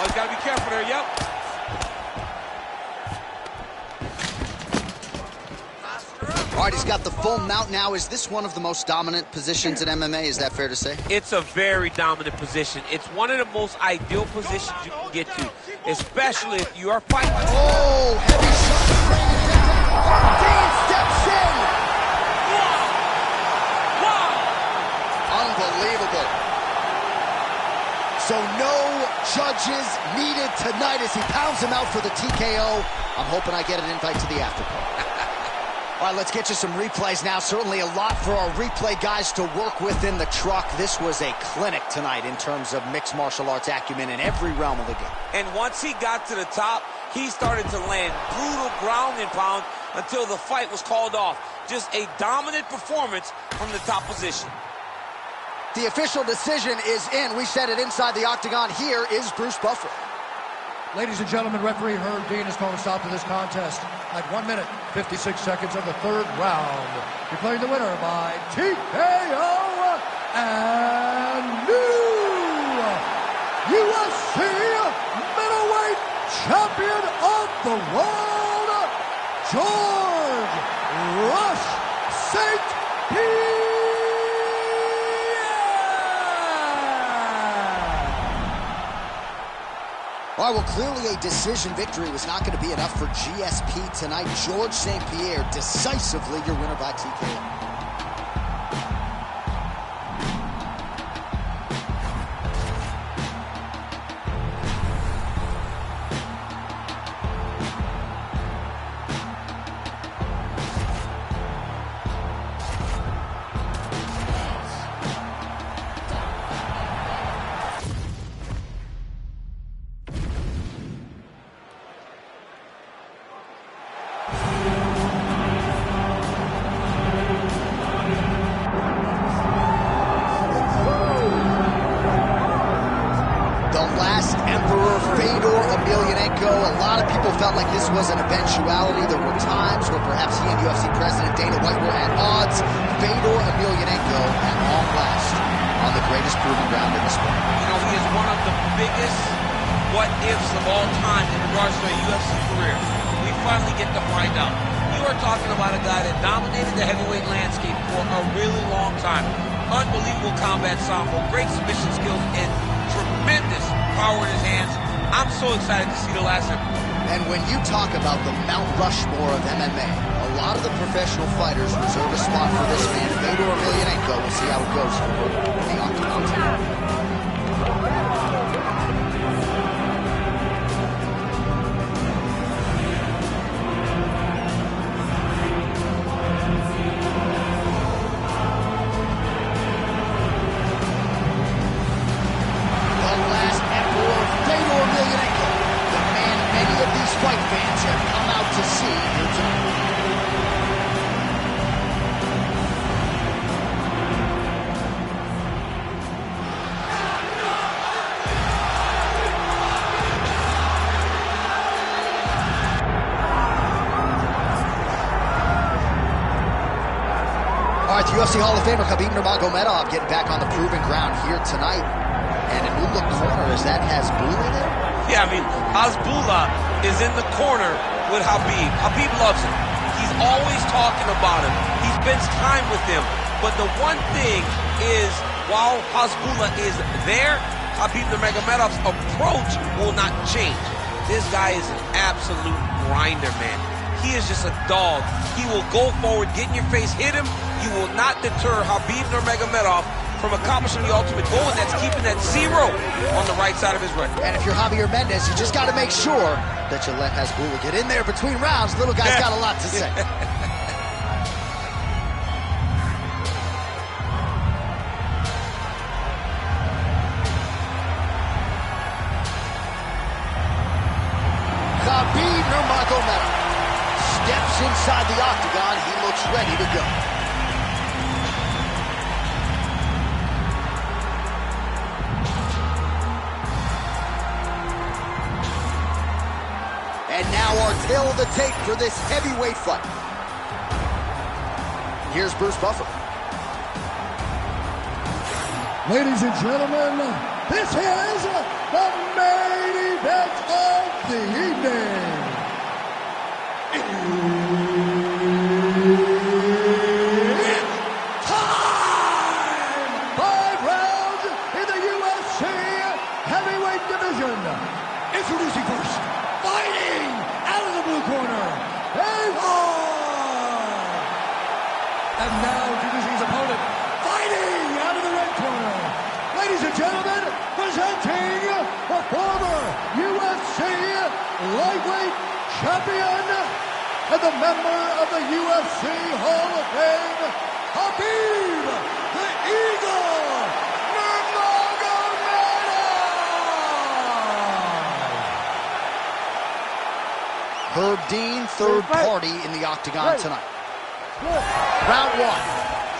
he's got to be careful there, yep. All right, he's got the full mount now. Is this one of the most dominant positions in MMA? Is that fair to say? It's a very dominant position. It's one of the most ideal positions you can get to, especially if you are fighting. Oh, heavy shot. Dean steps in. Unbelievable. So no judges needed tonight as he pounds him out for the TKO. I'm hoping I get an invite to the aftercard. All right, let's get you some replays now. Certainly a lot for our replay guys to work with in the truck. This was a clinic tonight in terms of mixed martial arts acumen in every realm of the game. And once he got to the top, he started to land brutal ground and pound until the fight was called off. Just a dominant performance from the top position. The official decision is in. We said it inside the octagon. Here is Bruce Buffer. Ladies and gentlemen, referee Herb Dean has called a stop to this contest at 1 minute, 56 seconds of the 3rd round. Declaring the winner by TKO and new UFC middleweight champion of the world, George Rush St. Pierre. All right, well, clearly a decision victory was not going to be enough for GSP tonight. George St. Pierre, decisively your winner by TKO. Felt like this was an eventuality. There were times where perhaps he and UFC President Dana White were at odds. Fedor Emelianenko at long last on the greatest proving ground in the sport. You know, he is one of the biggest what-ifs of all time in regards to a UFC career. We finally get to find out. You are talking about a guy that dominated the heavyweight landscape for a really long time. Unbelievable combat sambo, great submission skills, and tremendous power in his hands. I'm so excited to see the last of him. And when you talk about the Mount Rushmore of MMA, a lot of the professional fighters reserve a spot for this man, Fedor Emelianenko. We'll see how it goes in the octagon tonight. Fight fans have come out to see here tonight. All right, the UFC Hall of Famer Khabib Nurmagomedov getting back on the proven ground here tonight. And a new look corner, is that Hasbulla there? Yeah, I mean, Hasbulla is in the corner with Khabib. Khabib loves him. He's always talking about him. He spends time with him. But the one thing is, while Hasbulla is there, Khabib Nurmagomedov's approach will not change. This guy is an absolute grinder, man. He is just a dog. He will go forward, get in your face, hit him. You will not deter Khabib Nurmagomedov from accomplishing the ultimate goal, and that's keeping that 0 on the right side of his record. And if you're Javier Mendez, you just got to make sure that you let Hasbulla get in there between rounds. Little guy's got a lot to say. Khabib Nurmagomedov steps inside the octagon. He looks ready to go. And now our tale of the tape for this heavyweight fight. Here's Bruce Buffer. Ladies and gentlemen, this is the main event of the evening. It's time! 5 rounds in the UFC heavyweight division. Introducing first, fighting out of the blue corner, and now introducing his opponent, fighting out of the red corner. Ladies and gentlemen, presenting the former UFC lightweight champion and the member of the UFC Hall of Fame, Khabib the Eagle Nurmagomedov. Herb Dean, third party in the octagon tonight. Round 1.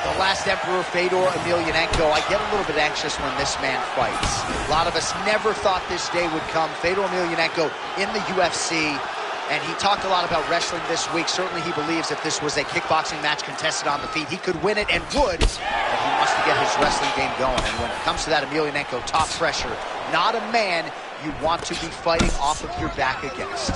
The last Emperor, Fedor Emelianenko. I get a little bit anxious when this man fights. A lot of us never thought this day would come. Fedor Emelianenko in the UFC. And he talked a lot about wrestling this week. Certainly he believes if this was a kickboxing match contested on the feet, he could win it and would, but he wants to get his wrestling game going. And when it comes to that Emelianenko top pressure, not a man you want to be fighting off of your back against.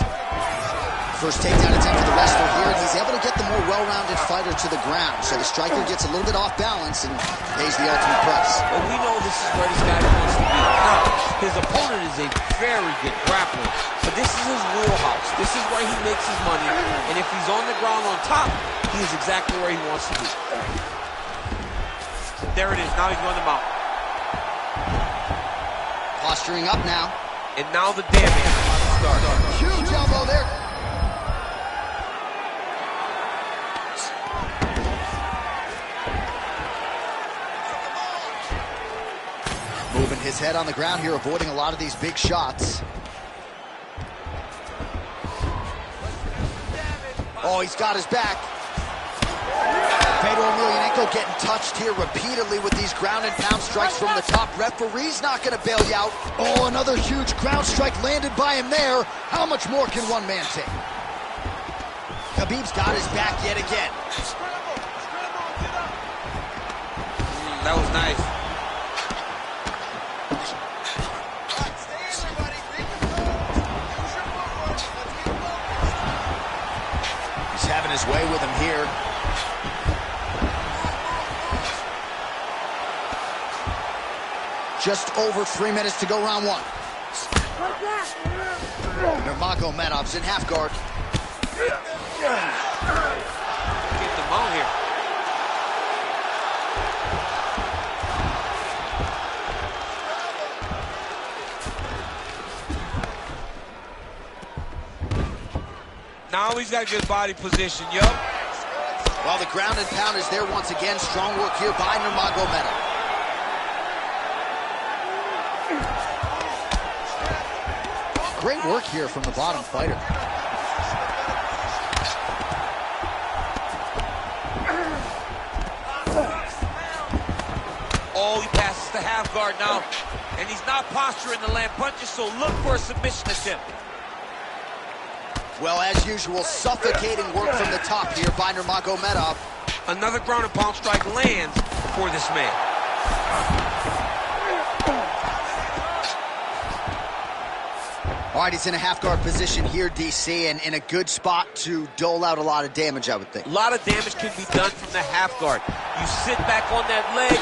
First takedown attempt for the wrestler here, and he's able to get the more well-rounded fighter to the ground. So the striker gets a little bit off balance and pays the ultimate price. Well, we know this is where this guy wants to be. Now, his opponent is a very good grappler, but this is his wheelhouse. This is where he makes his money, and if he's on the ground on top, he is exactly where he wants to be. There it is. Now he's going to mount. Posturing up now. And now the damage starts. Huge elbow there. Moving his head on the ground here, avoiding a lot of these big shots. Oh, he's got his back. Fedor Emelianenko getting touched here repeatedly with these ground and pound strikes from the top. Referee's not going to bail you out. Oh, another huge ground strike landed by him there. How much more can one man take? Khabib's got his back yet again. That was nice. He's having his way with him here. Just over 3 minutes to go, round one. Nurmagomedov's in half guard. Get the mount here. Now he's got a good body position, yup. Well, the ground and pound is there once again. Strong work here by Nurmagomedov. Great work here from the bottom fighter. Oh, he passes the half guard now. And he's not posturing to land punches, so look for a submission attempt. Well, as usual, suffocating work from the top here by Nurmagomedov. Another ground and pound strike lands for this man. All right, he's in a half-guard position here, DC, and in a good spot to dole out a lot of damage, I would think. A lot of damage can be done from the half guard. You sit back on that leg,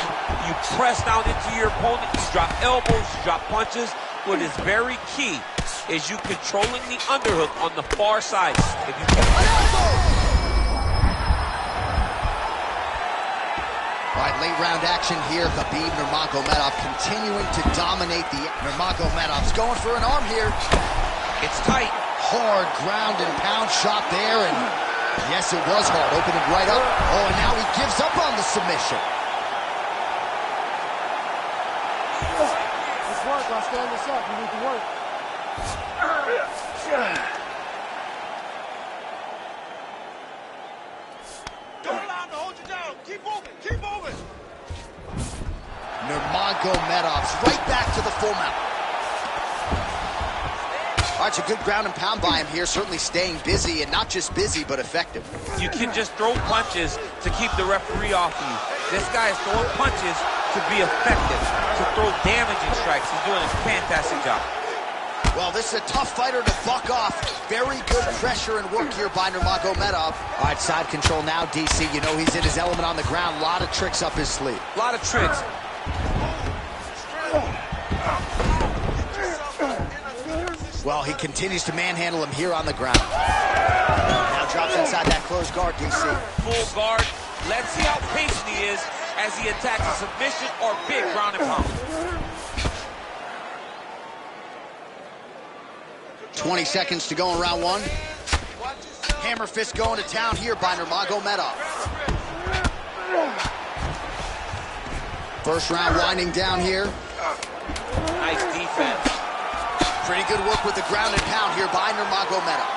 you press down into your opponent, you drop elbows, you drop punches. What is very key is you controlling the underhook on the far side. If you can... All right, late round action here. Khabib Nurmagomedov continuing to dominate the... Nurmagomedov's going for an arm here. It's tight. Hard ground and pound shot there, and yes, it was hard, opening right up. Oh, and now he gives up on the submission. Let's work. I'll stand this up. You need to work. Don't allow him to hold you down. Keep moving. Keep moving. Nurmagomedov's right back to the full mount. All right, it's a good ground and pound by him here, certainly staying busy, and not just busy, but effective. You can just throw punches to keep the referee off of you. This guy is throwing punches to be effective, to throw damaging strikes. He's doing a fantastic job. Well, this is a tough fighter to buck off. Very good pressure and work here by Nurmagomedov. All right, side control now, DC. You know he's in his element on the ground. A lot of tricks up his sleeve. A lot of tricks. Well, he continues to manhandle him here on the ground. Now drops inside that closed guard, DC. Full guard. Let's see how patient he is as he attacks a submission or big ground and pound. 20 seconds to go in round one. Hammer fist going to town here by Nurmagomedov. First round winding down here. Nice defense. Pretty good work with the ground and pound here by Nurmagomedov.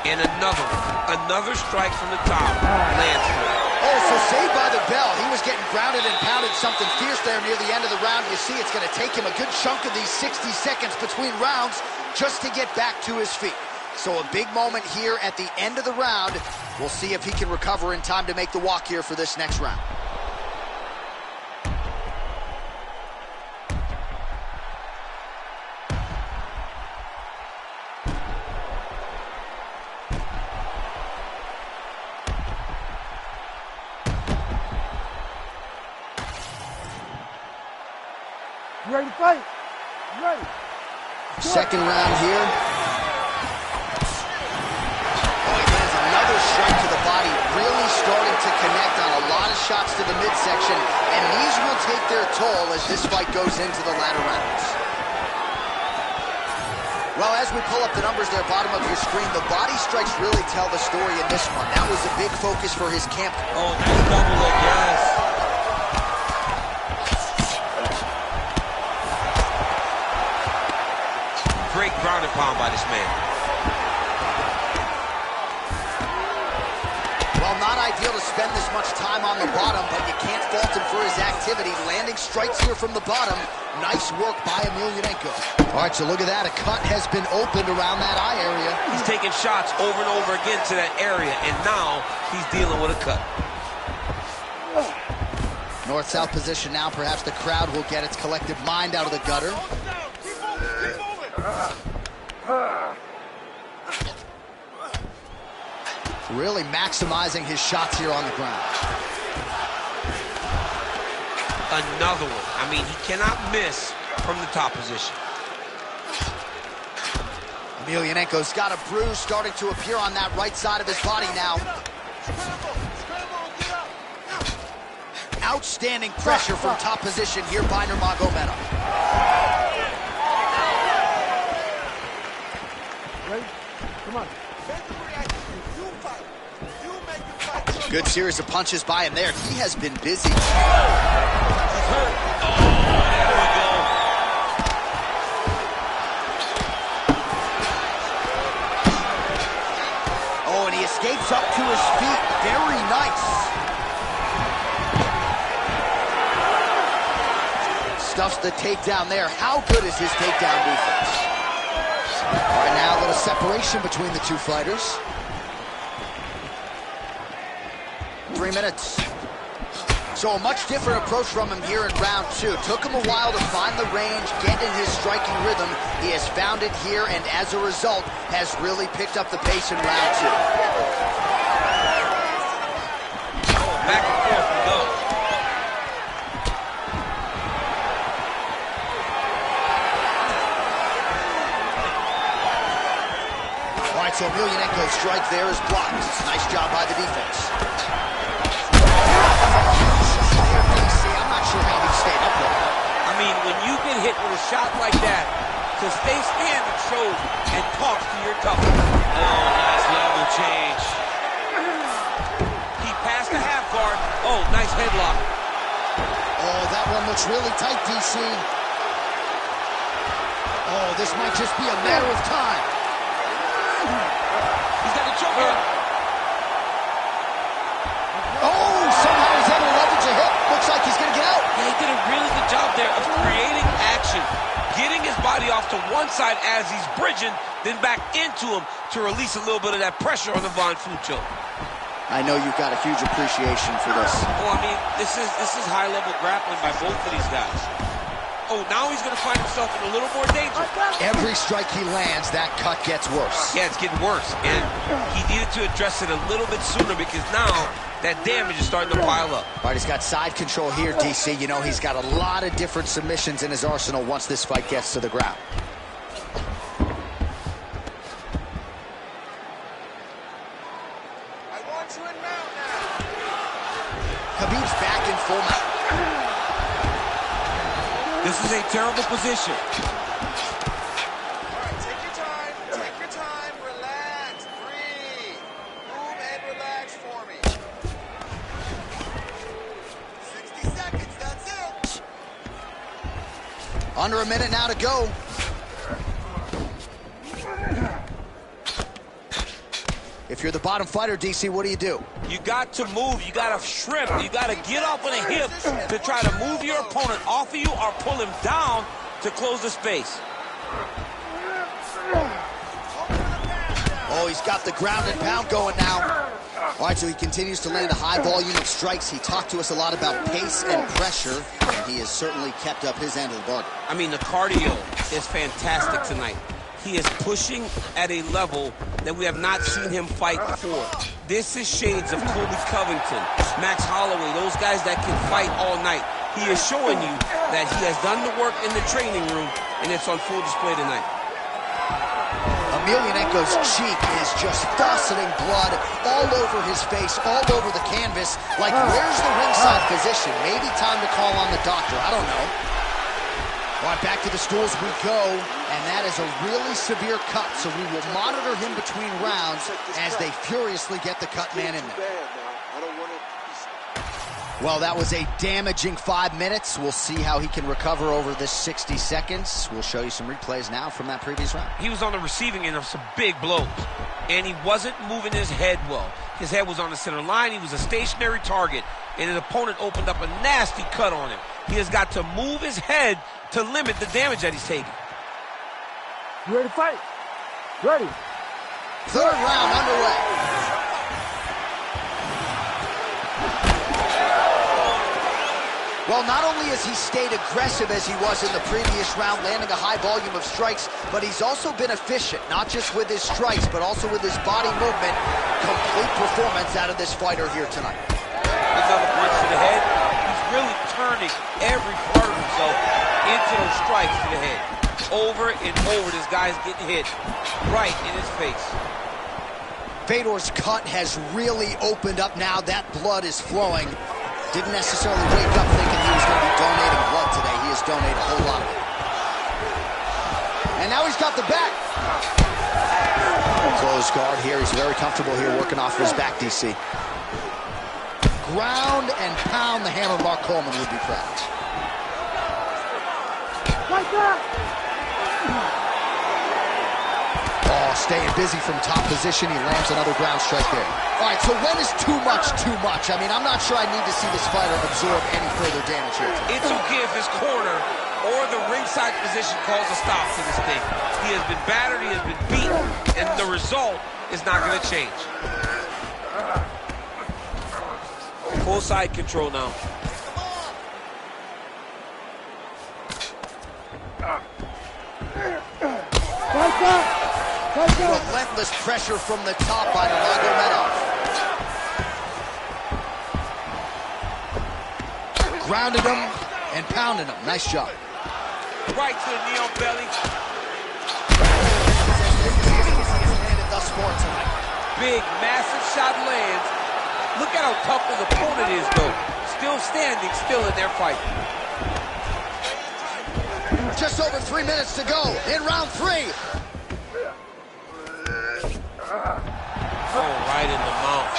And another strike from the top lands for him. Oh, so saved by the bell. He was getting grounded and pounded something fierce there near the end of the round. You see it's going to take him a good chunk of these 60 seconds between rounds just to get back to his feet. So a big moment here at the end of the round. We'll see if he can recover in time to make the walk here for this next round. You ready to fight? You ready? Second round here. Oh, he lands another strike to the body, really starting to connect on a lot of shots to the midsection, and these will take their toll as this fight goes into the latter rounds. Well, as we pull up the numbers there, bottom of your screen, the body strikes really tell the story in this one. That was a big focus for his camp. Oh, nice double leg, yes. Great ground and pound by this man. Well, not ideal to spend this much time on the bottom, but you can't fault him for his activity. Landing strikes here from the bottom. Nice work by Emelianenko. All right, so look at that. A cut has been opened around that eye area. He's taking shots over and over again to that area, and now he's dealing with a cut. North-south position now. Perhaps the crowd will get its collective mind out of the gutter. Really maximizing his shots here on the ground. Another one. I mean, he cannot miss from the top position. Emelianenko's got a bruise starting to appear on that right side of his body now. Outstanding pressure from top position here by Nurmagomedov. Ready? Come on. Good series of punches by him there. He has been busy. He's hurt. Oh, there we go. Oh, and he escapes up to his feet. Very nice. Stuffs the takedown there. How good is his takedown defense? All right, now a little separation between the two fighters. 3 minutes. So a much different approach from him here in round two. Took him a while to find the range, get in his striking rhythm. He has found it here, and as a result, has really picked up the pace in round two. Back and forth we go. All right, so Emelianenko's strike there is blocked. Nice job by the defense. I'm not sure how he stayed up there. I mean, when you get hit with a shot like that, to stay standing shows and talks to your toughness. Oh, nice level change. He passed the half guard. Oh, nice headlock. Oh, that one looks really tight, DC. Oh, this might just be a matter of time. He's got the choke in. Oh, somehow he's able to leverage a hip. Looks like he's going to get out. Yeah, he did a really good job there of creating action, getting his body off to one side as he's bridging, then back into him to release a little bit of that pressure on the Von Flue choke. I know you've got a huge appreciation for this. Oh, I mean, this is high-level grappling by both of these guys. Oh, now he's going to find himself in a little more danger. Every strike he lands, that cut gets worse. Yeah, it's getting worse, and he needed to address it a little bit sooner because now that damage is starting to pile up. All right, he's got side control here, DC. You know, he's got a lot of different submissions in his arsenal once this fight gets to the ground. I want you in mount now. Khabib's back in full mount. This is a terrible position. All right, take your time. Take your time. Relax. Breathe. Move and relax for me. 60 seconds. That's it. Under a minute now to go. If you're the bottom fighter, DC, what do you do? You got to move. You got to shrimp. You got to get off on a hip to try to move your opponent off of you or pull him down to close the space. Oh, he's got the ground and pound going now. All right, so he continues to land a high volume of strikes. He talked to us a lot about pace and pressure, and he has certainly kept up his end of the bargain. I mean, the cardio is fantastic tonight. He is pushing at a level that we have not seen him fight before. This is shades of Colby Covington, Max Holloway, those guys that can fight all night. He is showing you that he has done the work in the training room, and it's on full display tonight. Emelianenko's cheek is just fauceting blood all over his face, all over the canvas. Like, where's the ringside physician? Maybe time to call on the doctor. I don't know. All right, back to the stools we go, and that is a really severe cut, so we will monitor him between rounds as they furiously get the cut man in there. Well, that was a damaging 5 minutes. We'll see how he can recover over this 60 seconds. We'll show you some replays now from that previous round. He was on the receiving end of some big blows, and he wasn't moving his head well. His head was on the center line. He was a stationary target, and his opponent opened up a nasty cut on him. He has got to move his head to limit the damage that he's taking. You ready to fight? Ready. Third round underway. Well, not only has he stayed aggressive as he was in the previous round, landing a high volume of strikes, but he's also been efficient, not just with his strikes, but also with his body movement. Complete performance out of this fighter here tonight. Another punch to the head. He's really turning every part of himself into those strikes to the head. Over and over, this guy's getting hit right in his face. Fedor's cut has really opened up now. That blood is flowing. Didn't necessarily wake up thinking he was going to be donating blood today. He has donated a whole lot of it. And now he's got the back. Close guard here. He's very comfortable here working off his back, DC. Ground and pound. The hammer Mark Coleman would be proud. Like that. Oh, staying busy from top position. He lands another ground strike there. All right, so when is too much too much? I mean, I'm not sure I need to see this fighter absorb any further damage here. It's okay if his corner or the ringside position calls a stop to this thing. He has been battered, he has been beaten, and the result is not going to change. Full side control now. Relentless pressure from the top by Nurmagomedov. Grounded him and pounded him. Nice job. Right to the knee on belly. Thus far tonight. Big, massive shot lands. Look at how tough his opponent is, though. Still standing, still in their fight. Just over 3 minutes to go in round 3. Oh, right in the mouth.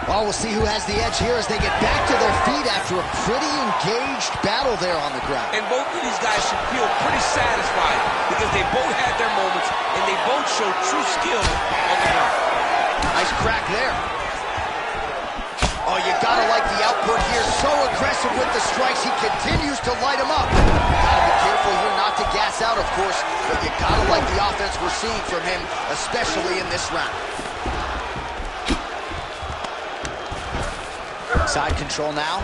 Well, we'll see who has the edge here as they get back to their feet after a pretty engaged battle there on the ground. And both of these guys should feel pretty satisfied because they both had their moments and they both showed true skill on the ground. Nice crack there. Oh, you gotta like the output here. So aggressive with the strikes. He continues to light him up. Gotta be careful here not to gas out, of course, but you gotta like the offense we're seeing from him, especially in this round. Side control now.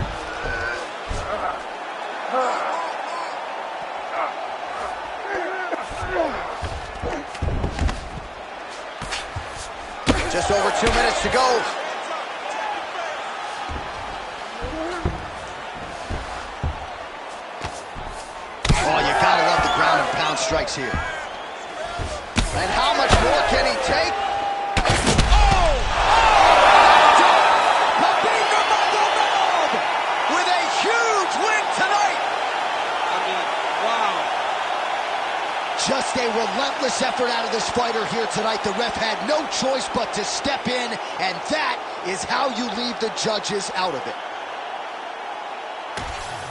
Just over 2 minutes to go. Oh, you gotta love the ground and pound strikes here. And how much more can he take? Just a relentless effort out of this fighter here tonight. The ref had no choice but to step in, and that is how you leave the judges out of it.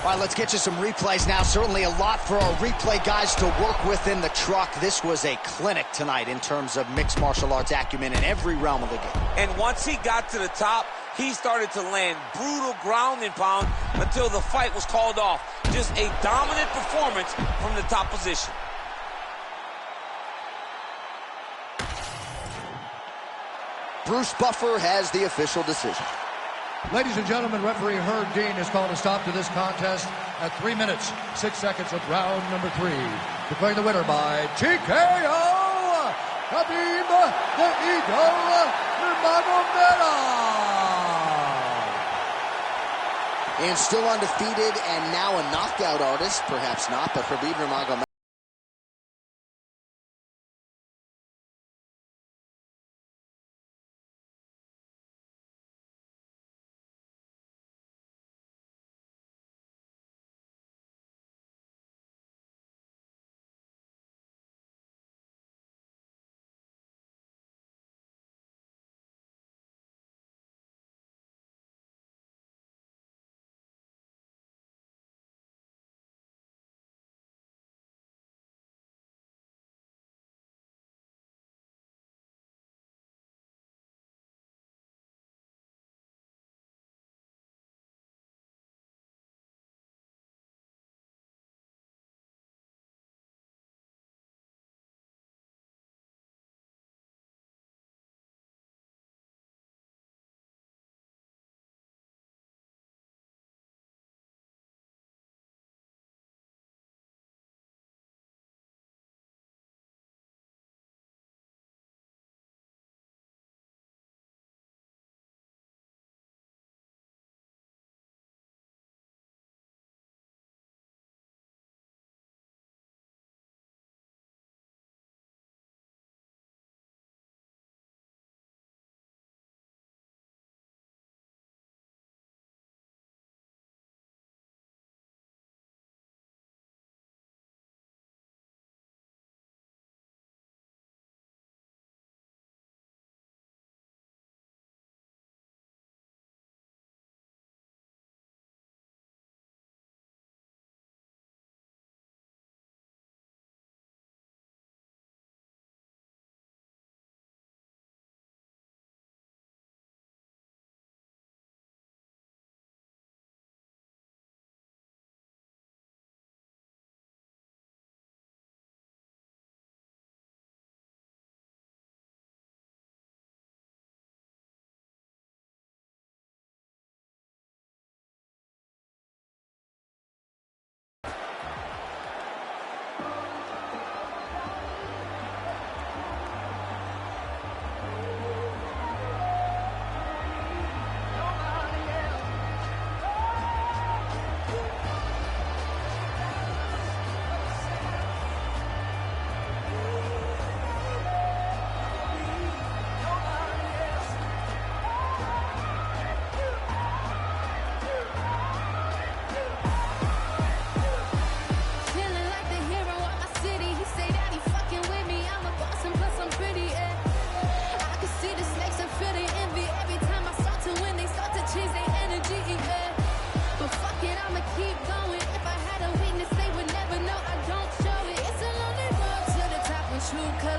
All right, let's get you some replays now. Certainly a lot for our replay guys to work with in the truck. This was a clinic tonight in terms of mixed martial arts acumen in every realm of the game. And once he got to the top, he started to land brutal ground and pound until the fight was called off. Just a dominant performance from the top position. Bruce Buffer has the official decision. Ladies and gentlemen, referee Herb Dean has called a stop to this contest at 3 minutes, 6 seconds of round number 3. Declaring the winner by TKO, Khabib the Eagle Nurmagomedov. And still undefeated and now a knockout artist, perhaps not, but Khabib Nurmagomedov.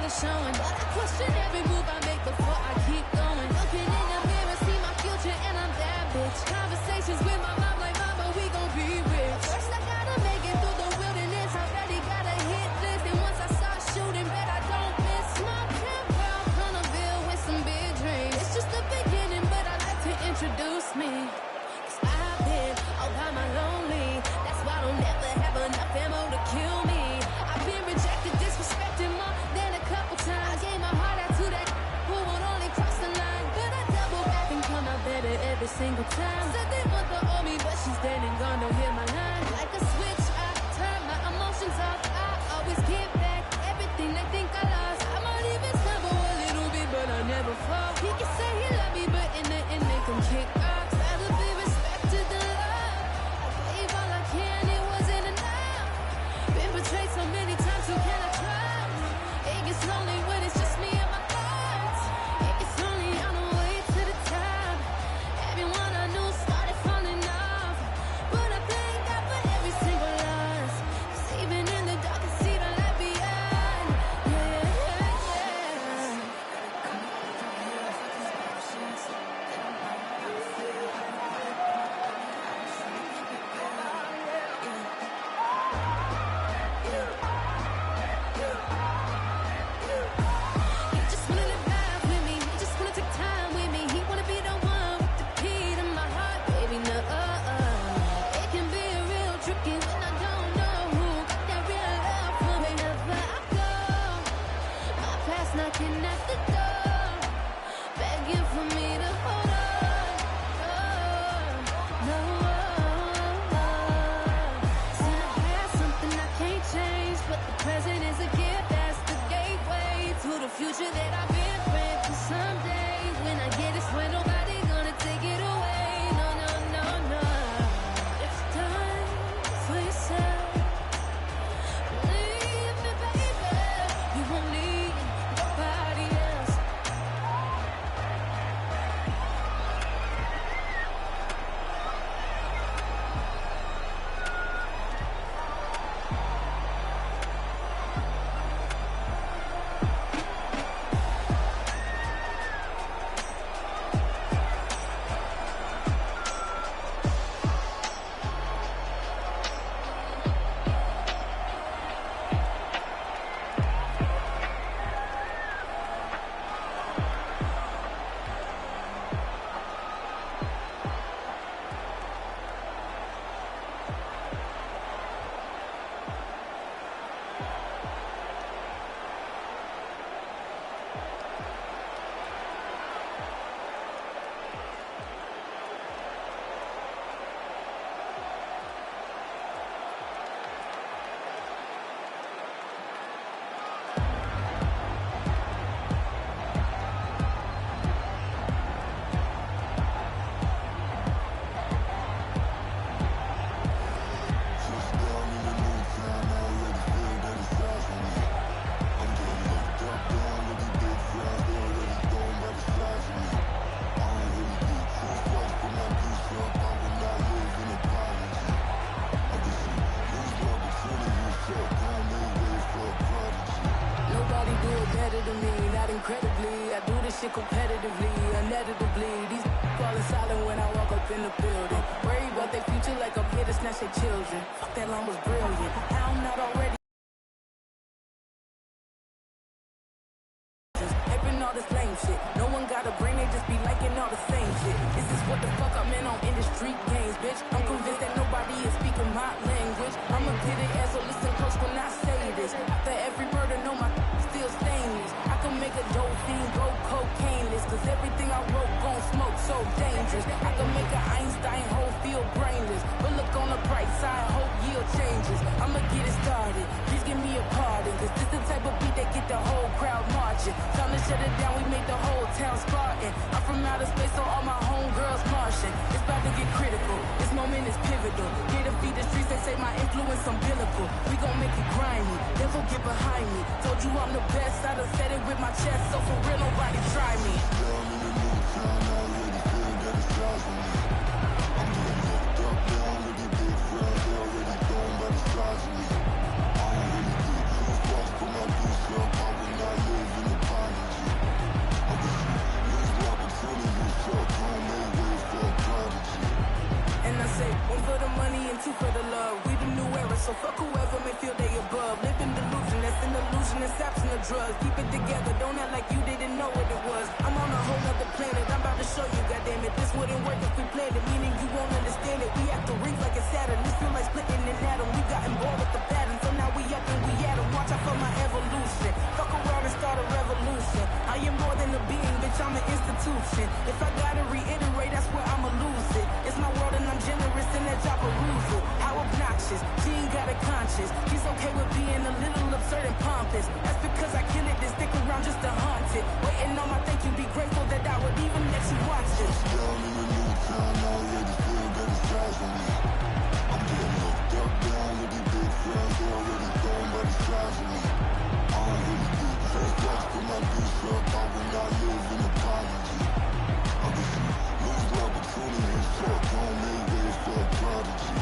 Showing, but I question every move I make before I keep going. Looking in the mirror, see my future, and I'm that bitch. Conversations with my mom, like, mama, we gon' be rich. First, I gotta make it through the wilderness. Already got a hit list, and once I start shooting, bet I don't miss. Small campground, Connellville with some big dreams. It's just the beginning, but I like to introduce me. 'Cause I've been all by my lonely. That's why I don't ever have enough ammo to kill me. I've been rejected, disrespected more than a couple times. I gave my heart out to that who would only cross the line, but I double back and come out better every single time. Said they want the owe me, but she's dead and gone, don't hear my line. Like a switch, I turn my emotions off. I always give back everything they think I lost. I might even stumble a little bit, but I never fall. He can say he love me, but in the end they can kick rocks. Rather be respected than love. I gave all I can, it wasn't enough. Been betrayed so many times, who can I trust? It gets lonely when it's just me and my thoughts. It gets lonely on the way to the top. Everyone I knew started falling off, but I thank God better than me, not incredibly. I do this shit competitively, inevitably. These falling silent when I walk up in the building. Worry about their future like I'm here to snatch their children. Fuck, that line was brilliant. How I'm not already hyping all this lame shit. No one got a brain, they just be liking all the same shit. This is what the fuck I'm in on industry games, bitch. I'm convinced that nobody is speaking my language. I'ma get it as so listen close when I say this. After every murder, no, my still stainless. I can make a dope fiend go cocaine-less, cause everything I wrote gon' smoke so dangerous. I can make an Einstein whole feel brainless, but look on the bright side, hope yield changes. I'ma get it started, please give me a pardon, cause this the type of beat that get the whole crowd marching. Time to shut it down, we make the whole town Spartan. I'm from outer space, so all my homegirls Martian. It's about to get critical, this moment is pivotal. Here to feed the streets, they say my influence umbilical. We gon' make it grimy, never get behind me. Told you I'm the best, I done said it with my chest, so for real nobody try me. And I say, one for the money and two for the love. We the new era, so fuck whoever may feel they above. Live in delusion, that's an illusion, it's absent of drugs. Keep it together, don't act like you didn't know what it was. I'm on a whole nother planet, I'm about to show you, goddammit. This wouldn't work if we planned it, meaning you won't understand it. We have to rings like it's Saturn, this feel like splitting an atom. We got involved with the pattern, so now we up and we at 'em. Watch out for my evolution, fuck around and start a revolution. I am more than a being, bitch, I'm an institution. If I gotta reiterate, that's where I'ma lose it. It's my world and I'm generous in that job perusal. How obnoxious, she ain't got a conscience. She's okay with being a little absurd and pompous. That's because I kill it, then stick around just to haunt it. Waiting on my thank you, be grateful that I would even let you watch this. Down in the new town, I already feel that it's eyes on me. I'm getting looked up, down with these big friends, they already gone by the size of me. I don't really get first class, put my goose up, I will not live in apology. I wish you lose the opportunity, fuck, don't make ways for a prodigy.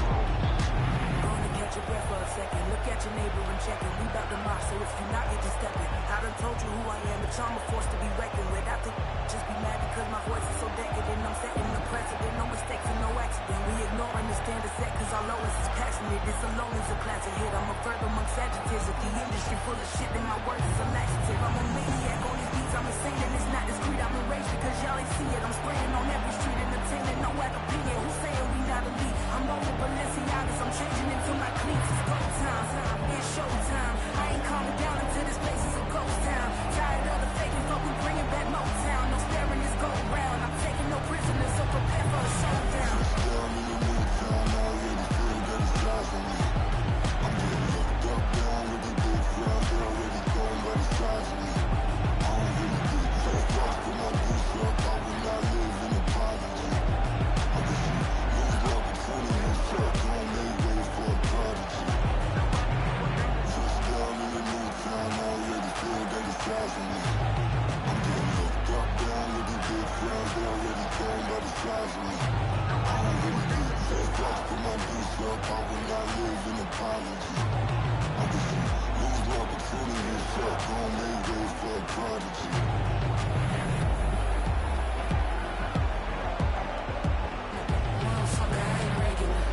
Gonna catch your breath for a second. Look at your neighbor and check it. We bout to mock, so if you not, get to stepping. I done told you who I am, but I'm a force to be reckoned with. I think just be mad because my voice is so decadent. I'm setting the precedent, no mistakes and no accident. We ignoring the standard set cause our lowest is passionate. This alone is a classic hit. I'm a verb among adjectives. If the industry full of shit, then my words is a laxative. I'm a maniac on these beats, I'm insane and it's not discreet. I'm enraged because y'all ain't see it. I'm spraying on every street, entertaining, no opinion. Who's saying we not elite? I'm rolling Balenciagas, I'm changing into my cleats. It's go time, it's show time. I ain't calming down until this place is a ghost town. Tired of the faking, fuck, we bringing back Motown. No staring, this go round. I'm taking no prisoners, so prepare for a showdown. Down in the new town, I already feel that it's eyes on me. I'm getting looked up, down with these big friends, they already gone by the size of me. I don't really get first class, put my goose up, I will not live in apology. I wish you lose the opportunity, fuck, don't make ways for a prodigy. Just down in the new town, I already feel that it's eyes on me. I'm getting looked up, down with these big friends, they already gone by the size of me. I don't really get first class, put my goose up, I will not live in apology. I wish you lose the opportunity, fuck, don't make ways for a prodigy. Motherfucker, I ain't regular.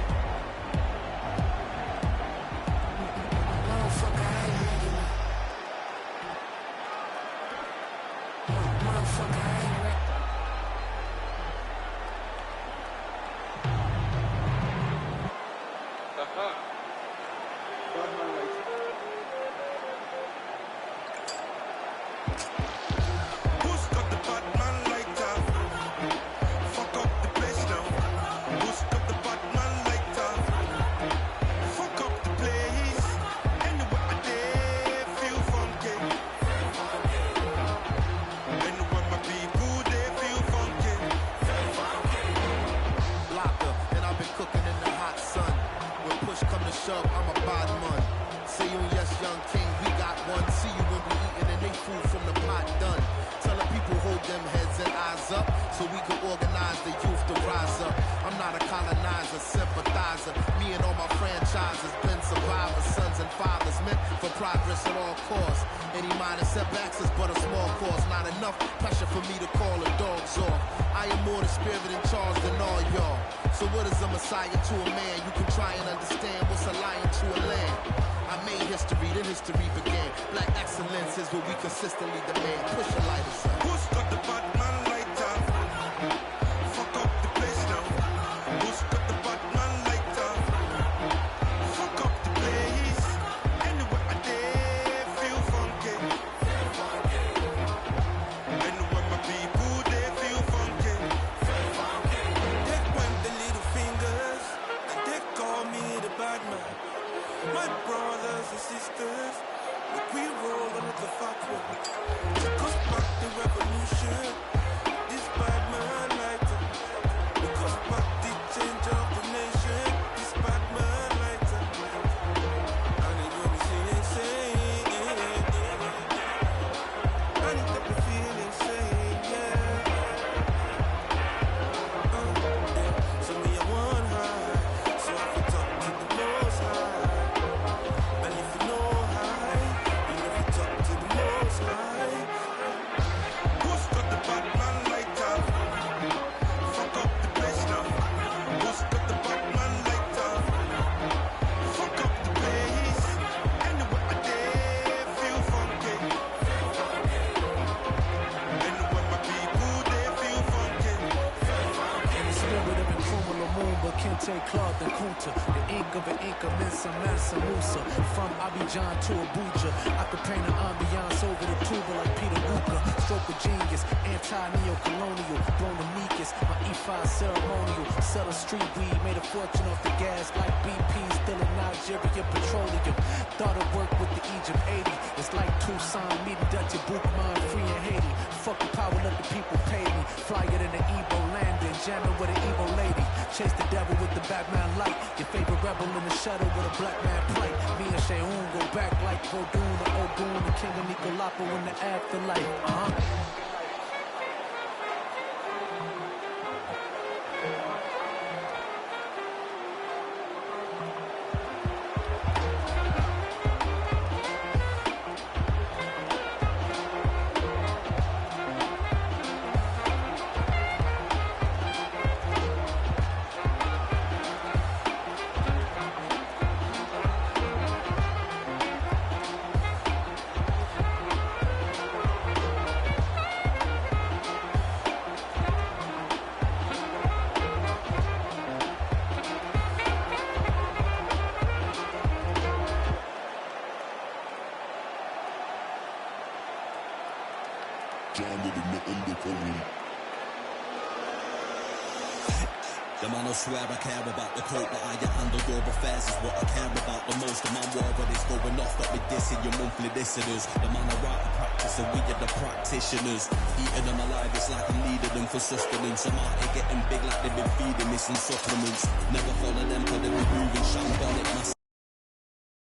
Motherfucker, I ain't regular. Motherfucker, I ain't regular. Who's got the bad man like that? Fuck up the place now. Who's got the bad man like that? Fuck up the place. Anywhere I dare feel funky. Anywhere my people they feel funky. Locker, and I've been cooking in the hot sun. When push come to shove, I'm a bad man. See you, yes, young king, we got one. See you when we eating and they food from the pot done. Telling people hold them heads and eyes up so we can organize the youth to rise up. I'm not a colonizer, sympathizer. advisor. Me and all my franchises been survivors, sons and fathers, meant for progress at all costs. Any minor setbacks is but a small cause. Not enough pressure for me to call the dogs off. I am more the spirit in charge than all y'all. So what is a messiah to a man? You can try and understand what's a lion to a lamb. I made history, then history began. Black excellence is what we consistently demand. Push the lighters up. Who's got the Batman lighter? Fuck up the place now. Who's got the Batman lighter? Fuck up the place. Anywhere I dare feel funky. Anywhere my people they feel funky. They point the little fingers and they call me the Batman. My brothers and sisters, like we roll another fat one. Took us back the revolution. This bad man lighter. Took us back the change of the nation. This bad man lighter. And it got me saying, and it got me feeling saying, yeah. So me I want high, so I can talk to the most high. And if you know high, you know you talk to the most high. Who's got the Batman lighter? Fuck up the place now. Who's got the Batman lighter? Fuck up the place. Anywhere I dare feel funky. Anywhere my people they feel funky. In the spirit of Nkrumah Lumumba, Kente Clark and Kunta, the ink of an Inca, Mensa Mansa Musa. From Abidjan to Abuja, I could paint an ambiance over the tuba like Peter Luca. Stroke of genius, anti-neo-colonial, born the meekest, my E5 ceremonial. Sell a street weed, made a fortune off the gas like BP, still in Nigeria petroleum. Thought of work with the Egypt 80. It's like Tucson meeting Dutch Bookman, free in Haiti. Fuck the power, let the people pay me. Flyer than the Igbo landing, jamming with an Igbo lady. Chase the devil with the Batman light. Your favorite rebel in the shuttle with a black man plight. Me and Sheun go back like Vodun to Ogun, the king of Nicolapo in the afterlife. The man will swear I care about the coat, but I get handled your affairs is what I care about the most. The man wherever it's going off, got me dissing your monthly listeners. The man I write a practice and we are the practitioners. Eating them alive, it's like I'm needing them for sustenance. I'm out here getting big like they've been feeding me some supplements. Never follow them, but they be moving shambolic.